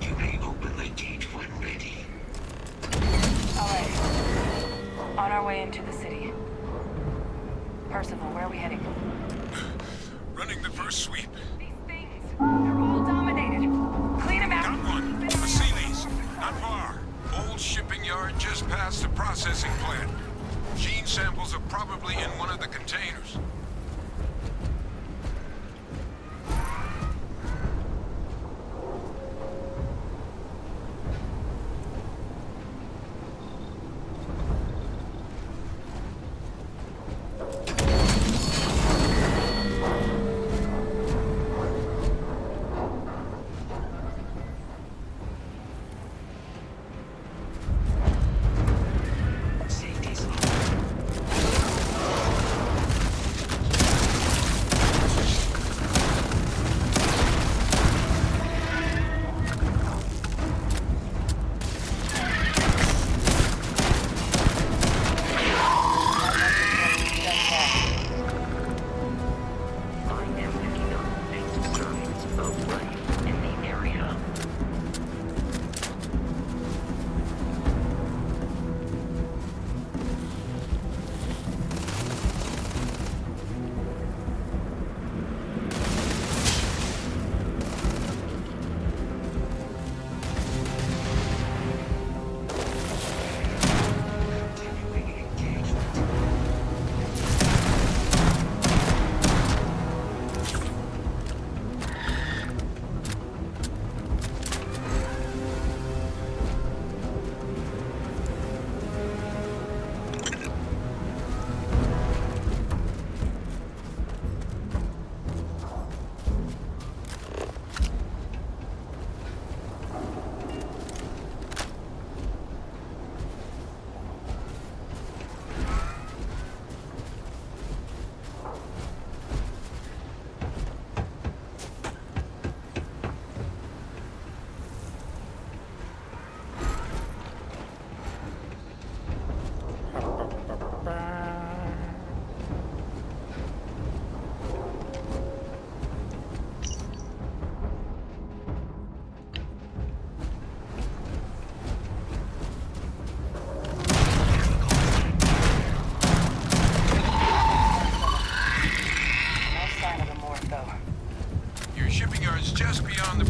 You may open the gate when ready. Alright. On our way into the city. Percival, where are we heading? Running the first sweep. These things, they're all dominated. Clean them out. Got one. I see these. Not far. Old shipping yard just past the processing plant. Gene samples are probably in one of the containers.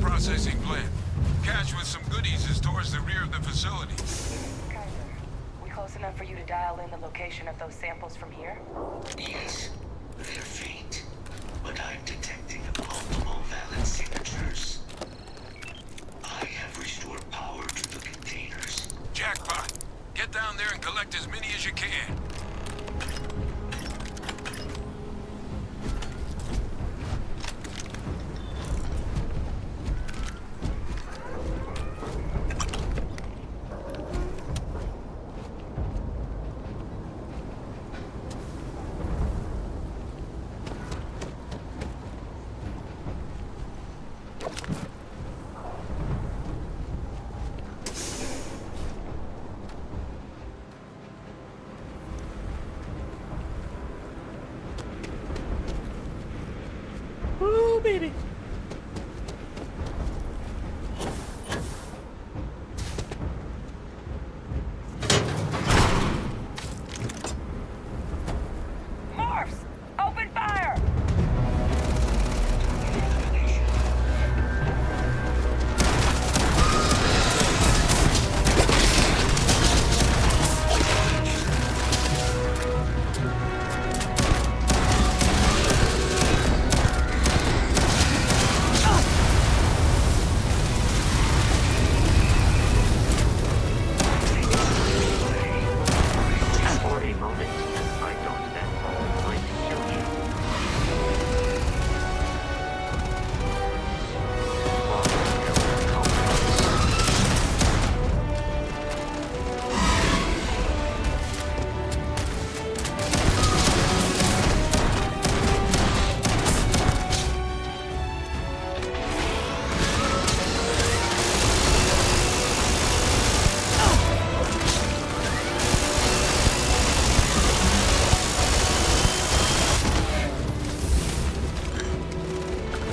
Processing plant. Cache with some goodies is towards the rear of the facility. Kaiser, we close enough for you to dial in the location of those samples from here? Yes, they're faint, but I'm detecting multiple valid signatures. I have restored power to the containers. Jackpot! Get down there and collect as many as you can. baby. Morphs! Open fire! For a moment, I thought that all might kill you.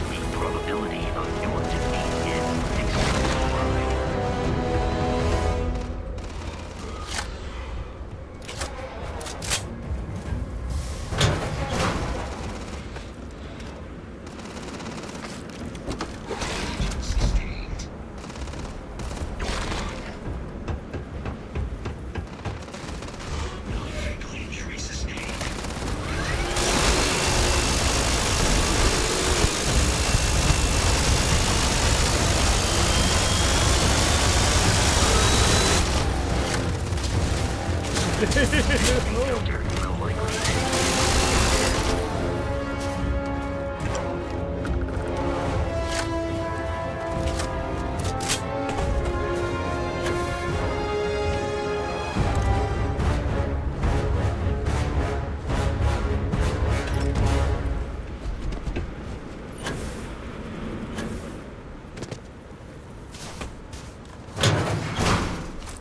The probability of your defeat is extremely high. Non-fatal injury sustained. Filter will likely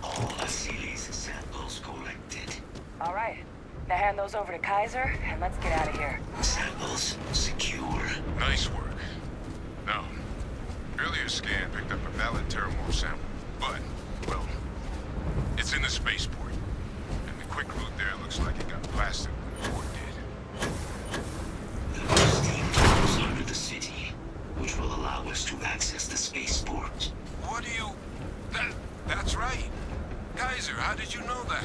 all Asilis samples collected. All right. Now hand those over to Kaiser, and let's get out of here. Samples secure. Nice work. Now, earlier scan picked up a valid terramorph sample, but, well, it's in the spaceport. And the quick route there looks like it got blasted when the port did. The steam tunnels under the city, which will allow us to access the spaceport. What do you... That's right. Kaiser, how did you know that?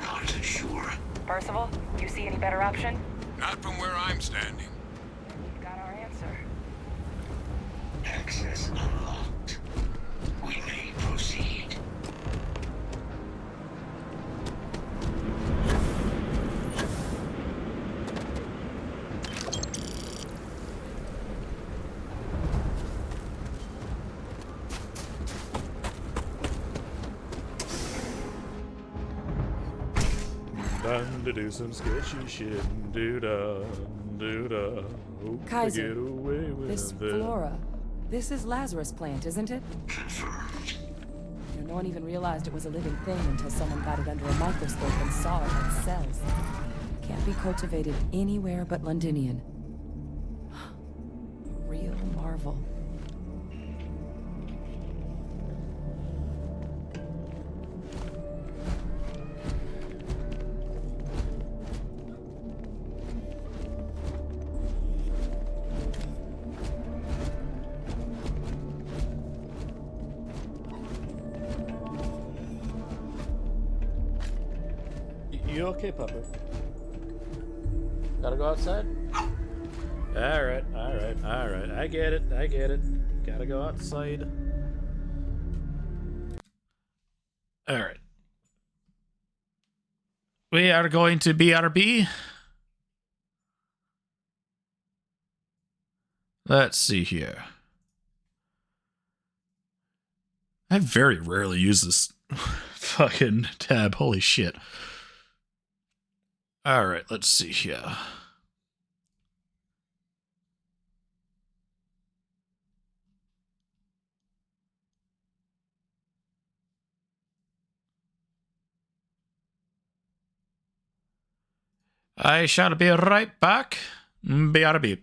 Not sure. Percival, you see any better option? Not from where I'm standing. We've got our answer. Access unlocked. We may proceed. Time to do some sketchy shit. Do-da, do-da. Hope to Kaiser, get away with this it. flora. This is Lazarus plant, isn't it? Confirmed. You know, no one even realized it was a living thing until someone got it under a microscope and saw it had cells. Can't be cultivated anywhere but Londinian. Real marvel. You okay, Pupper? Gotta go outside? Alright, alright, alright. I get it, I get it. Gotta go outside. Alright. We are going to BRB. Let's see here. I very rarely use this fucking tab. Holy shit. Alright, let's see here. I shall be right back. BRB.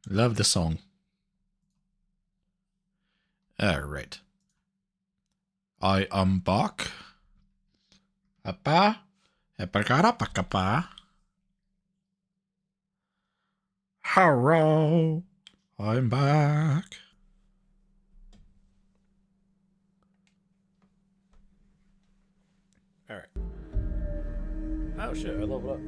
Love the song. Alright. I am back. Hello. I'm back. Alright. Oh shit, I leveled up.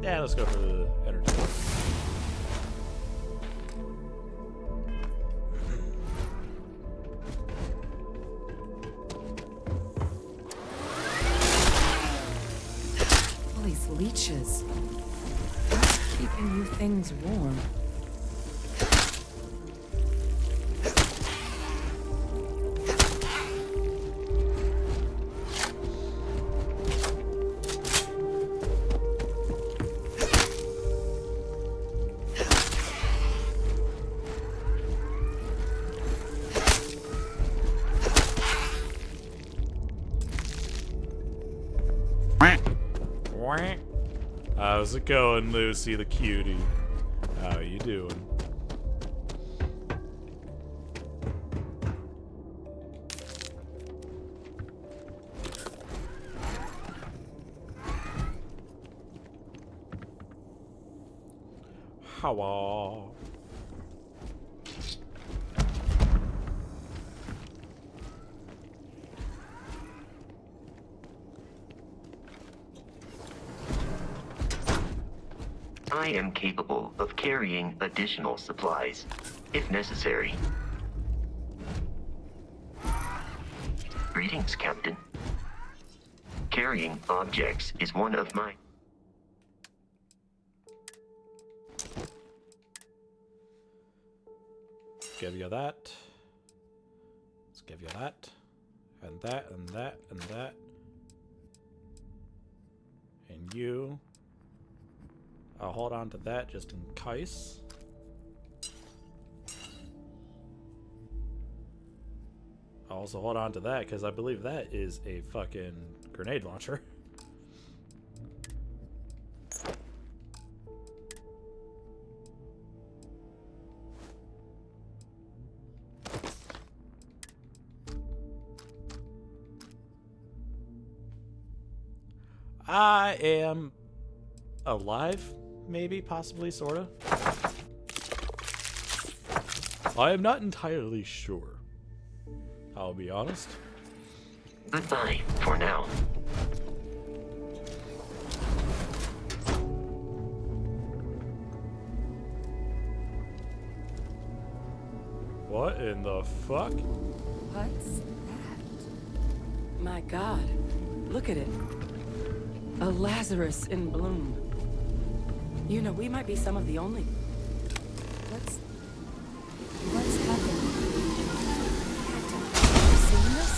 Yeah, let's go for the energy. All these leeches. What's keeping you things warm? How's it going, Lucy the cutie? How you doing? How? I am capable of carrying additional supplies, if necessary. Greetings, Captain. Carrying objects is one of my... Give you that. Let's give you that. And that, and that, and that. And you. I'll hold on to that just in case. I'll also hold on to that because I believe that is a fucking grenade launcher. I am alive, maybe, possibly, sorta. I am not entirely sure. I'll be honest. Goodbye, for now. What in the fuck? What's that? My God, look at it. A Lazarus in bloom. You know, we might be some of the only... What's happening? Have you seen this?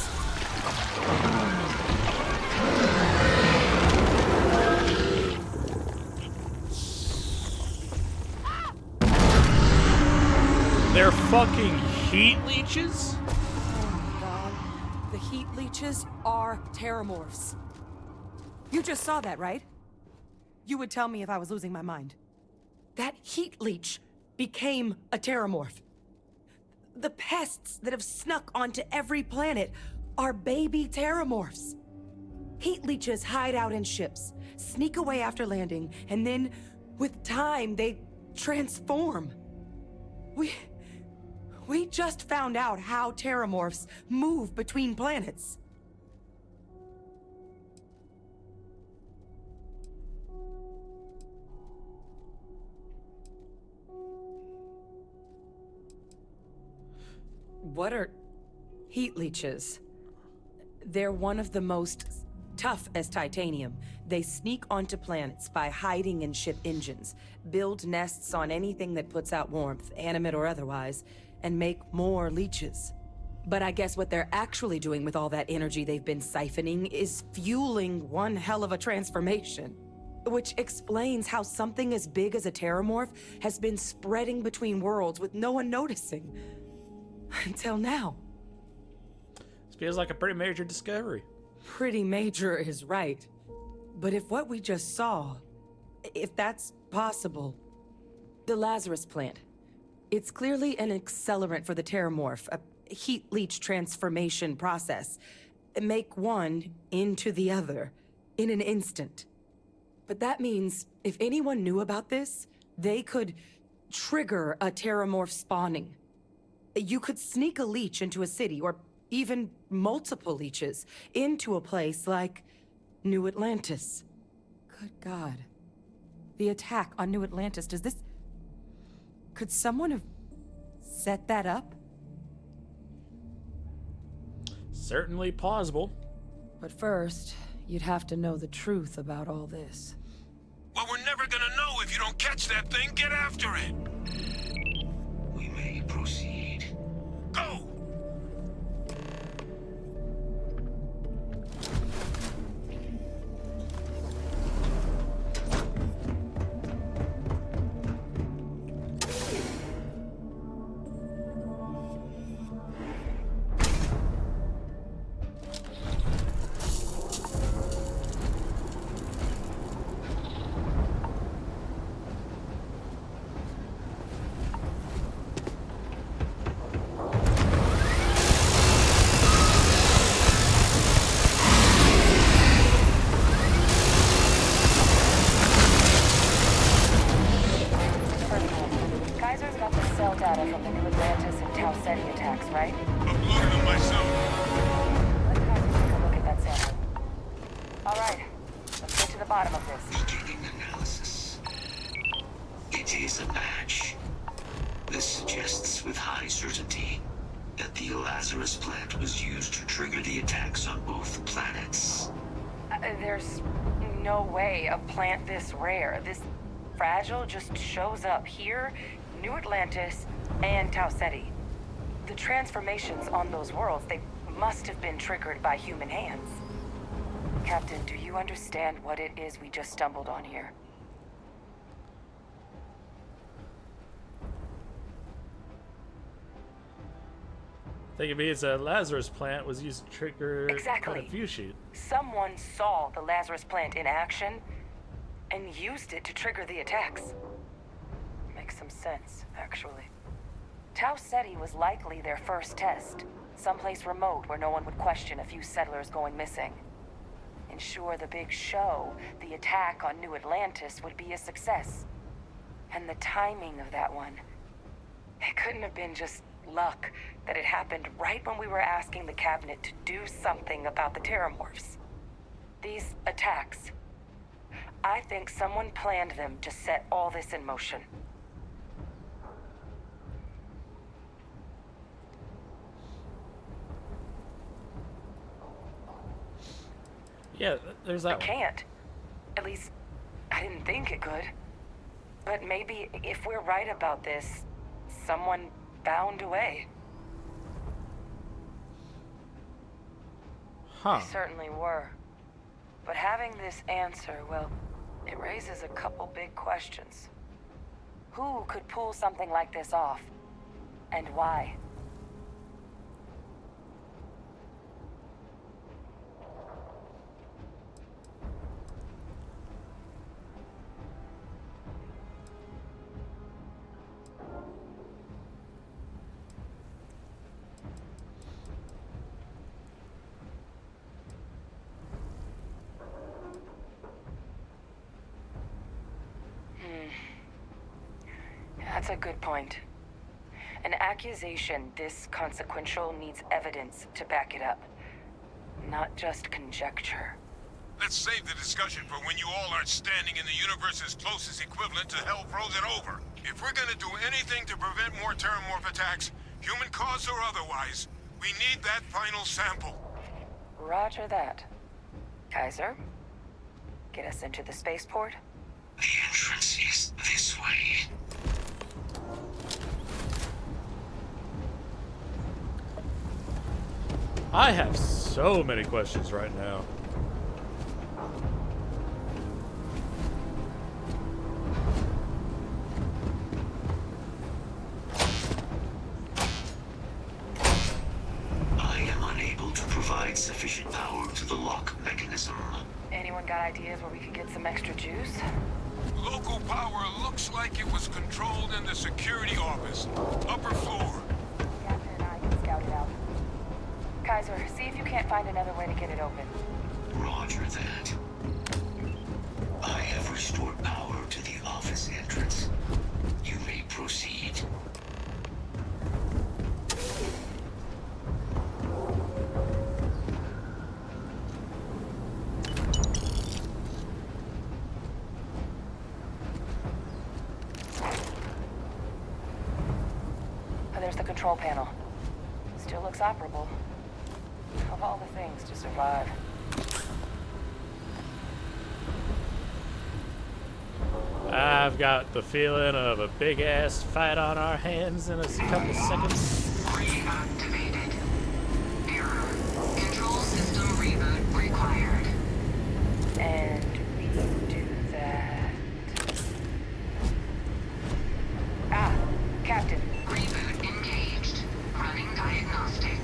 They're fucking heat leeches? Oh my God. The heat leeches are terramorphs. You just saw that, right? You would tell me if I was losing my mind. That heat leech became a terramorph. The pests that have snuck onto every planet are baby terramorphs. Heat leeches hide out in ships, sneak away after landing, and then, with time, they transform. We just found out how terramorphs move between planets. What are heat leeches? They're one of the most tough as titanium. They sneak onto planets by hiding in ship engines, build nests on anything that puts out warmth, animate or otherwise, and make more leeches. But I guess what they're actually doing with all that energy they've been siphoning is fueling one hell of a transformation. Which explains how something as big as a terramorph has been spreading between worlds with no one noticing. Until now. This feels like a pretty major discovery. Pretty major is right. But if what we just saw, if that's possible, the Lazarus plant, it's clearly an accelerant for the terramorph, a heat leach transformation process. Make one into the other in an instant. But that means if anyone knew about this, they could trigger a terramorph spawning. You could sneak a leech into a city, or even multiple leeches, into a place like New Atlantis. Good God. The attack on New Atlantis, could someone have set that up? Certainly plausible. But first, you'd have to know the truth about all this. Well, we're never gonna know if you don't catch that thing. Get after it. We may proceed. Go! Data from the New Atlantis and Tau Ceti attacks, right? Uploaded them myself. Let Kaiser take a look at that sample. All right, let's get to the bottom of this. Beginning analysis. It is a match. This suggests with high certainty that the Lazarus plant was used to trigger the attacks on both planets. There's no way a plant this rare, this fragile, just shows up here, New Atlantis, and Tau Ceti. The transformations on those worlds, they must have been triggered by human hands. Captain, do you understand what it is we just stumbled on here? I think it means a Lazarus plant was used to trigger Exactly. a view sheet. Someone saw the Lazarus plant in action and used it to trigger the attacks. Makes some sense, actually. Tau Ceti was likely their first test, someplace remote where no one would question a few settlers going missing. Ensure the big show, the attack on New Atlantis, would be a success. And the timing of that one, it couldn't have been just luck that it happened right when we were asking the cabinet to do something about the terramorphs. These attacks, I think someone planned them to set all this in motion. Yeah, there's that It can't. At least, I didn't think it could. But maybe if we're right about this, someone found a way. Huh. They certainly were. But having this answer, well, it raises a couple big questions. Who could pull something like this off? And why? That's a good point. An accusation this consequential needs evidence to back it up, not just conjecture. Let's save the discussion for when you all aren't standing in the universe's closest equivalent to hell frozen over. If we're gonna do anything to prevent more terramorph attacks, human caused or otherwise, we need that final sample. Roger that. Kaiser, get us into the spaceport? The entrance is this way. I have so many questions right now. I am unable to provide sufficient power to the lock mechanism. Anyone got ideas where we could get some extra juice? Local power looks like it was controlled in the security office. Upper floor. Captain and I can scout it out. Kaiser, see if you can't find another way to get it open. Roger that. I have restored power to the office entrance. You may proceed. There's the control panel. Still looks operable. Of all the things to survive. I've got the feeling of a big-ass fight on our hands in a couple seconds. Reactivated. Error. Control system reboot required. And we do that. Ah, Captain. Reboot engaged. Running diagnostic.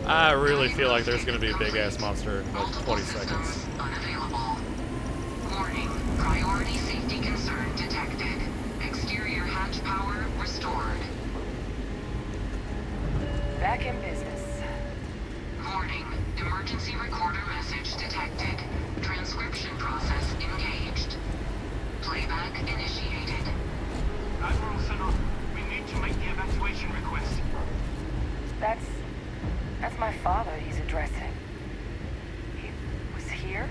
I really feel like there's going to be a big-ass monster in like 20 seconds. Unavailable. Warning. Priority safety concern detected. Exterior hatch power restored. Back in business. Warning. Emergency recorder message detected. Transcription process engaged. Playback initiated. Admiral Sinnoh, we need to make the evacuation request. That's my father he's addressing. He was here?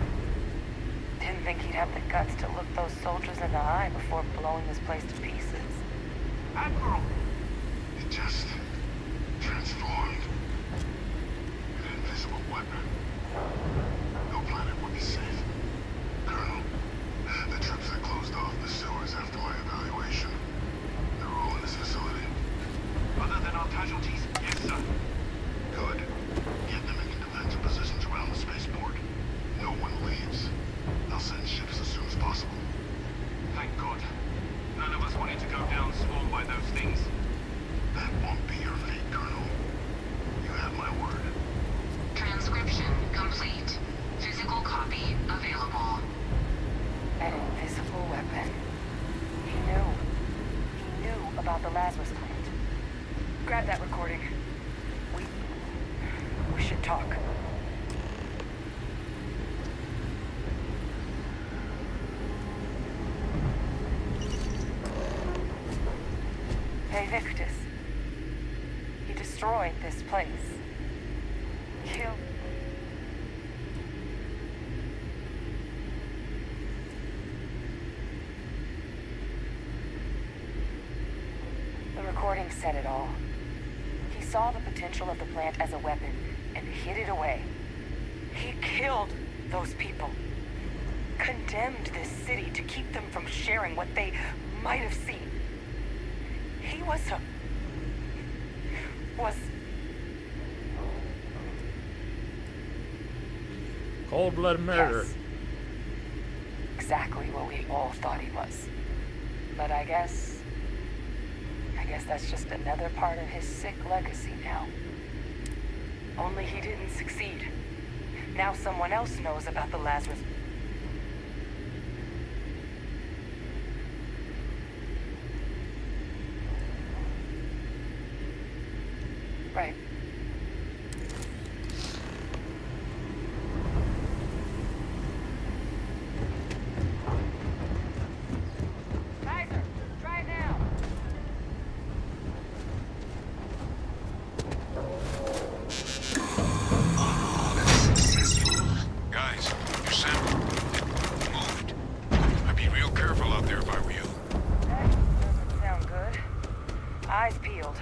Didn't think he'd have the guts to look those soldiers in the eye before blowing this place to pieces. Admiral! It just transformed. An invisible weapon. No planet would be safe. Colonel, the trips that closed off the sewers after my evaluation, they're all in this facility. Other than our casualties, yes, sir. Good. Get them into defensive positions around the spaceport. No one leaves. I'll send ships as soon as possible. Thank God. None of us wanted to go down swarmed by those things. That won't be your fate, Colonel. You have my word. Transcription complete. Physical copy available. An invisible weapon. He knew about the Lazarus plant. Grab that recording. We should talk. Hey, Victus. He destroyed this place. Killed. The recording said it all. He saw the potential of the plant as a weapon and hid it away. He killed those people. Condemned this city to keep them from sharing what they might have seen. He was cold-blooded murder. Yes. Exactly what we all thought he was. But I guess that's just another part of his sick legacy now. Only he didn't succeed. Now someone else knows about the Lazarus. Right. Kaiser, try it now. Guys, your sample. It moved. I'd be real careful out there if I were you. That doesn't sound good. Eyes peeled.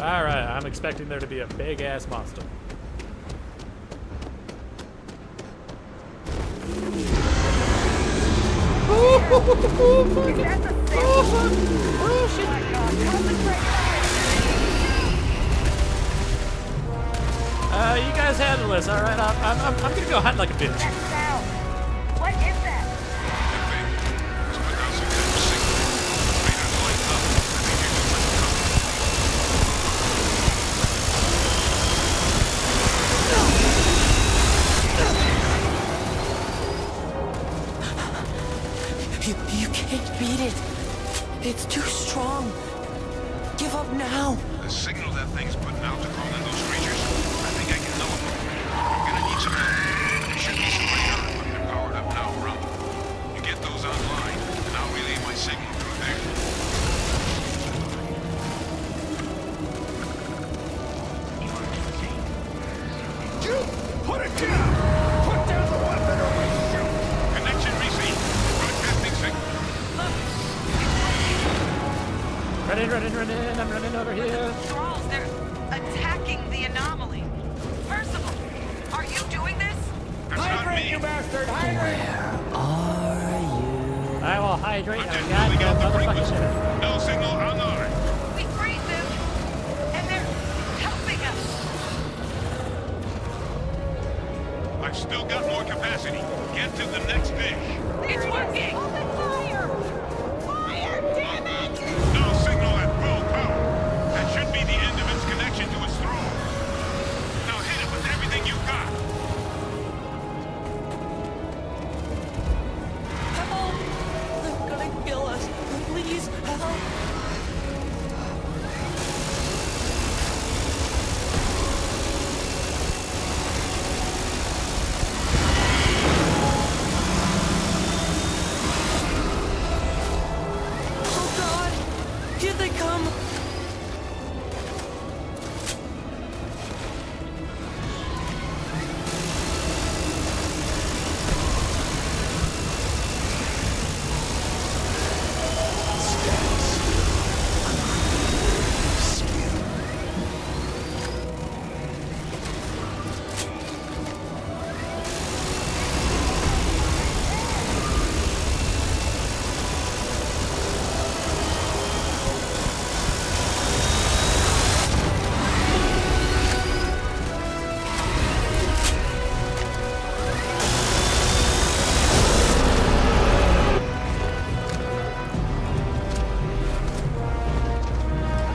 Alright, I'm expecting there to be a big-ass monster. You guys handle this, alright? I'm gonna go hunt like a bitch. What is that? You can't beat it. It's too strong. Give up now. The signal that thing's putting out to call in those creatures, I think I can nullify it. I'm gonna need some help. There should be some radar equipment powered up now around. You get those online, and I'll relay my signal through there. You put it down! Put down the weapon or we shoot! Connection received. Broadcasting signal. Run in, I'm running over here. Thralls, they're attacking the anomaly. Percival, are you doing this? Hydrate, you bastard! I will hydrate and got no motherfucking shit. No signal online. We freed them, and they're helping us. I've still got more capacity. Get to the next dish. It's working! Open fire! Fire, damn it! No signal at full power. That should be the end of its connection to its throne. Now hit it with everything you've got. Help! They're gonna kill us. Please, help! Oh God! Here they come!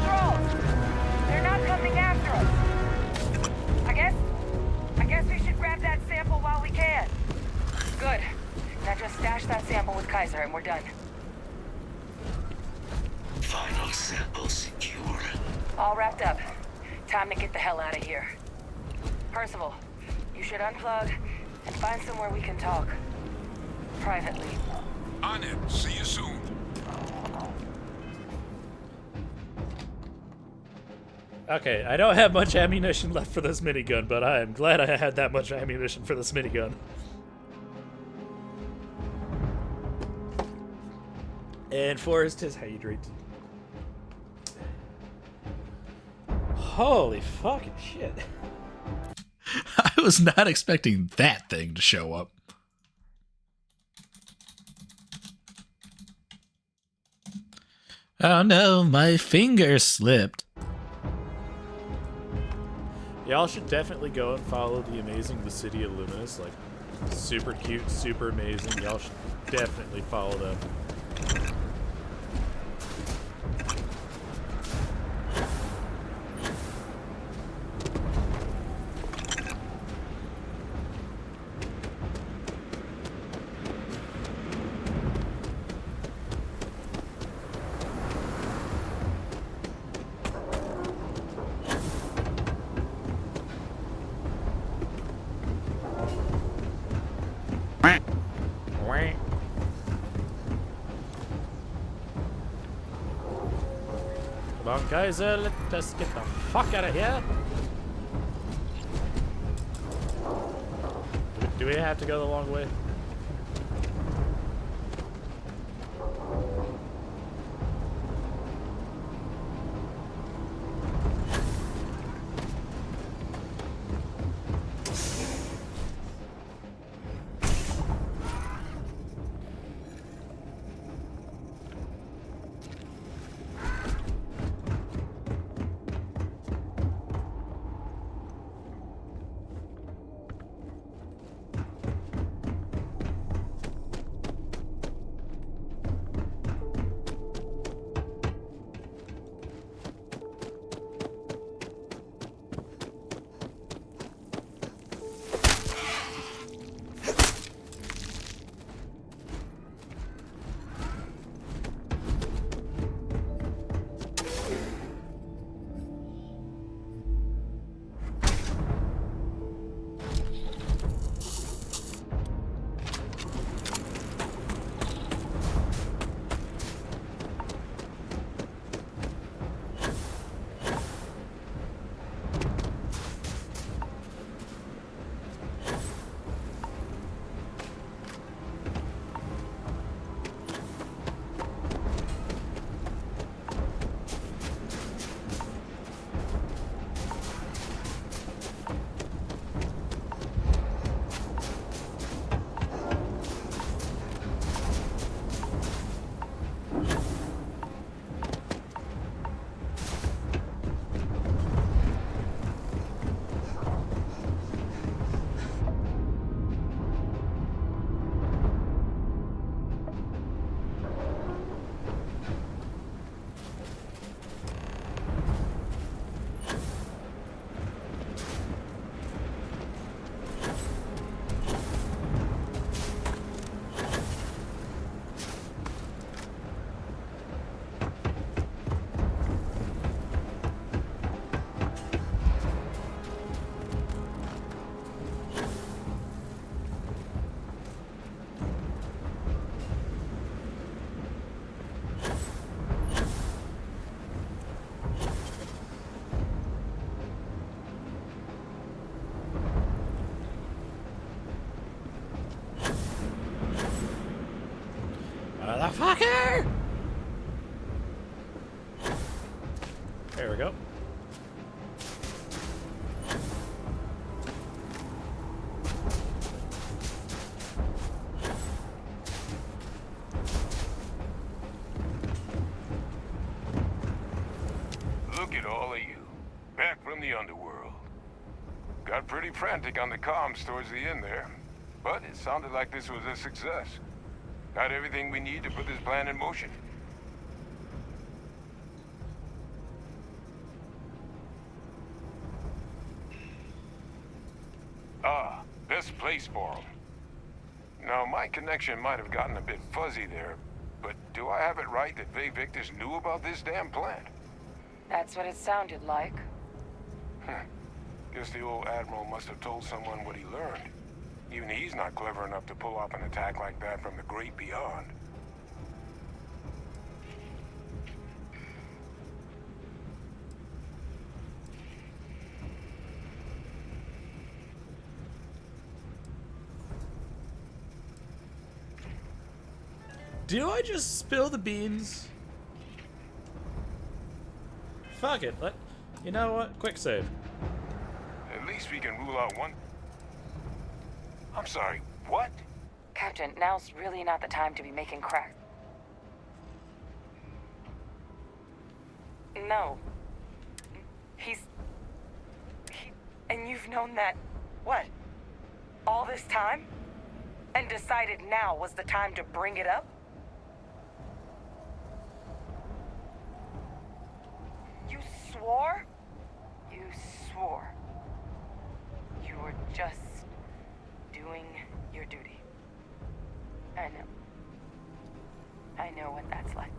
Thralls! They're not coming after us. I guess we should grab that sample while we can. Good. Now just stash that sample with Kaiser and we're done. Final sample secure. All wrapped up. Time to get the hell out of here. Percival, you should unplug and find somewhere we can talk. Privately. On it. See you soon. Okay, I don't have much ammunition left for this minigun, but I am glad I had that much ammunition for this minigun. And Forrest is hydrated. Holy fucking shit. I was not expecting that thing to show up. Oh no, my finger slipped. Y'all should definitely go and follow the amazing The City of Luminous. Like, super cute, super amazing. Y'all should definitely follow them. Come on, guys, let us get the fuck out of here. Do we have to go the long way? Motherfucker! There we go. Look at all of you. Back from the underworld. Got pretty frantic on the comms towards the end there. But it sounded like this was a success. Got everything we need to put this plan in motion. Ah, best place for them. Now, my connection might have gotten a bit fuzzy there, but do I have it right that Vay Victus knew about this damn plan? That's what it sounded like. Guess the old Admiral must have told someone what he learned. Even he's not clever enough to pull off an attack like that from the great beyond. Do I just spill the beans? Fuck it. You know what? Quick save. At least we can rule out one... I'm sorry, what? Captain, now's really not the time to be making crack. No. And you've known that, what? All this time? And decided now was the time to bring it up? You swore? You swore. You were just doing your duty. I know. I know what that's like.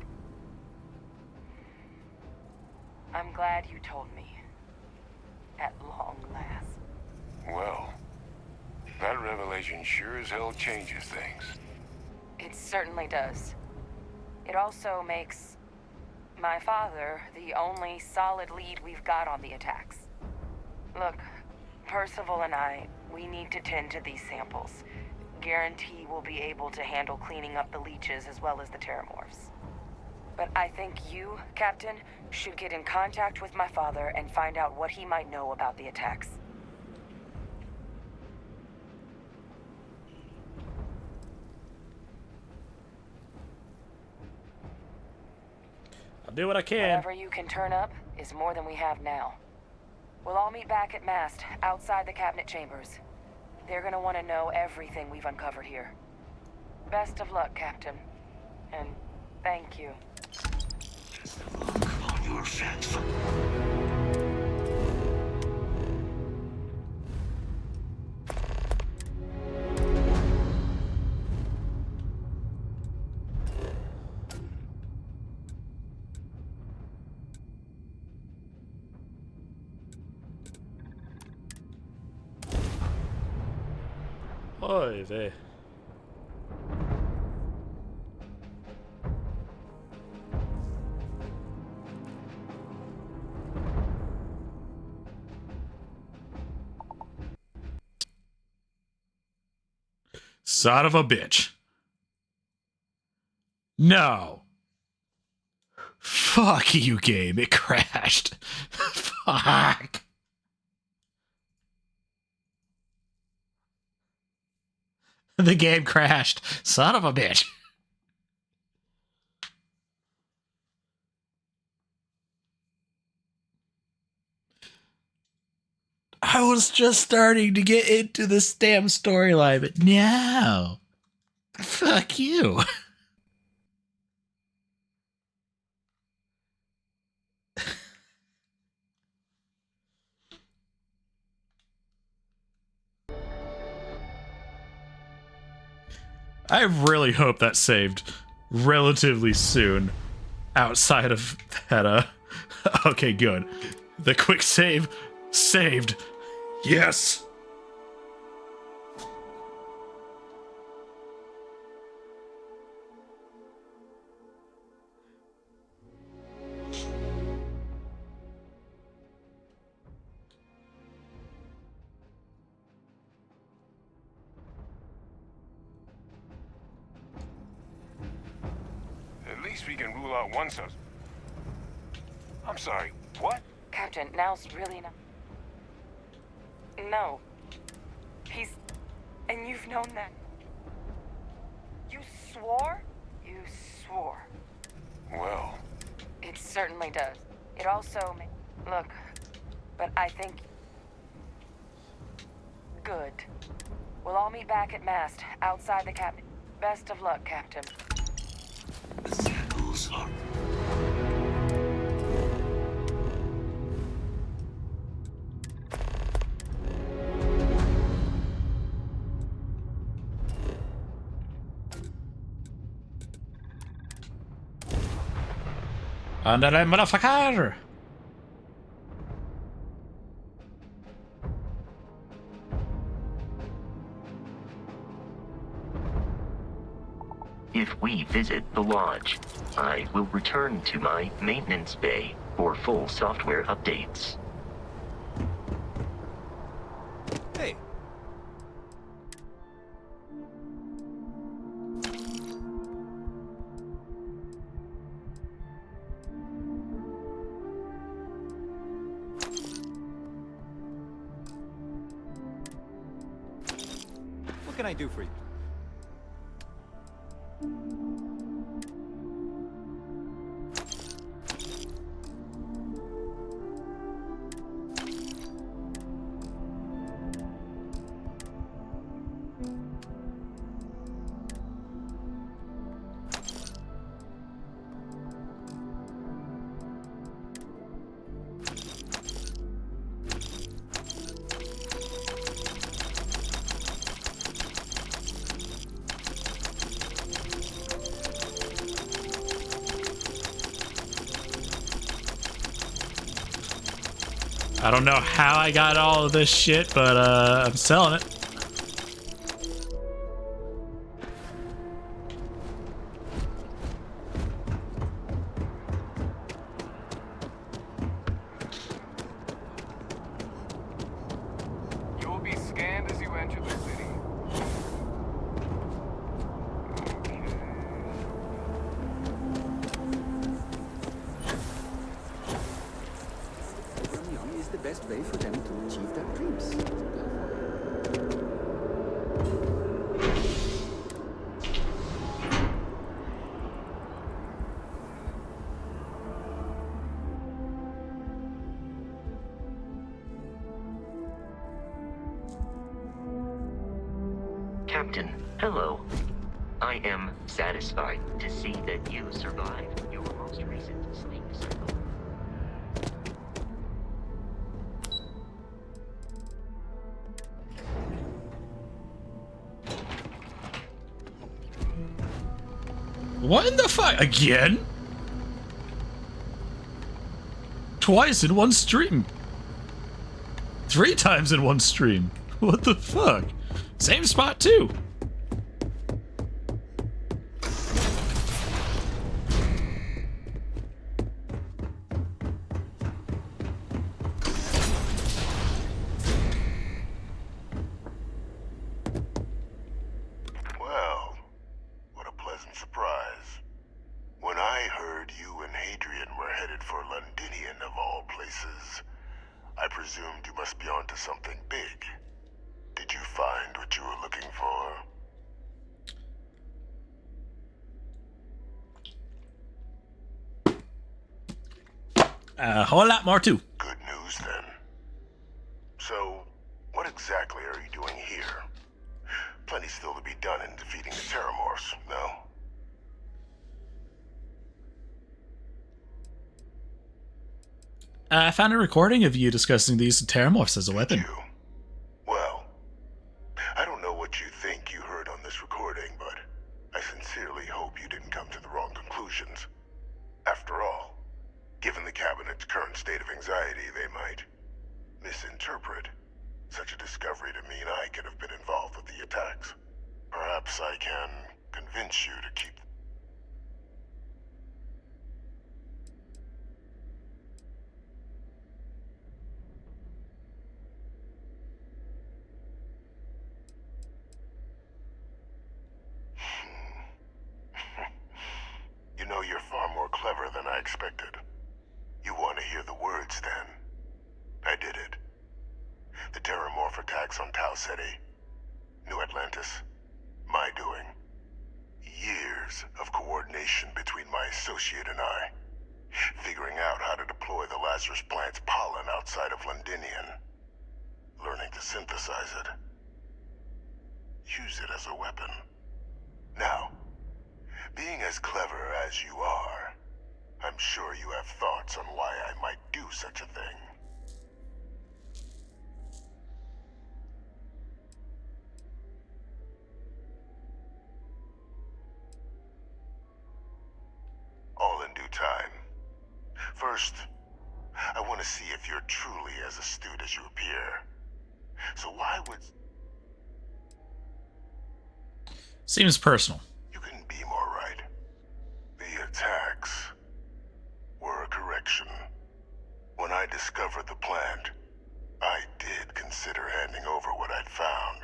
I'm glad you told me. At long last. Well, that revelation sure as hell changes things. It certainly does. It also makes my father the only solid lead we've got on the attacks. Look, Percival and I, we need to tend to these samples. Guarantee we'll be able to handle cleaning up the leeches as well as the terramorphs. But I think you, Captain, should get in contact with my father and find out what he might know about the attacks. I'll do what I can. Whatever you can turn up is more than we have now. We'll all meet back at mast, outside the cabinet chambers. They're gonna want to know everything we've uncovered here. Best of luck, Captain. And thank you. On your fat Oy vey. Son of a bitch. No. Fuck you, game. It crashed. Fuck. The game crashed. Son of a bitch. I was just starting to get into this damn storyline, but no. Fuck you. I really hope that saved relatively soon outside of that. Okay, good. The quick save saved. Yes. least we can rule out one suspect. I'm sorry, what? Captain, now's really not... No. He's... And you've known that. You swore? You swore. Well... It certainly does. It also look, but I think... Good. We'll all meet back at mast, outside the cabin. Best of luck, Captain. The samples are... Andale, motherfucker! If we visit the lodge, I will return to my maintenance bay for full software updates. Hey. What can I do for you? I don't know how I got all of this shit, but I'm selling it. You will be scanned as you enter the city. Is the best way for them to achieve their dreams. Captain, hello. I am satisfied to see that you survived your most recent sleep cycle. What in the fuck? Again? Twice in one stream. 3 times in one stream. What the fuck? Same spot too. Well, what a pleasant surprise. When I heard you and Hadrian were headed for Londinian of all places, I presumed you must be onto something big. Did you find what you were looking for? A whole lot more too. Good news then. So, what exactly are you doing here? Plenty still to be done in defeating the Terramorphs, no? I found a recording of you discussing these Terramorphs as a weapon. Well, I don't know what you think you heard on this recording, but I sincerely hope you didn't come to the wrong conclusions. After all, given the Cabinet's current state of anxiety, they might misinterpret such a discovery to mean I could have been involved with the attacks. Perhaps I can convince you to keep... You know, you're expected. You want to hear the words, then? I did it. The Terramorph attacks on Tau Ceti. New Atlantis. My doing. Years of coordination between my associate and I. Figuring out how to deploy the Lazarus plant's pollen outside of Londinian. Learning to synthesize it. Use it as a weapon. Now, being as clever as you are, I'm sure you have thoughts on why I might do such a thing. All in due time. First, I want to see if you're truly as astute as you appear. So why would... Seems personal. You couldn't be more right. The attacks were a correction. When I discovered the plant, I did consider handing over what I'd found,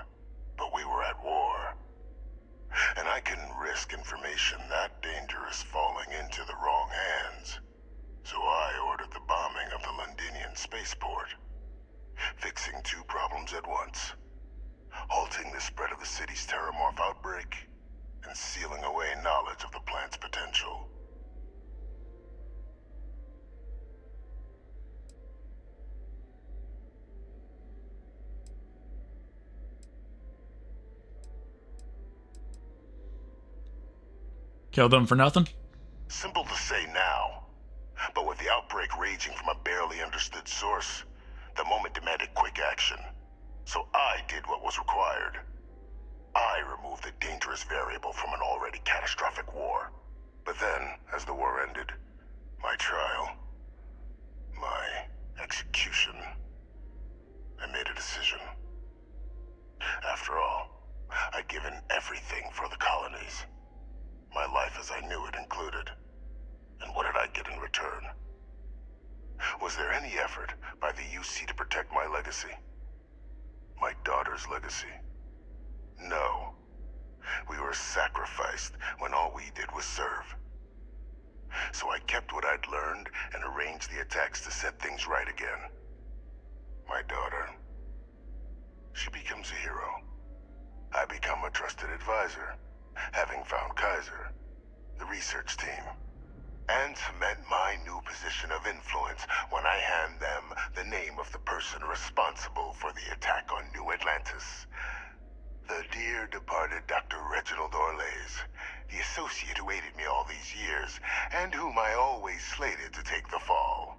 but we were at war. And I couldn't risk information that dangerous falling into the wrong hands. So I ordered the bombing of the Londinian spaceport. Fixing two problems at once. Halting the spread of the city's Terramorph outbreak, and sealing away knowledge of the plant's potential. Kill them for nothing? Simple to say now, but with the outbreak raging from a barely understood source, the moment demanded quick action. So I did what was required. I removed the dangerous variable from an already catastrophic war. But then, as the war ended, my trial, my execution, I made a decision. After all, I'd given everything for the colonies. My life as I knew it included. And what did I get in return? Was there any effort by the UC to protect my legacy? My daughter's legacy? No. We were sacrificed when all we did was serve. So I kept what I'd learned and arranged the attacks to set things right again. My daughter. She becomes a hero. I become a trusted advisor, having found Kaiser, the research team, and cement my new position of influence when I hand them the name of the person responsible for the attack on New Atlantis. The dear departed Dr. Reginald Orlays, the associate who aided me all these years, and whom I always slated to take the fall.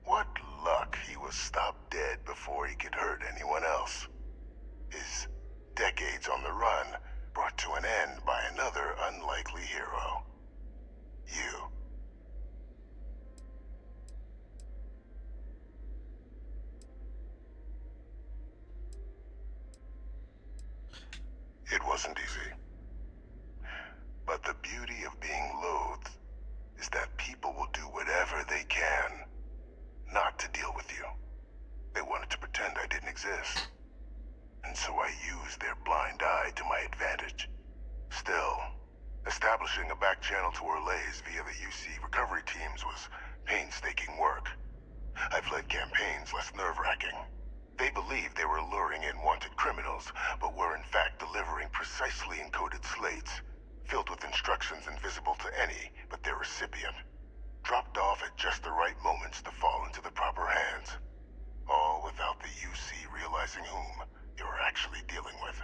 What luck he was stopped dead before he could hurt anyone else. His decades on the run brought to an end by another unlikely hero. You. It wasn't easy. But the beauty of being loathed is that people will do whatever they can not to deal with you. They wanted to pretend I didn't exist. And so I used their blind eye to my advantage. Still, establishing a back channel to Orlays via the UC recovery teams was painstaking work. I've led campaigns less nerve-wracking. They believed they were luring in wanted criminals, but were in fact delivering precisely encoded slates, filled with instructions invisible to any but their recipient, dropped off at just the right moments to fall into the proper hands. All without the UC realizing whom they were actually dealing with.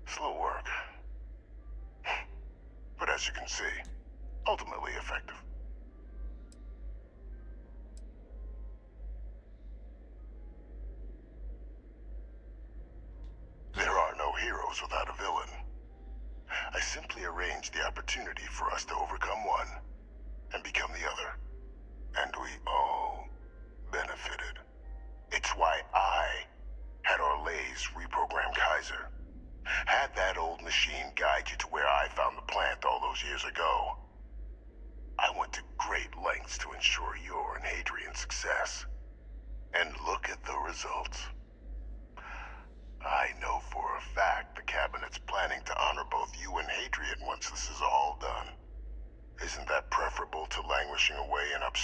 Slow work. But as you can see, ultimately effective. There are no heroes without a villain. I simply arranged the opportunity for us to overcome one and become the other. And we all benefited. It's why I had Orlays reprogram Kaiser. Had that old machine guide you to where I found the plant all those years ago. I went to great lengths to ensure your and Hadrian's success. And look at the results. I know for a fact the Cabinet's planning to honor both you and Hadrian once this is all done. Isn't that preferable to languishing away in obscurity?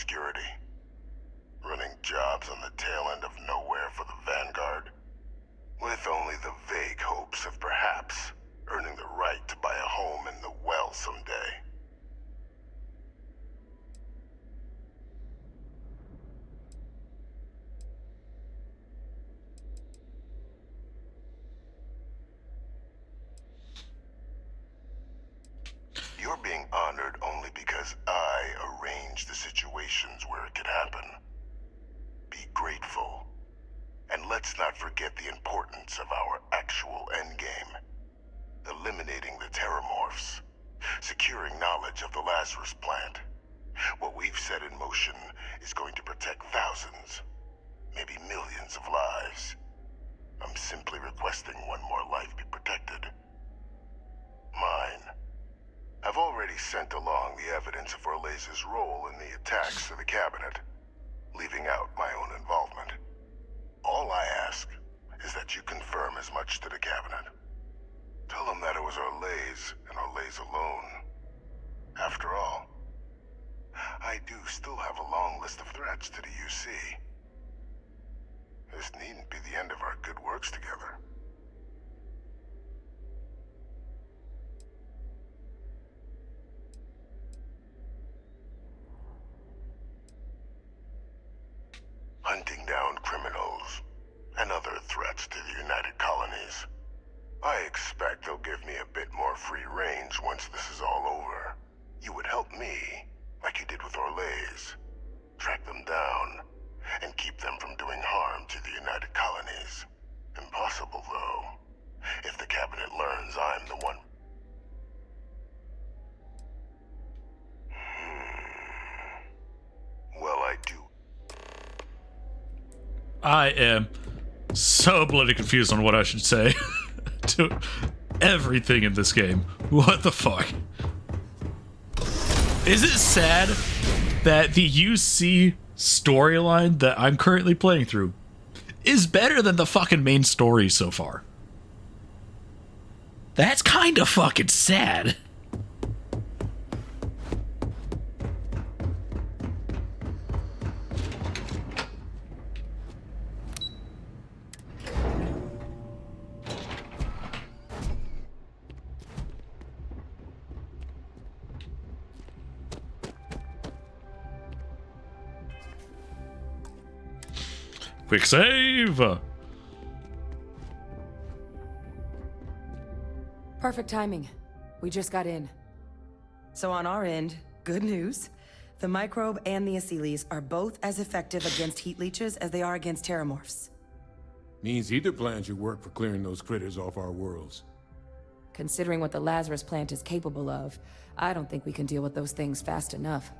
being honored only because I arranged the situations where it could happen. Be grateful. And let's not forget the importance of our actual endgame. Eliminating the Terramorphs. Securing knowledge of the Lazarus plant. What we've set in motion is going to protect thousands, maybe millions of lives. I'm simply requesting one more life be protected. Mine. I've already sent along the evidence of Orleza's role in the attacks to the cabinet, leaving out my own involvement. All I ask is that you confirm as much to the cabinet. Tell them that it was Orlez and Orlez alone. After all, I do still have a long list of threats to the UC. This needn't be the end of our good works together. Hunting down criminals and other threats to the United Colonies. I expect they'll give me a bit more free range once this is all over. You would help me, like you did with Orlez. Track them down, and keep them from doing harm to the United Colonies. Impossible, though, if the cabinet learns I'm the one. Well, I do. I am so bloody confused on what I should say to everything in this game. What the fuck? Is it sad that the UC storyline that I'm currently playing through is better than the fucking main story so far? That's kind of fucking sad. Quick save! Perfect timing. We just got in. So on our end, good news. The microbe and the Asylees are both as effective against heat leeches as they are against terramorphs. Means either plan should work for clearing those critters off our worlds. Considering what the Lazarus plant is capable of, I don't think we can deal with those things fast enough.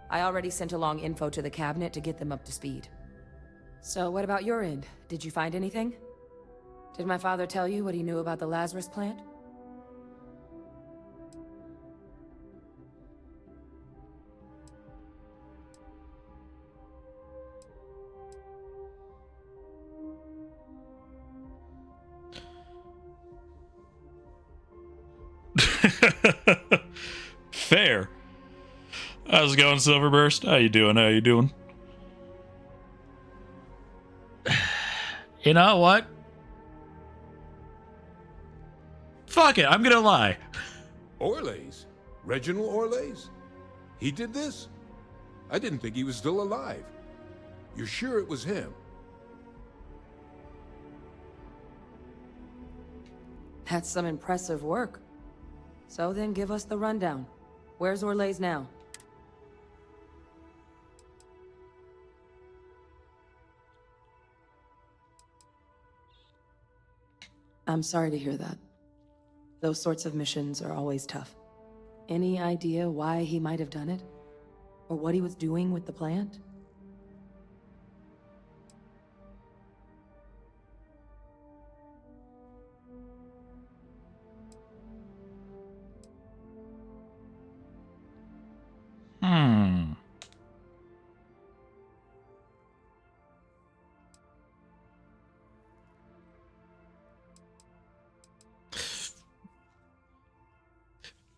I already sent along info to the cabinet to get them up to speed. So what about your end? Did you find anything? Did my father tell you what he knew about the Lazarus plant? Fair. How's it going, Silverburst? How you doing? How you doing? You know what? Fuck it, I'm gonna lie. Orlez? Reginald Orlez? He did this? I didn't think he was still alive. You're sure it was him? That's some impressive work. So then give us the rundown. Where's Orlez now? I'm sorry to hear that. Those sorts of missions are always tough. Any idea why he might have done it? Or what he was doing with the plant?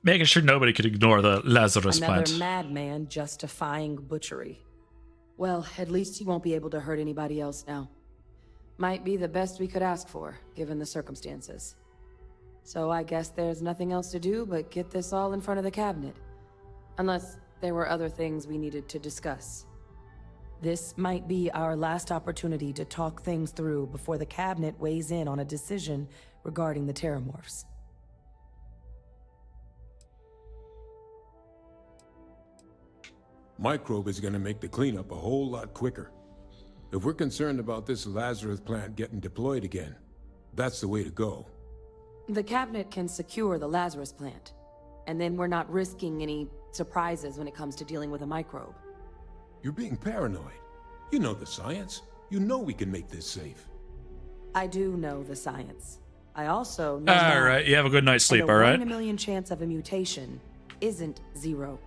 Making sure nobody could ignore the Lazarus plant. Another madman justifying butchery. Well, at least he won't be able to hurt anybody else now. Might be the best we could ask for, given the circumstances. So I guess there's nothing else to do but get this all in front of the cabinet. Unless there were other things we needed to discuss. This might be our last opportunity to talk things through before the cabinet weighs in on a decision regarding the terramorphs. Microbe is gonna make the cleanup a whole lot quicker. If we're concerned about this Lazarus plant getting deployed again, that's the way to go. The cabinet can secure the Lazarus plant, and then we're not risking any surprises when it comes to dealing with a microbe. You're being paranoid. You know the science. You know we can make this safe. I do know the science. I also know All right, you have a good night's sleep, and a all 1 right? in a million chance of a mutation isn't 0.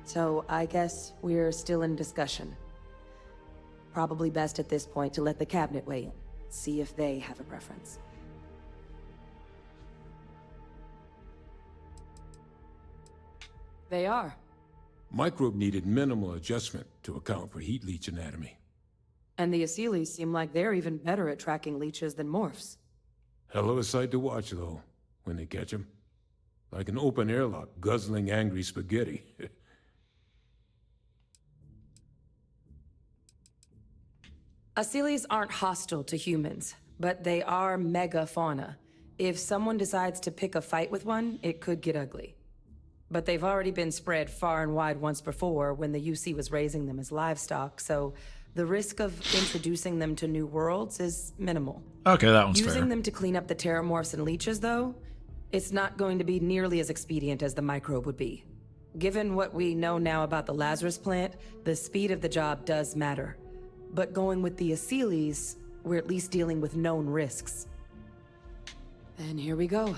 So I guess we're still in discussion. Probably best at this point to let the cabinet weigh in, see if they have a preference. They are. Microbe needed minimal adjustment to account for heat leech anatomy. And the Asylees seem like they're even better at tracking leeches than morphs. Hell of a sight to watch, though, when they catch 'em. Like an open airlock guzzling angry spaghetti. Asylees aren't hostile to humans, but they are megafauna. If someone decides to pick a fight with one, it could get ugly. But they've already been spread far and wide once before when the UC was raising them as livestock, so the risk of introducing them to new worlds is minimal. Okay, that one's Using fair. them to clean up the terramorphs and leeches, though, it's not going to be nearly as expedient as the microbe would be. Given what we know now about the Lazarus plant, the speed of the job does matter. But going with the Asylees, we're at least dealing with known risks. And here we go.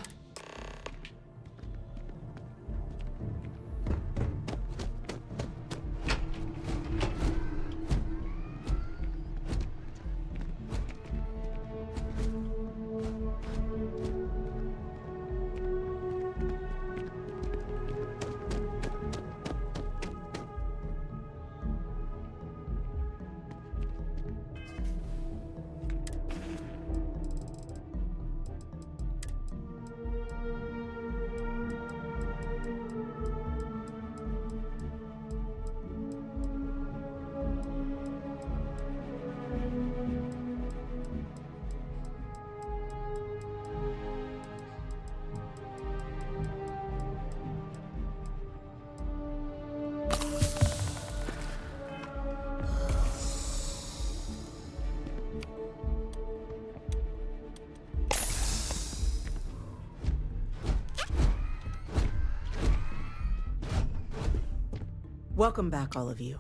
Welcome back, all of you.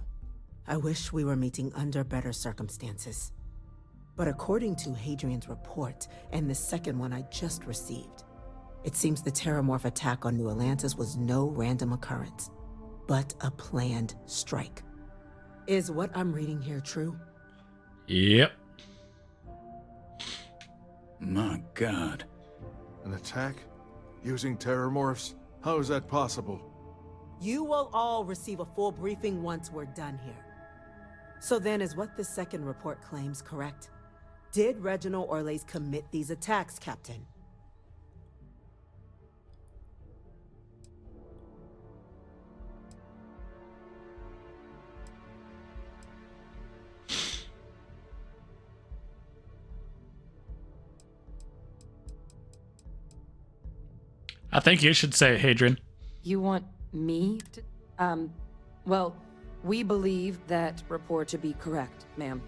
I wish we were meeting under better circumstances. But according to Hadrian's report, and the second one I just received, it seems the Terramorph attack on New Atlantis was no random occurrence, but a planned strike. Is what I'm reading here true? Yep. My God. An attack? Using terramorphs? How is that possible? You will all receive a full briefing once we're done here. So then, is what the second report claims correct? Did Reginald Orlays commit these attacks, Captain? I think you should say, Hadrian. You want me to? Well, we believe that report to be correct, ma'am.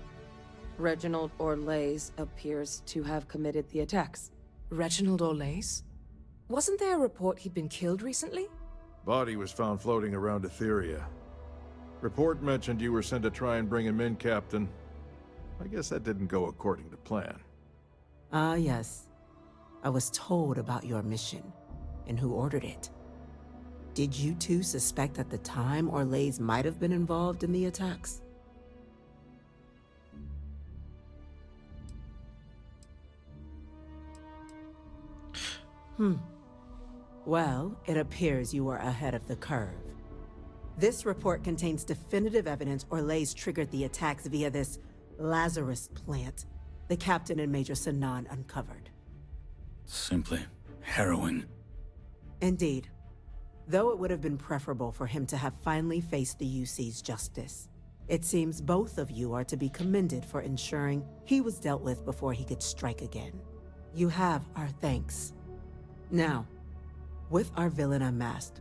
Reginald Orlays appears to have committed the attacks. Reginald Orlays? Wasn't there a report he'd been killed recently? Body was found floating around Etheria. Report mentioned you were sent to try and bring him in, Captain. I guess that didn't go according to plan. Ah, yes. I was told about your mission and who ordered it. Did you two suspect at the time Orlays might have been involved in the attacks? Well, it appears you were ahead of the curve. This report contains definitive evidence Orlays triggered the attacks via this Lazarus plant the Captain and Major Sinan uncovered. Simply harrowing. Indeed. Though it would have been preferable for him to have finally faced the UC's justice, it seems both of you are to be commended for ensuring he was dealt with before he could strike again. You have our thanks. Now, with our villain unmasked,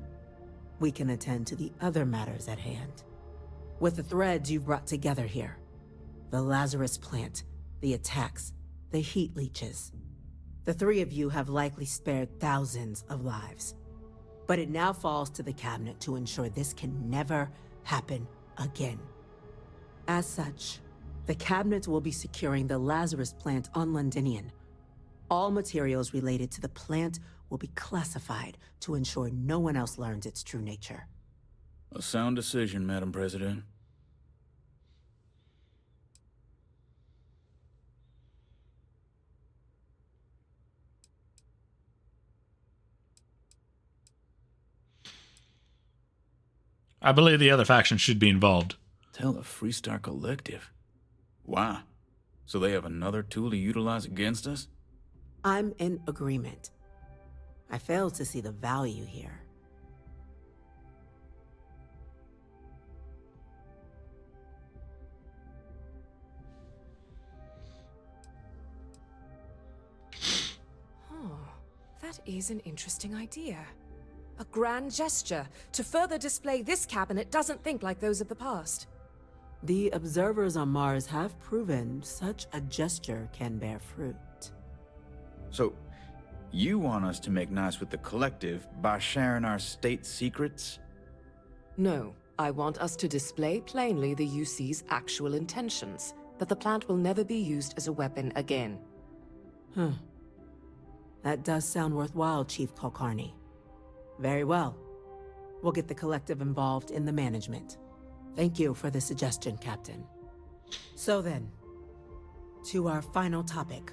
we can attend to the other matters at hand. With the threads you've brought together here, the Lazarus plant, the attacks, the heat leeches, the three of you have likely spared thousands of lives. But it now falls to the Cabinet to ensure this can never happen again. As such, the Cabinet will be securing the Lazarus plant on Londinian. All materials related to the plant will be classified to ensure no one else learns its true nature. A sound decision, Madam President. I believe the other faction should be involved. Tell the Freestar Collective. Why? So they have another tool to utilize against us? I'm in agreement. I fail to see the value here. That is an interesting idea. A grand gesture to further display this cabinet doesn't think like those of the past. The observers on Mars have proven such a gesture can bear fruit. So, you want us to make nice with the Collective by sharing our state secrets? No, I want us to display plainly the UC's actual intentions, that the plant will never be used as a weapon again. That does sound worthwhile, Chief Kulkarni. Very well. We'll get the Collective involved in the management. Thank you for the suggestion, Captain. So then, to our final topic.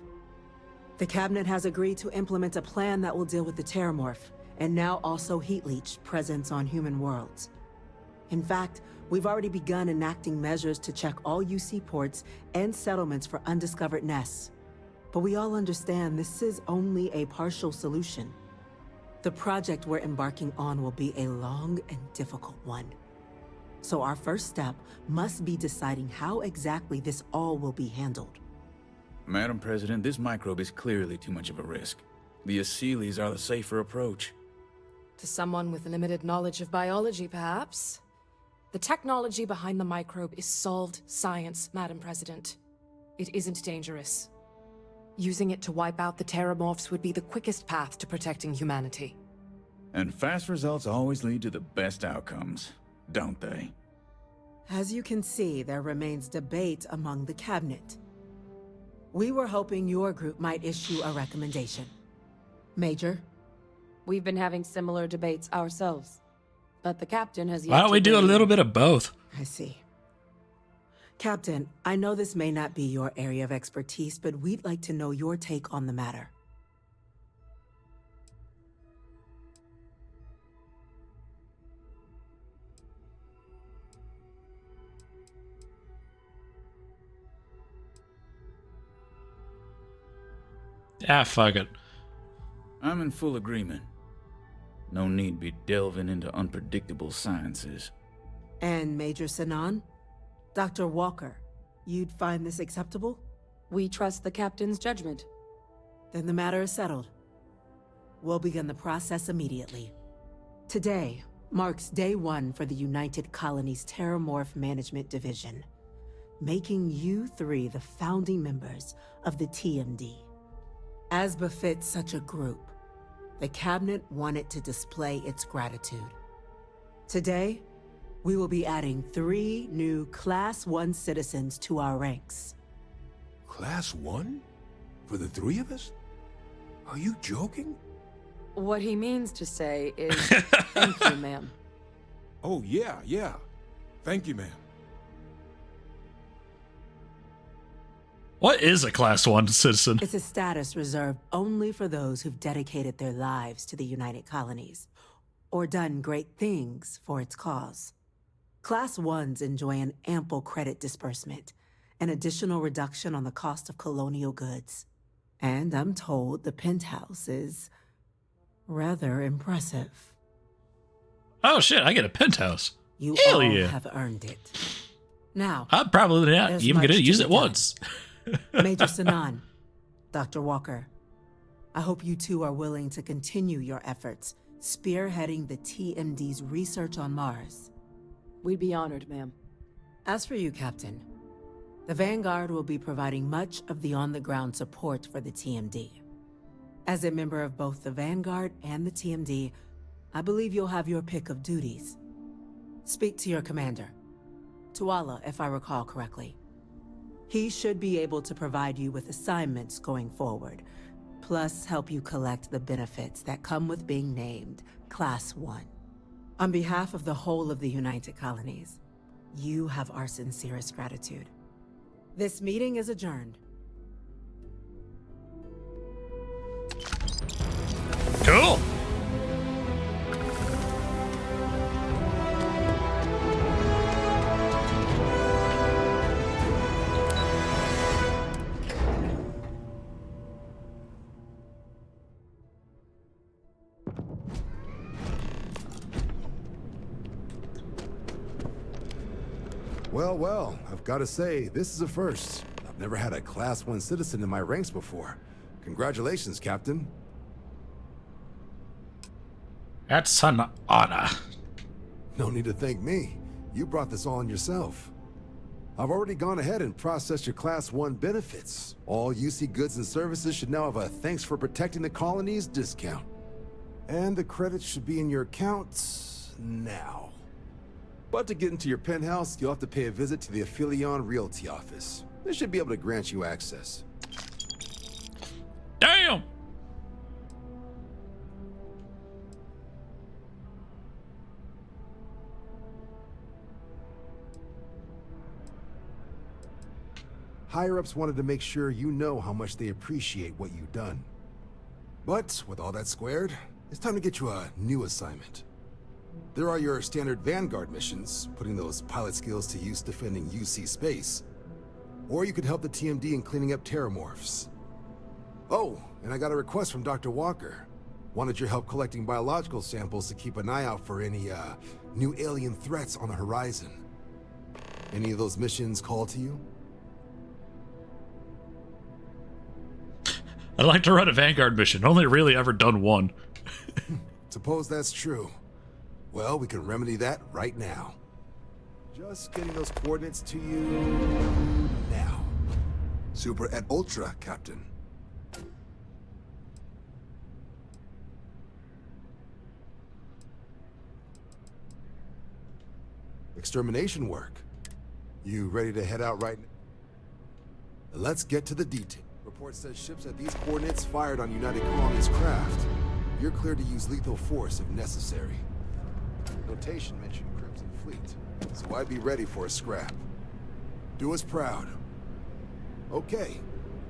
The Cabinet has agreed to implement a plan that will deal with the Terramorph, and now also Heat Leech presence on human worlds. In fact, we've already begun enacting measures to check all UC ports and settlements for undiscovered nests. But we all understand this is only a partial solution. The project we're embarking on will be a long and difficult one. So our first step must be deciding how exactly this all will be handled. Madam President, this microbe is clearly too much of a risk. The Aseles are the safer approach. To someone with limited knowledge of biology, perhaps? The technology behind the microbe is solved science, Madam President. It isn't dangerous. Using it to wipe out the Terramorphs would be the quickest path to protecting humanity. And fast results always lead to the best outcomes, don't they? As you can see, there remains debate among the Cabinet. We were hoping your group might issue a recommendation. Major? We've been having similar debates ourselves, but the Captain has yet Why don't we to do a weigh little in. bit of both? I see. Captain, I know this may not be your area of expertise, but we'd like to know your take on the matter. Ah, fuck it. I'm in full agreement. No need be delving into unpredictable sciences. And Major Sinan? Dr. Walker, you'd find this acceptable? We trust the Captain's judgment. Then the matter is settled. We'll begin the process immediately. Today marks day one for the United Colonies Terramorph Management Division, making you three the founding members of the TMD. As befits such a group, the Cabinet wanted to display its gratitude. Today, we will be adding 3 new Class 1 citizens to our ranks. Class 1? For the 3 of us? Are you joking? What he means to say is, thank you, ma'am. Oh, yeah. Thank you, ma'am. What is a Class 1 citizen? It's a status reserved only for those who've dedicated their lives to the United Colonies, or done great things for its cause. Class 1s enjoy an ample credit disbursement, an additional reduction on the cost of colonial goods. And I'm told the penthouse is rather impressive. Oh shit, I get a penthouse. You Hell all yeah. have earned it. Now, I'm probably not there's even much gonna to use be it done. once. Major Sinan, Dr. Walker, I hope you two are willing to continue your efforts, spearheading the TMD's research on Mars. We'd be honored, ma'am. As for you, Captain, the Vanguard will be providing much of the on-the-ground support for the TMD. As a member of both the Vanguard and the TMD, I believe you'll have your pick of duties. Speak to your commander, Tuala, if I recall correctly. He should be able to provide you with assignments going forward, plus help you collect the benefits that come with being named Class 1. On behalf of the whole of the United Colonies, you have our sincerest gratitude. This meeting is adjourned. Cool. Well, I've got to say, this is a first. I've never had a Class 1 citizen in my ranks before. Congratulations, Captain. That's an honor. No need to thank me. You brought this all on yourself. I've already gone ahead and processed your Class 1 benefits. All UC goods and services should now have a thanks for protecting the colonies discount. And the credits should be in your accounts now. But to get into your penthouse, you'll have to pay a visit to the Aphelion Realty office. They should be able to grant you access. Damn! Higher-ups wanted to make sure you know how much they appreciate what you've done. But with all that squared, it's time to get you a new assignment. There are your standard Vanguard missions, putting those pilot skills to use defending UC space. Or you could help the TMD in cleaning up terramorphs. Oh, and I got a request from Dr. Walker. Wanted your help collecting biological samples to keep an eye out for any, new alien threats on the horizon. Any of those missions call to you? I'd like to run a Vanguard mission. Only really ever done one. Suppose that's true. Well, we can remedy that right now. Just getting those coordinates to you now. Super et Ultra, Captain. Extermination work. You ready to head out right now? Let's get to the detail. Report says ships at these coordinates fired on United Colonies craft. You're cleared to use lethal force if necessary. Notation mentioned Crimson Fleet, so I'd be ready for a scrap. Do us proud. Okay,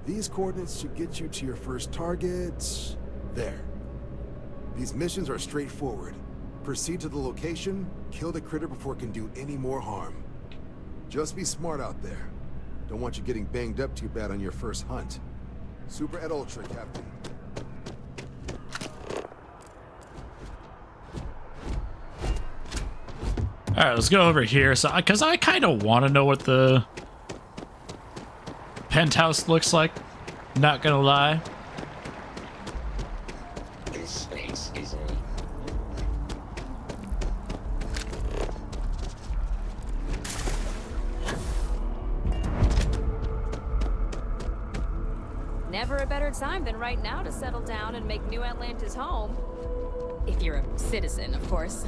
these coordinates should get you to your first target. There. These missions are straightforward. Proceed to the location, kill the critter before it can do any more harm. Just be smart out there. Don't want you getting banged up too bad on your first hunt. Super et Ultra, Captain. Alright, let's go over here. So, because I kind of want to know what the penthouse looks like. Not gonna lie. This space is Never a better time than right now to settle down and make New Atlantis home. If you're a citizen, of course.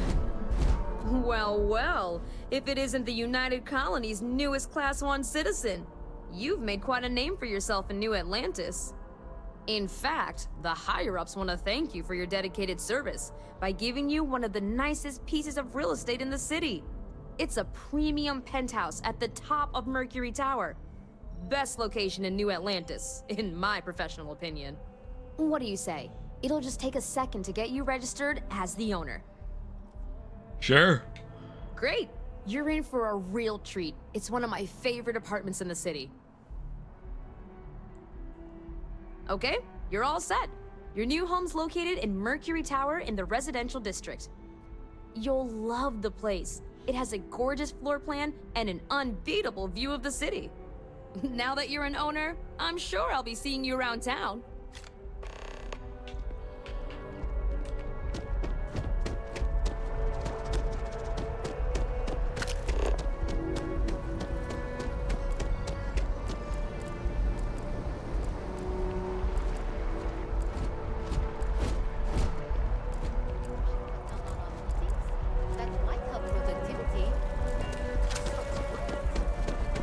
Well, well, if it isn't the United Colony's newest Class 1 citizen, you've made quite a name for yourself in New Atlantis. In fact, the higher-ups want to thank you for your dedicated service by giving you one of the nicest pieces of real estate in the city. It's a premium penthouse at the top of Mercury Tower. Best location in New Atlantis, in my professional opinion. What do you say? It'll just take a second to get you registered as the owner. Sure. Great! You're in for a real treat. It's one of my favorite apartments in the city. Okay, you're all set. Your new home's located in Mercury Tower in the residential district. You'll love the place. It has a gorgeous floor plan and an unbeatable view of the city. Now that you're an owner, I'm sure I'll be seeing you around town.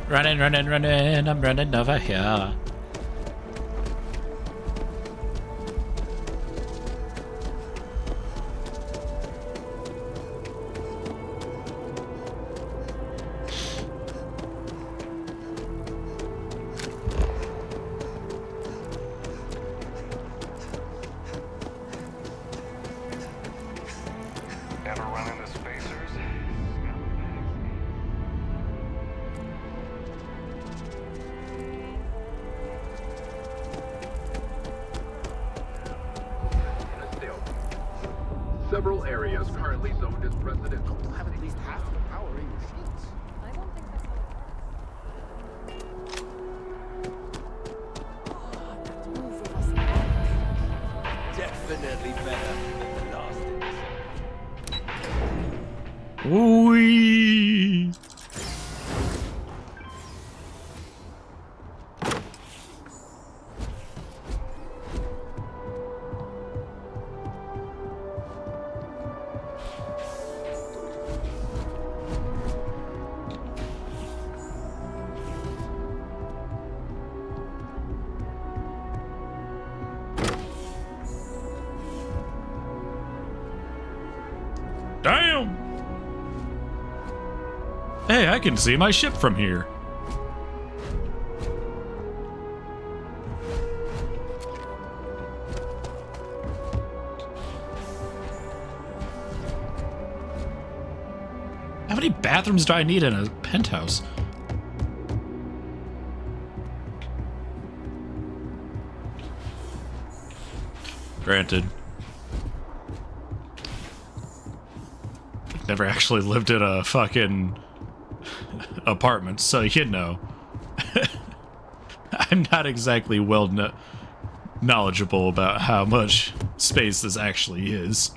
Running, running, running. I'm running over here. Ever run into spacers? Several areas currently zoned as residential. You'll have at least half the power in your sheets. I don't think that's how it works. Definitely better than the last edition. Wee. Damn! Hey, I can see my ship from here. How many bathrooms do I need in a penthouse? Granted. Never actually lived in a fucking apartment, so you know. I'm not exactly well knowledgeable about how much space this actually is.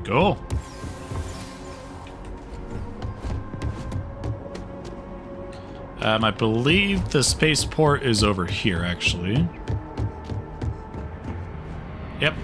Cool. I believe the spaceport is over here, actually. Yep.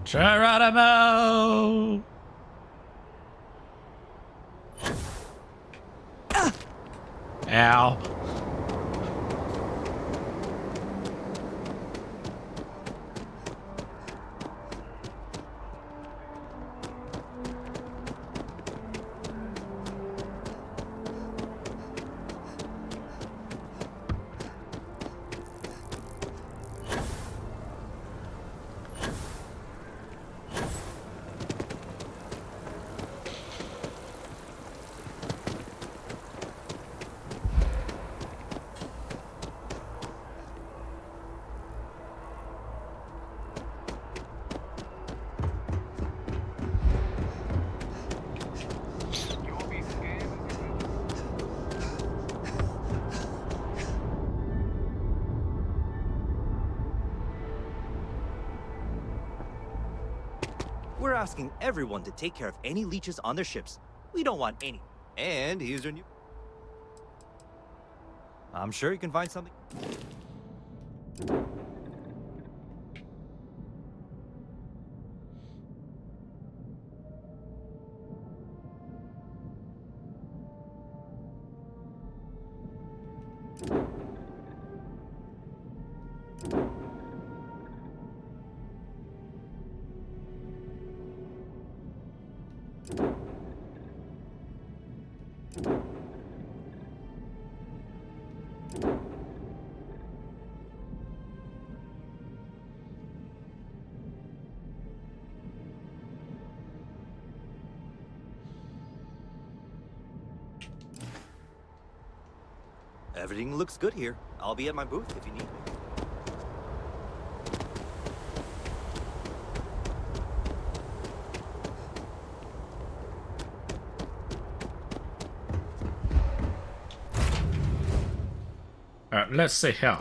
Geronimo! Ow. We're asking everyone to take care of any leeches on their ships. We don't want any. And here's your new... I'm sure you can find something. Everything looks good here. I'll be at my booth if you need me. Alright, let's see here.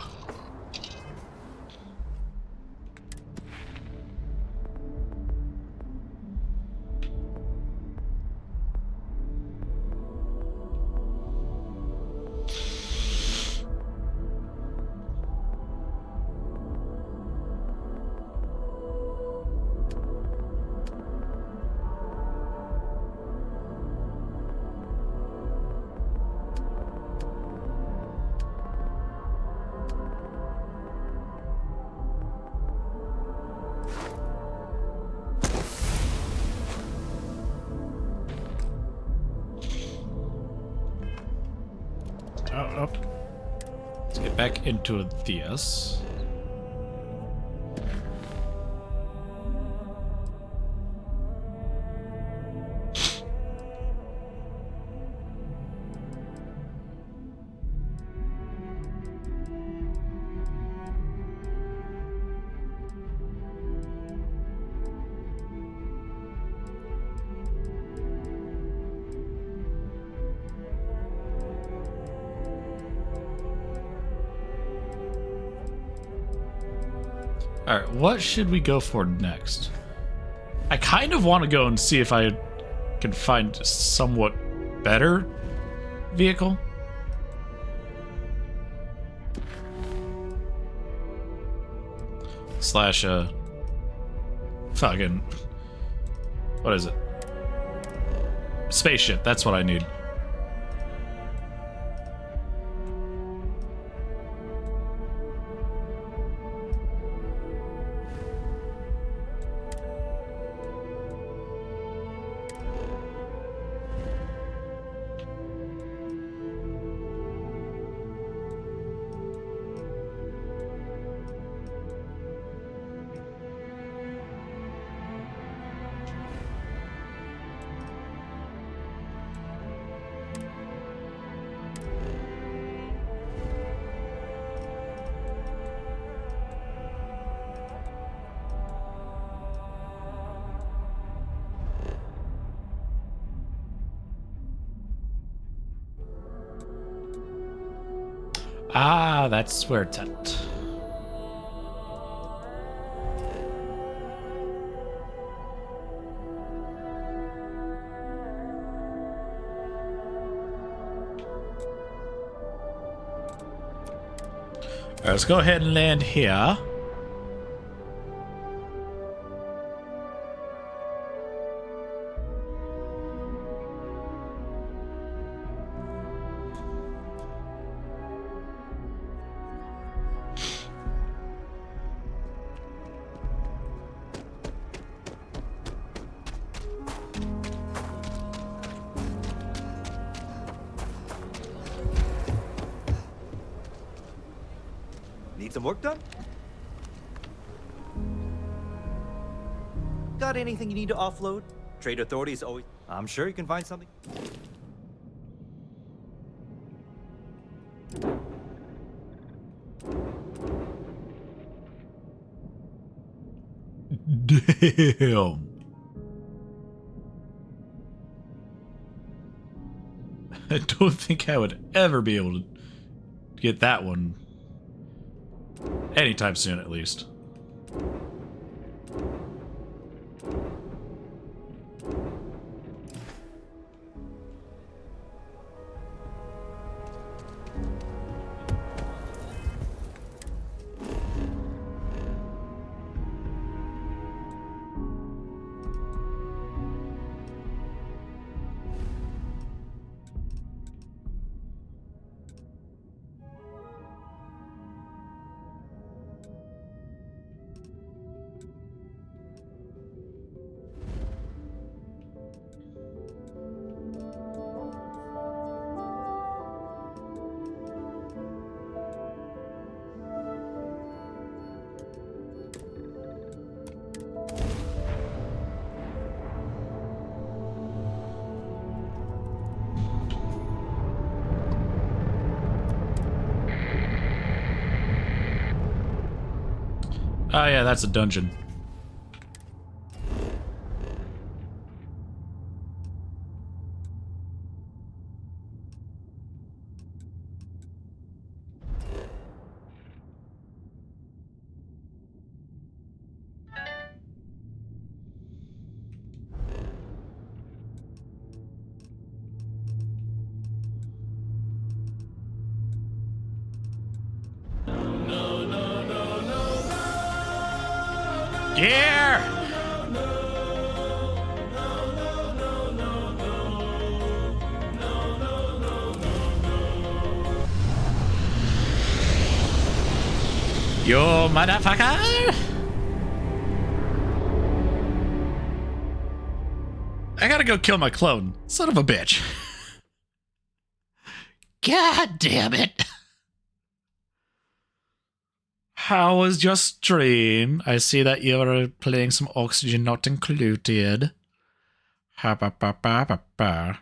Oh. Let's get back into this. Alright, what should we go for next? I kind of want to go and see if I can find a somewhat better vehicle. Slash, fucking... What is it? Spaceship, that's what I need. Ah, that's where it's at. Alright, let's go ahead and land here. Need some work done? Got anything you need to offload? Trade Authority is always... I'm sure you can find something. Damn. I don't think I would ever be able to get that one. Anytime soon, at least. Oh yeah, that's a dungeon. Gear! You motherfucker! I gotta go kill my clone. Son of a bitch. God damn it. How was your stream? I see that you're playing some Oxygen Not Included. Ha ba ba ba ba ba.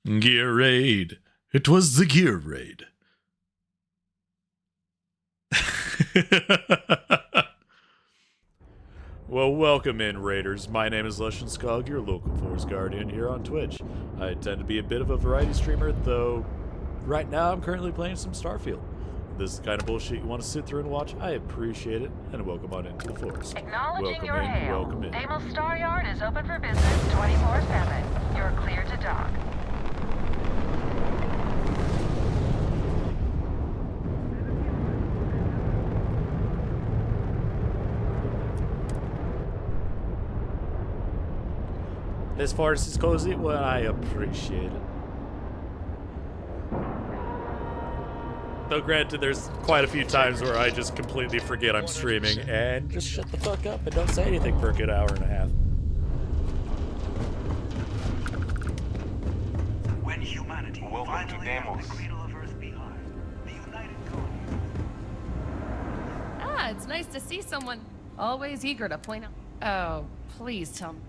Gear raid. It was the gear raid. Well, welcome in, Raiders. My name is Lushan Skog, your local Force Guardian here on Twitch. I tend to be a bit of a variety streamer, though right now I'm currently playing some Starfield. If this is the kind of bullshit you want to sit through and watch, I appreciate it, and welcome on into the Force. Acknowledging Welcome your in, hail. welcome in. Deimos Star Yard is open for business 24/7. You're clear to dock. This forest is cozy, well, I appreciate it. Though granted, there's quite a few times where I just completely forget I'm streaming and just shut the fuck up and don't say anything for a good hour and a half. When humanity welcome to Deimos. Ah, it's nice to see someone always eager to point out. Oh, please tell me.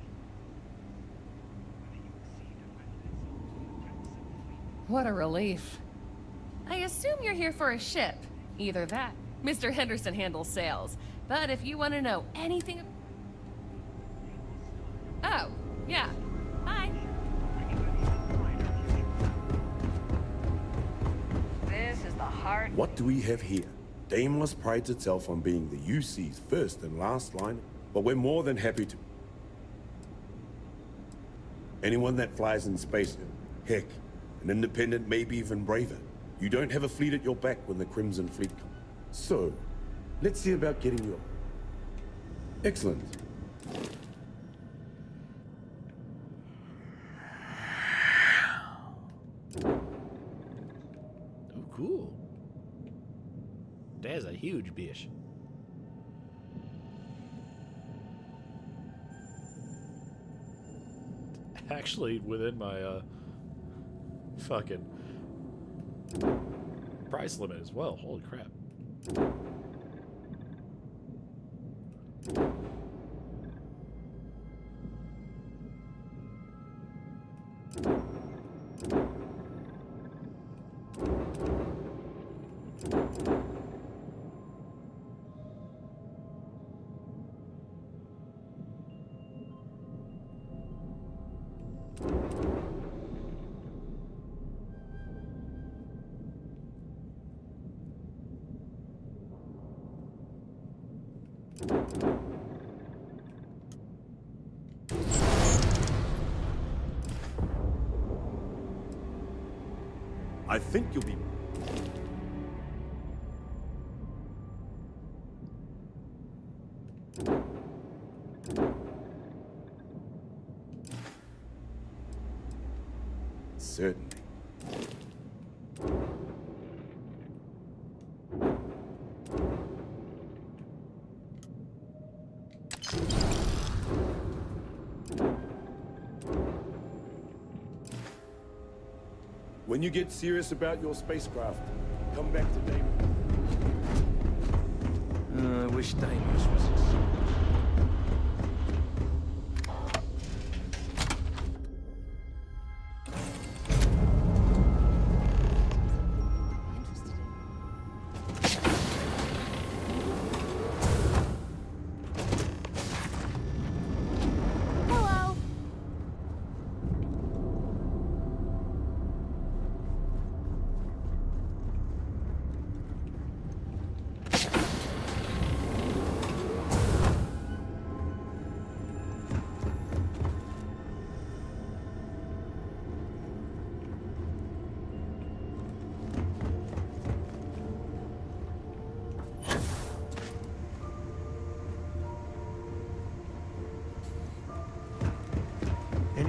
What a relief. I assume you're here for a ship. Either that. Mr. Henderson handles sales. But if you want to know anything... Oh, yeah. Bye. This is the heart. What do we have here? Deimos prides itself on being the UC's first and last line, but we're more than happy to... Anyone that flies in space, heck, an independent, maybe even braver. You don't have a fleet at your back when the Crimson Fleet comes. So, let's see about getting your... Excellent. Oh, cool. That's a huge bitch. Actually, within my, fucking price limit as well. Holy crap. I think you'll be... Certainly. When you get serious about your spacecraft, come back to Deimos. I wish Deimos was as...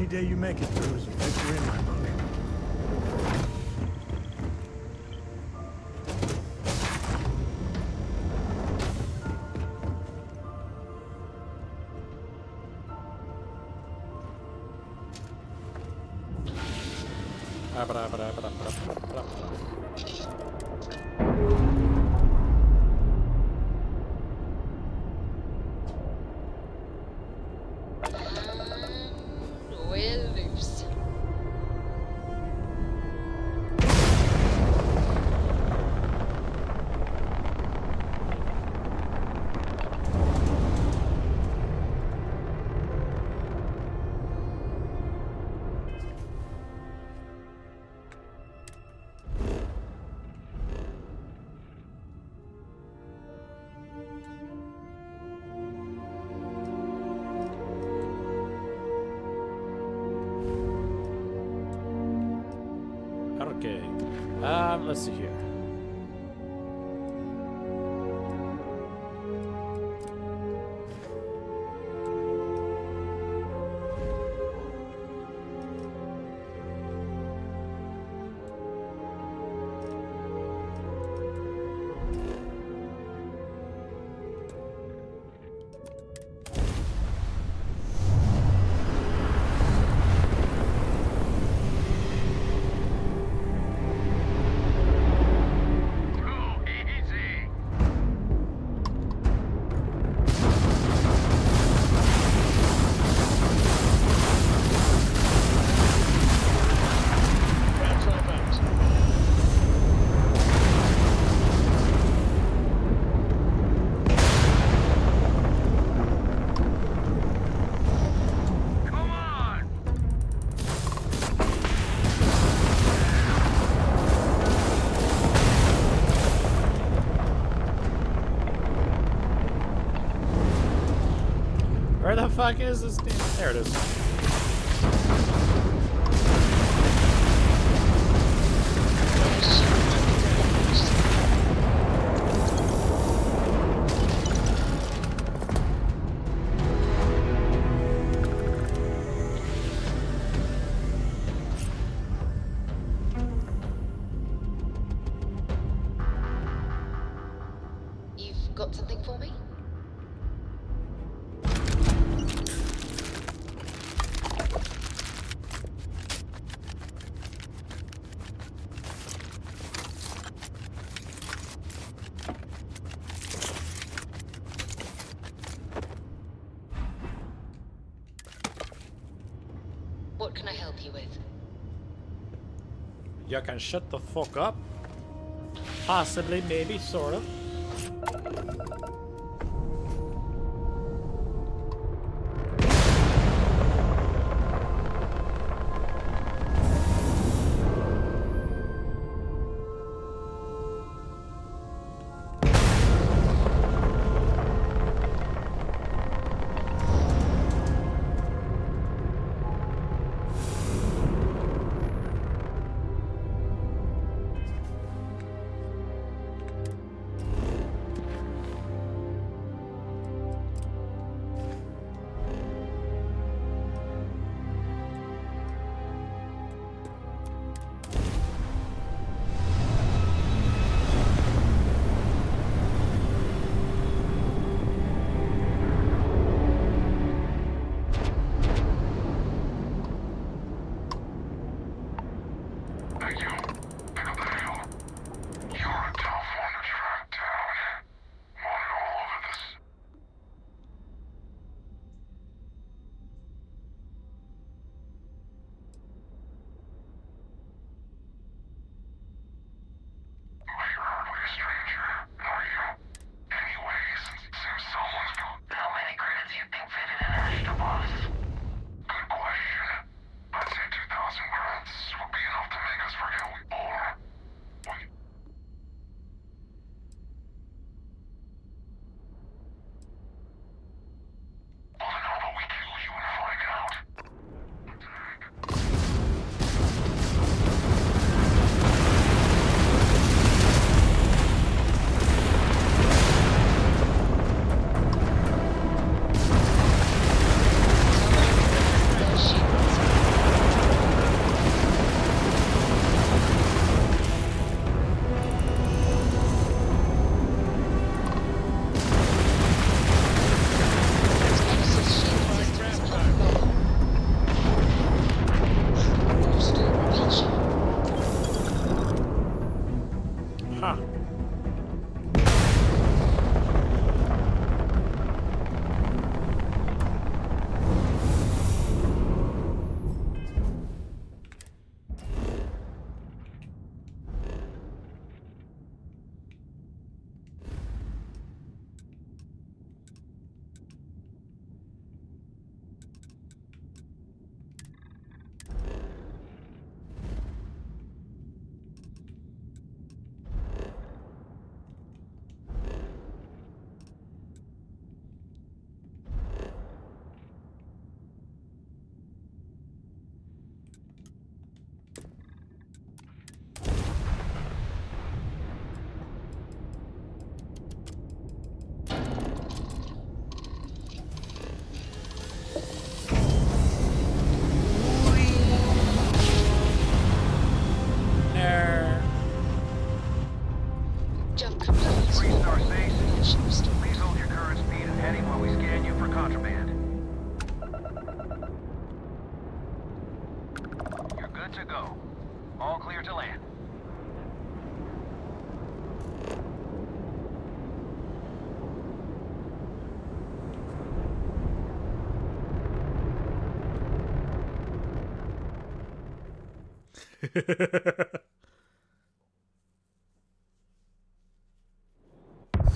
Any day you make it through is a victory in my book. We're loose. Okay. Let's see here. Where the fuck is this thing? There it is. You've got something for me? What can I help you with? You can shut the fuck up. Possibly, maybe, sort of. contraband. You're good to go. All clear to land.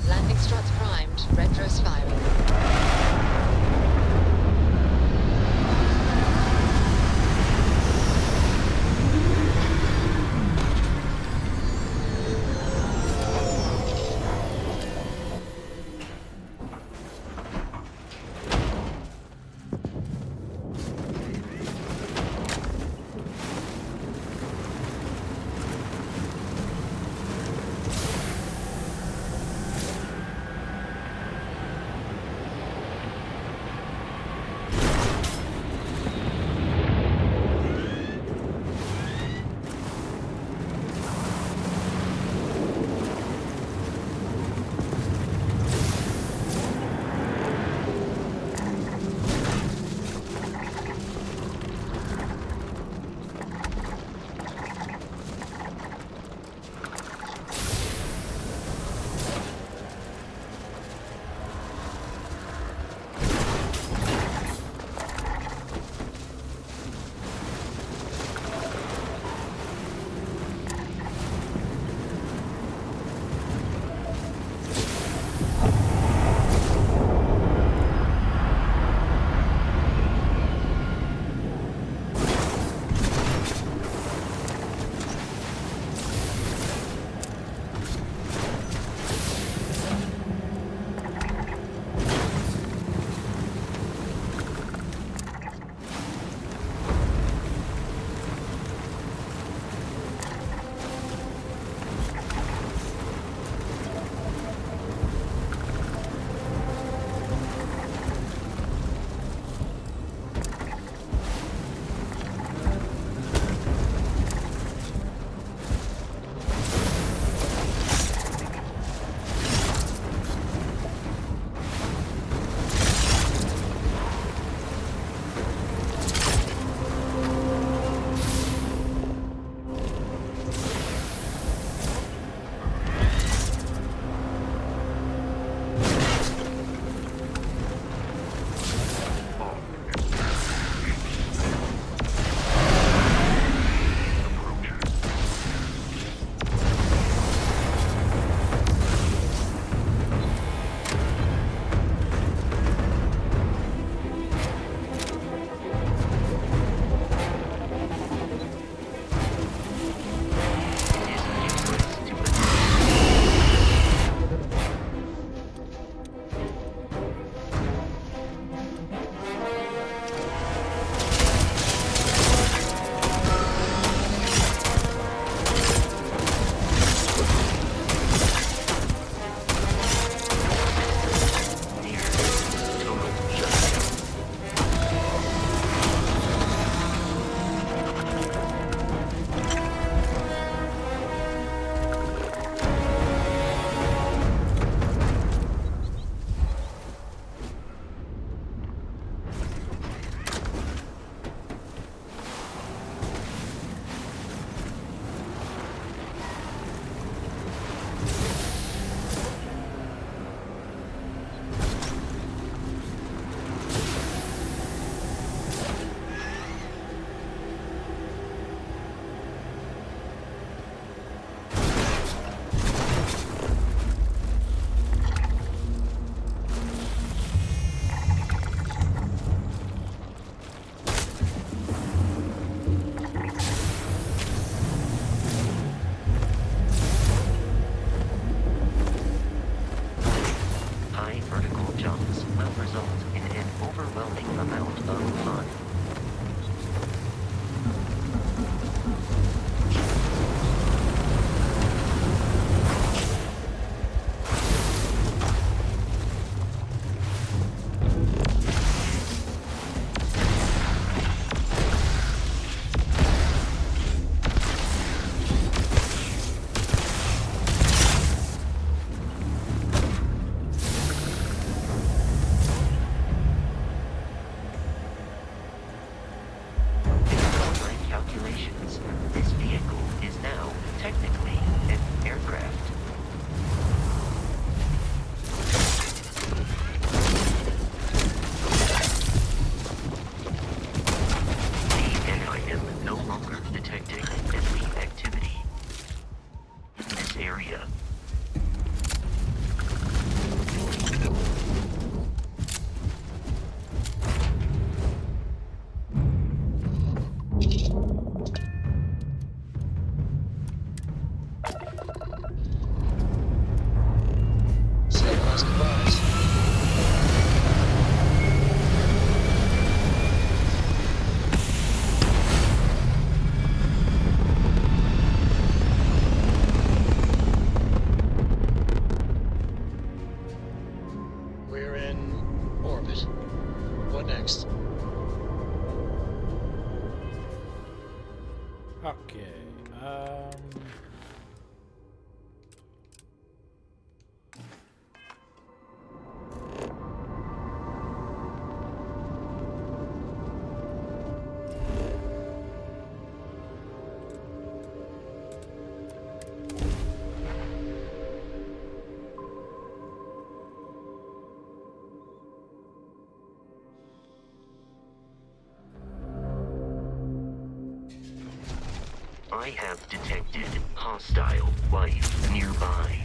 Landing struts primed. Retros firing. What next? Okay. I have detected hostile life nearby.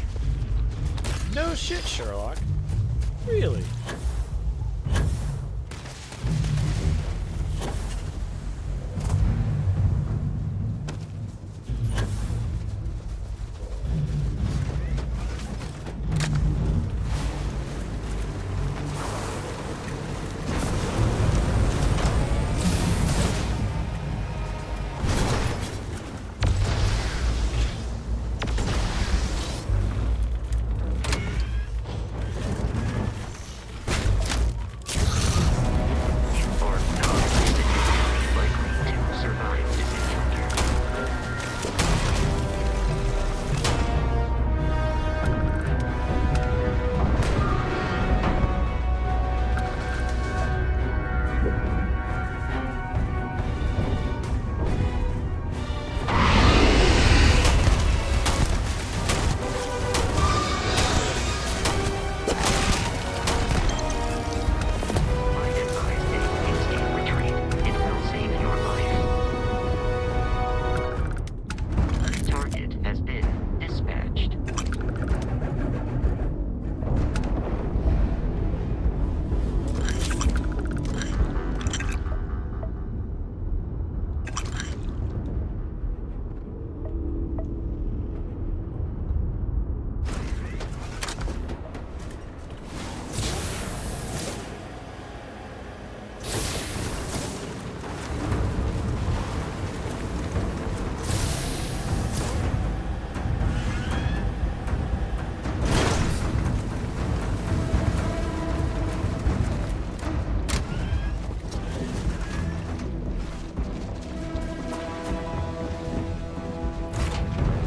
No shit, Sherlock. Really?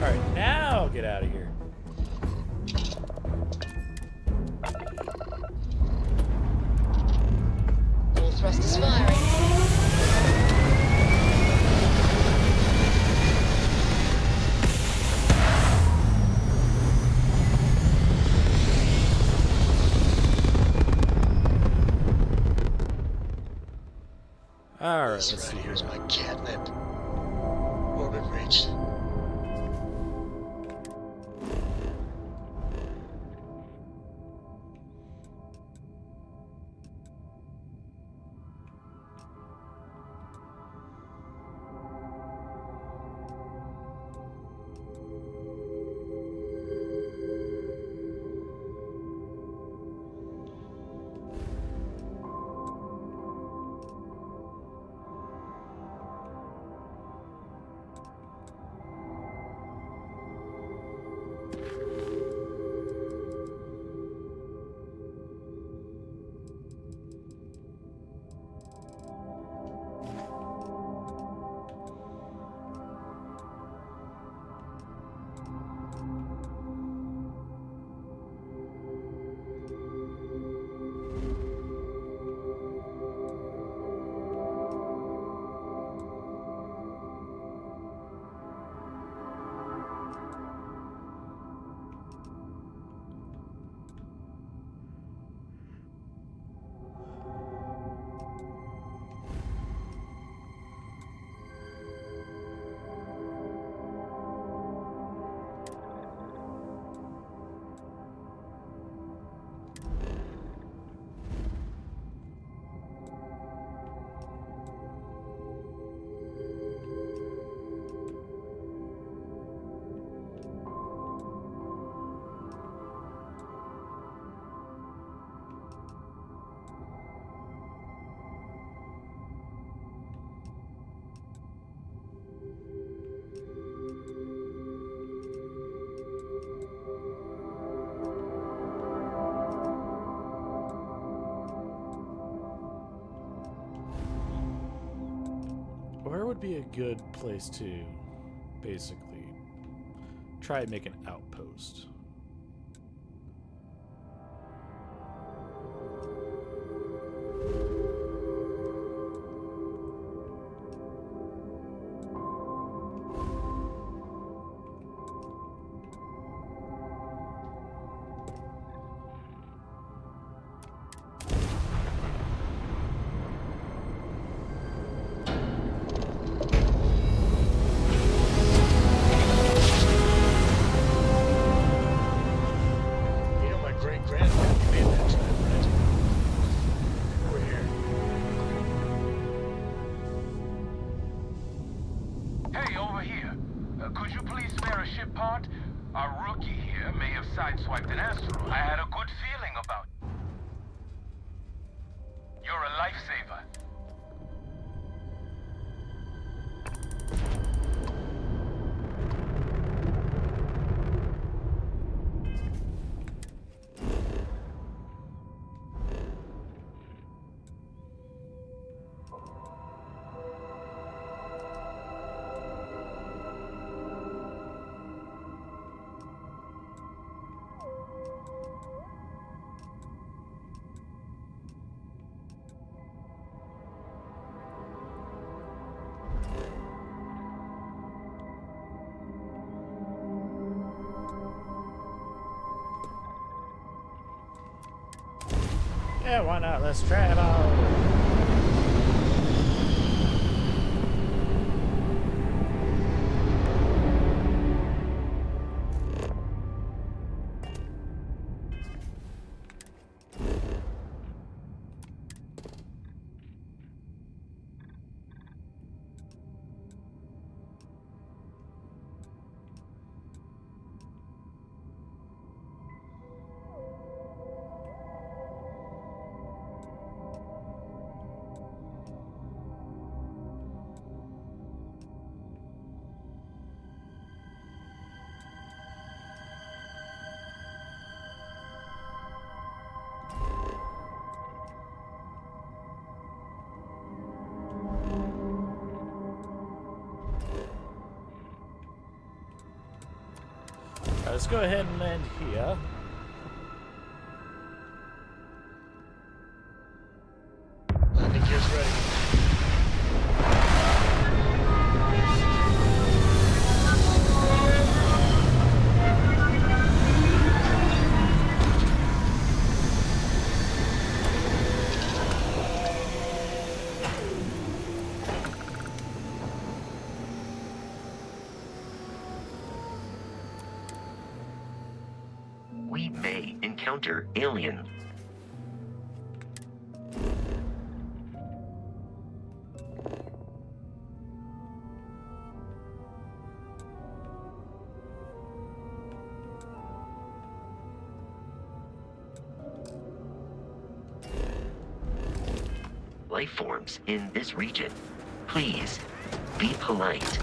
Alright, now get out of here. All thrusters firing. Alright, let's see. Here's my catnip. Orbit reached. would be a good place to basically try and make an outpost? Hey, over here. Could you please spare a ship part? Our rookie here may have sideswiped an asteroid. I had a good feeling about it. You're a lifesaver. Yeah, why not? Let's travel. Let's go ahead and land here. Landing gear's ready. We may encounter alien. Life forms in this region. Please, be polite.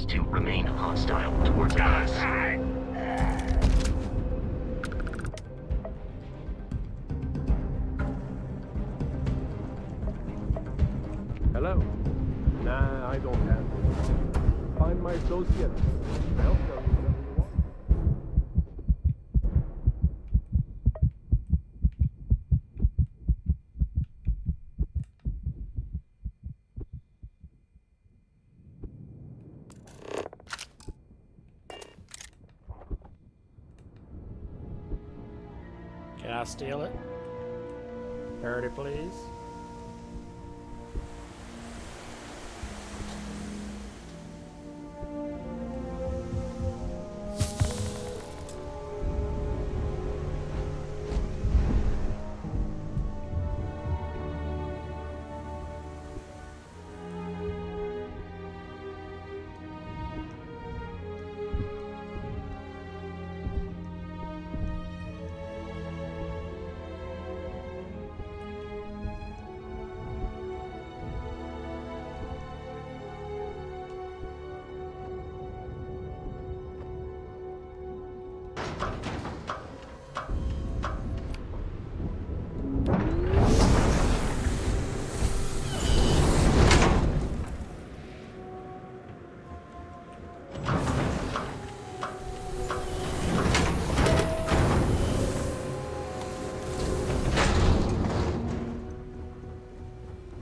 To remain hostile towards us. Hello? Nah, I don't have it. Find my associate. They'll tell you whatever you want. Can I steal it? Parody, please.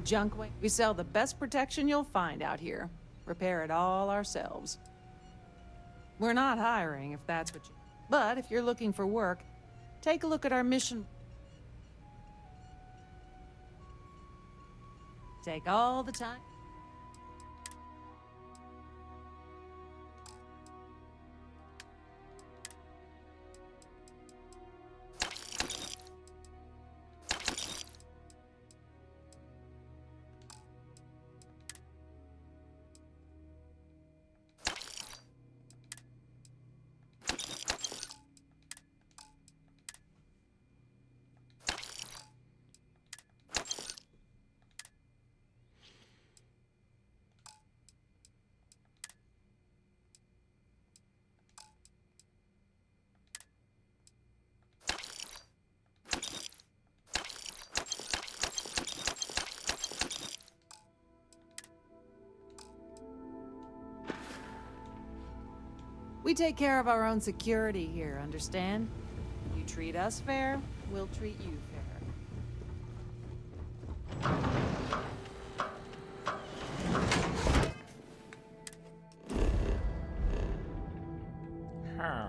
Junk waste. We sell the best protection you'll find out here. Repair it all ourselves. We're not hiring, if that's what you... But if you're looking for work, take a look at our mission. Take all the time. We take care of our own security here, understand? You treat us fair, we'll treat you fair. Huh.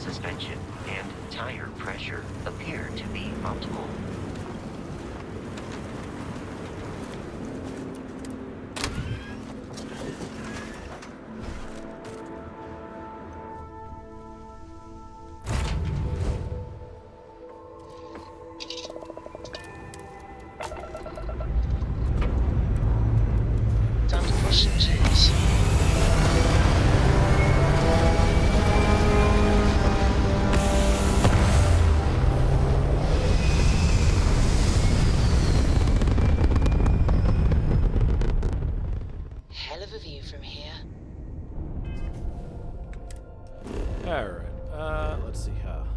suspension and tire pressure appear to be optimal. Time to push some G's. Hell of a view from here. Alright, let's see how.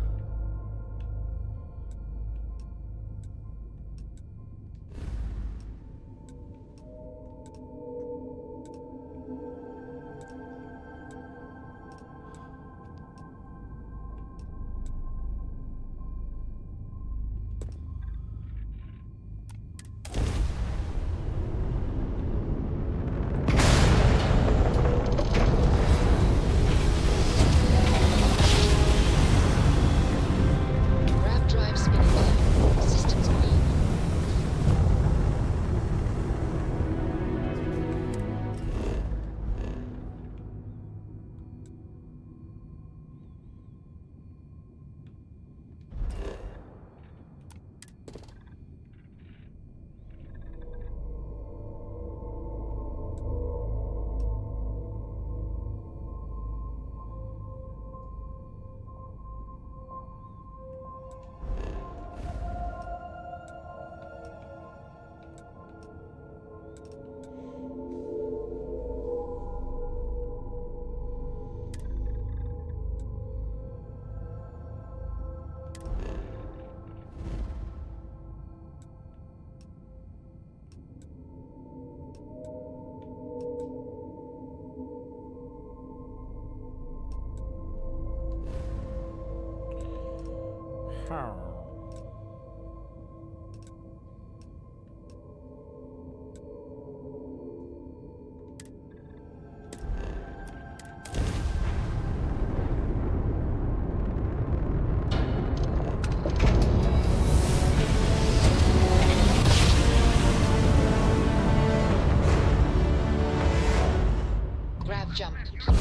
Jump complete.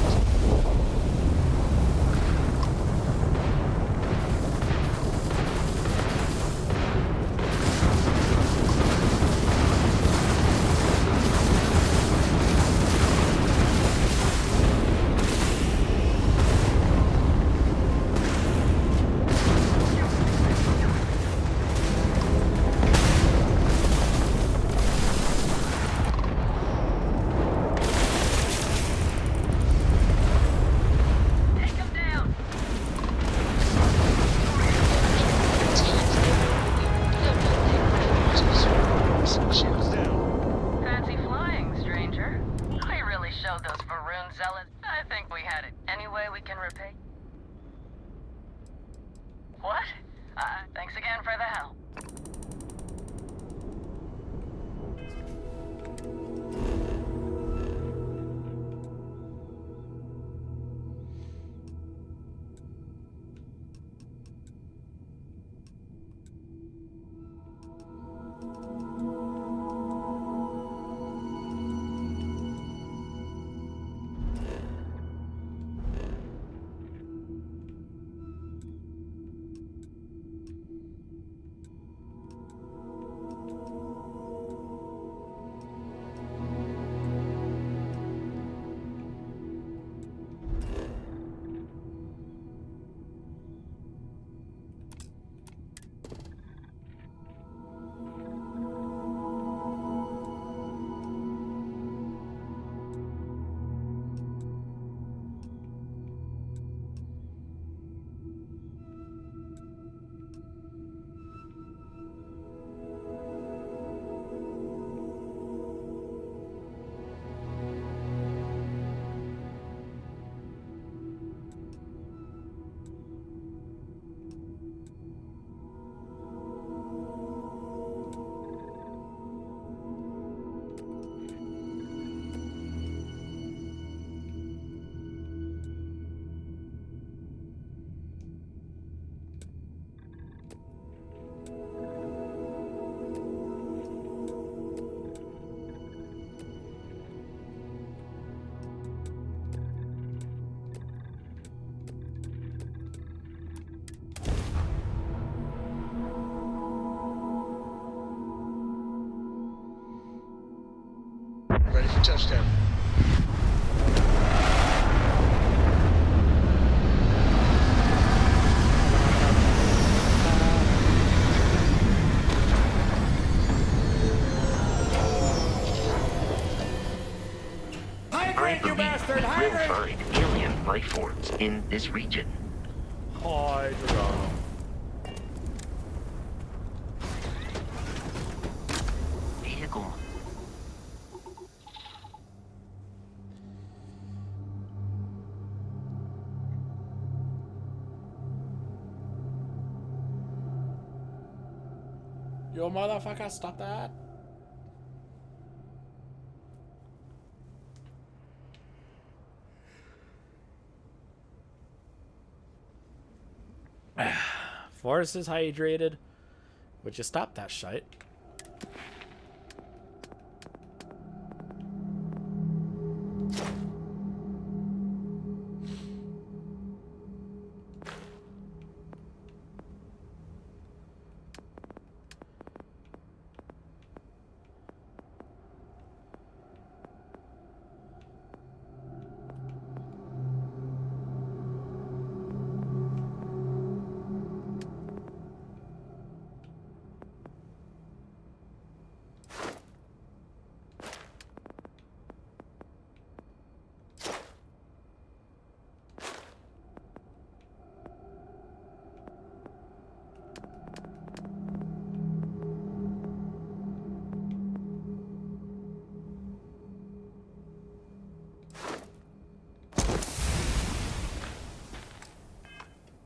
Fancy flying, stranger. I really showed those Varun zealots. I think we had it. Any way we can repay? What? Thanks again for the help. Ready for touchdown. I believe we will find alien life forms in this region. Hydra. Vehicle. Yo, motherfucker, stop that. Forest is hydrated. Would you stop that shite?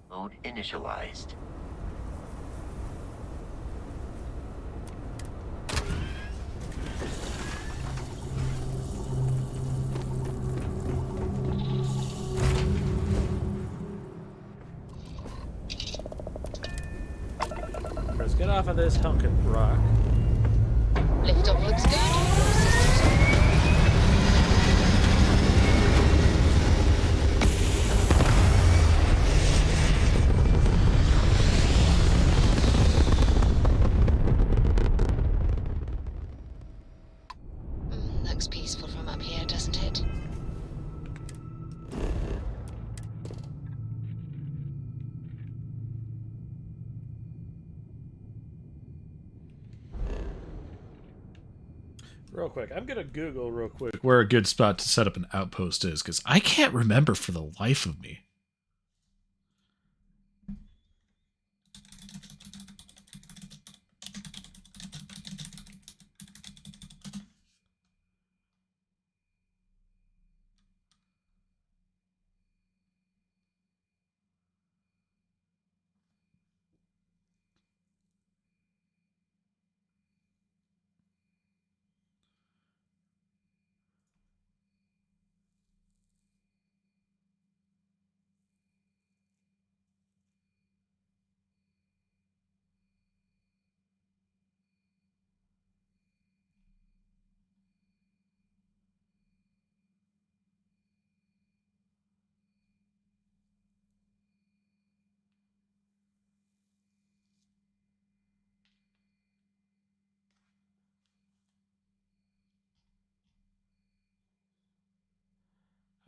Mode initialized. Let's get off of this hunk of rock. Liftoff looks good. All systems looks peaceful from up here, doesn't it? Real quick, I'm gonna Google real quick where a good spot to set up an outpost is, because I can't remember for the life of me.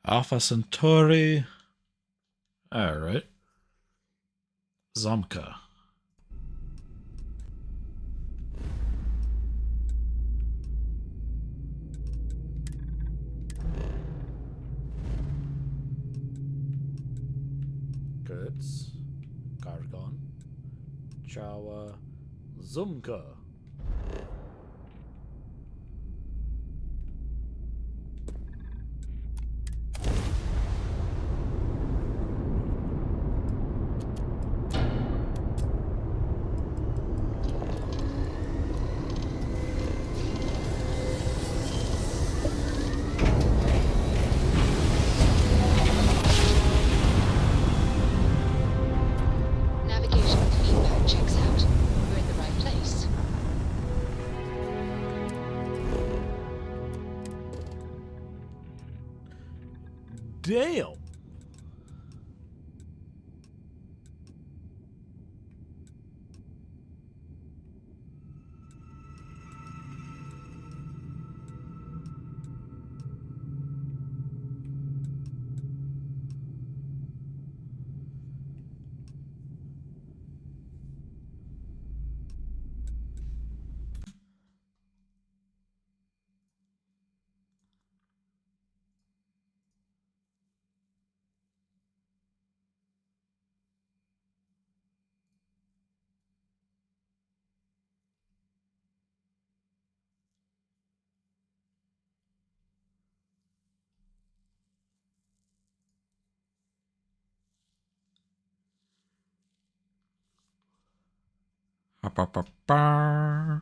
Alpha Centauri. Alright. Zomka. Kurtz. Gargon. Chawa. Zumka. Navigational feedback checks out. We're in the right place. Damn! Ba-ba-ba-ba.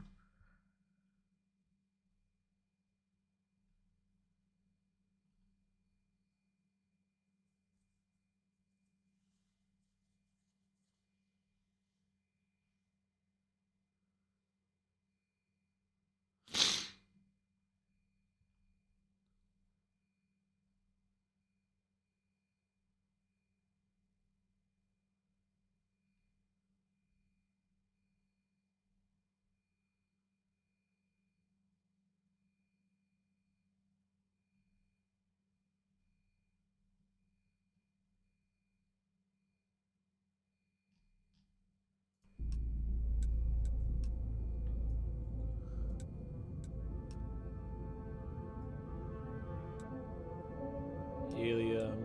Helium,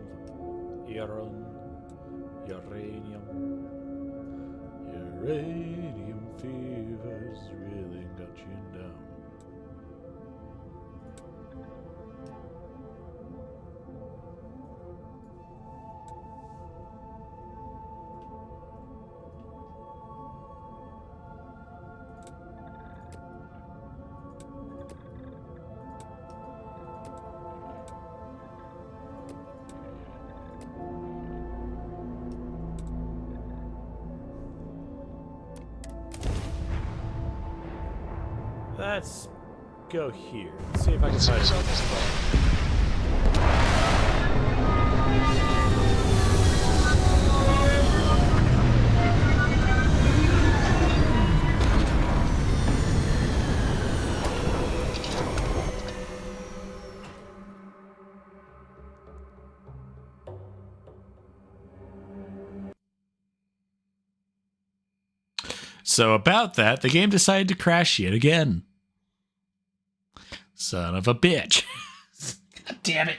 iron, uranium. Uranium fever's really got you down. Let's go here. See if I can find it. So about that, the game decided to crash yet again. Son of a bitch. God damn it.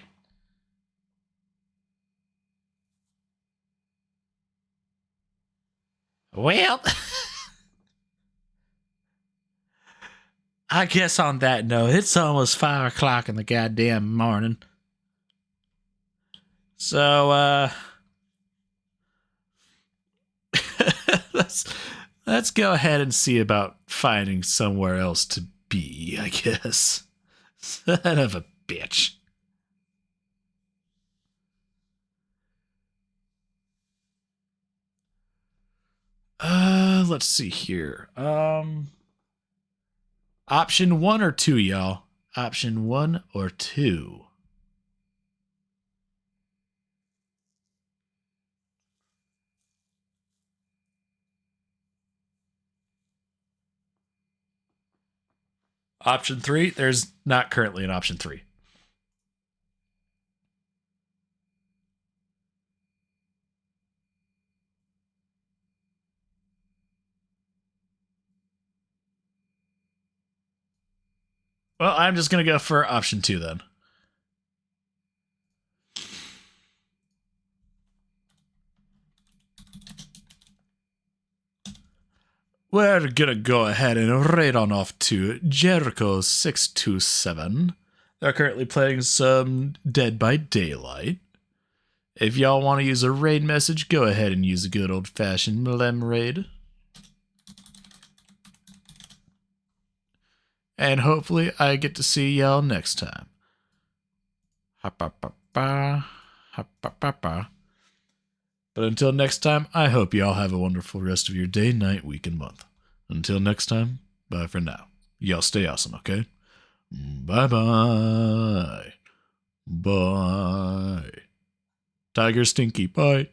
Well, I guess on that note, it's almost 5 o'clock in the goddamn morning. So, let's go ahead and see about finding somewhere else to be, I guess. Son of a bitch. Let's see here. Option 1 or 2, y'all. Option 1 or 2. Option 3, there's not currently an option 3. Well, I'm just going to go for option 2 then. We're going to go ahead and raid on off to Jericho 627. They're currently playing some Dead by Daylight. If y'all want to use a raid message, go ahead and use a good old-fashioned Lem raid. And hopefully I get to see y'all next time. Ha-ba-ba-ba. Ha-ba-ba-ba. But until next time, I hope y'all have a wonderful rest of your day, night, week, and month. Until next time, bye for now. Y'all stay awesome, okay? Bye-bye. Bye. Tiger Stinky, bye.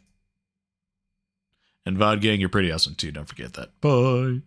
And VOD Gang, you're pretty awesome too, don't forget that. Bye.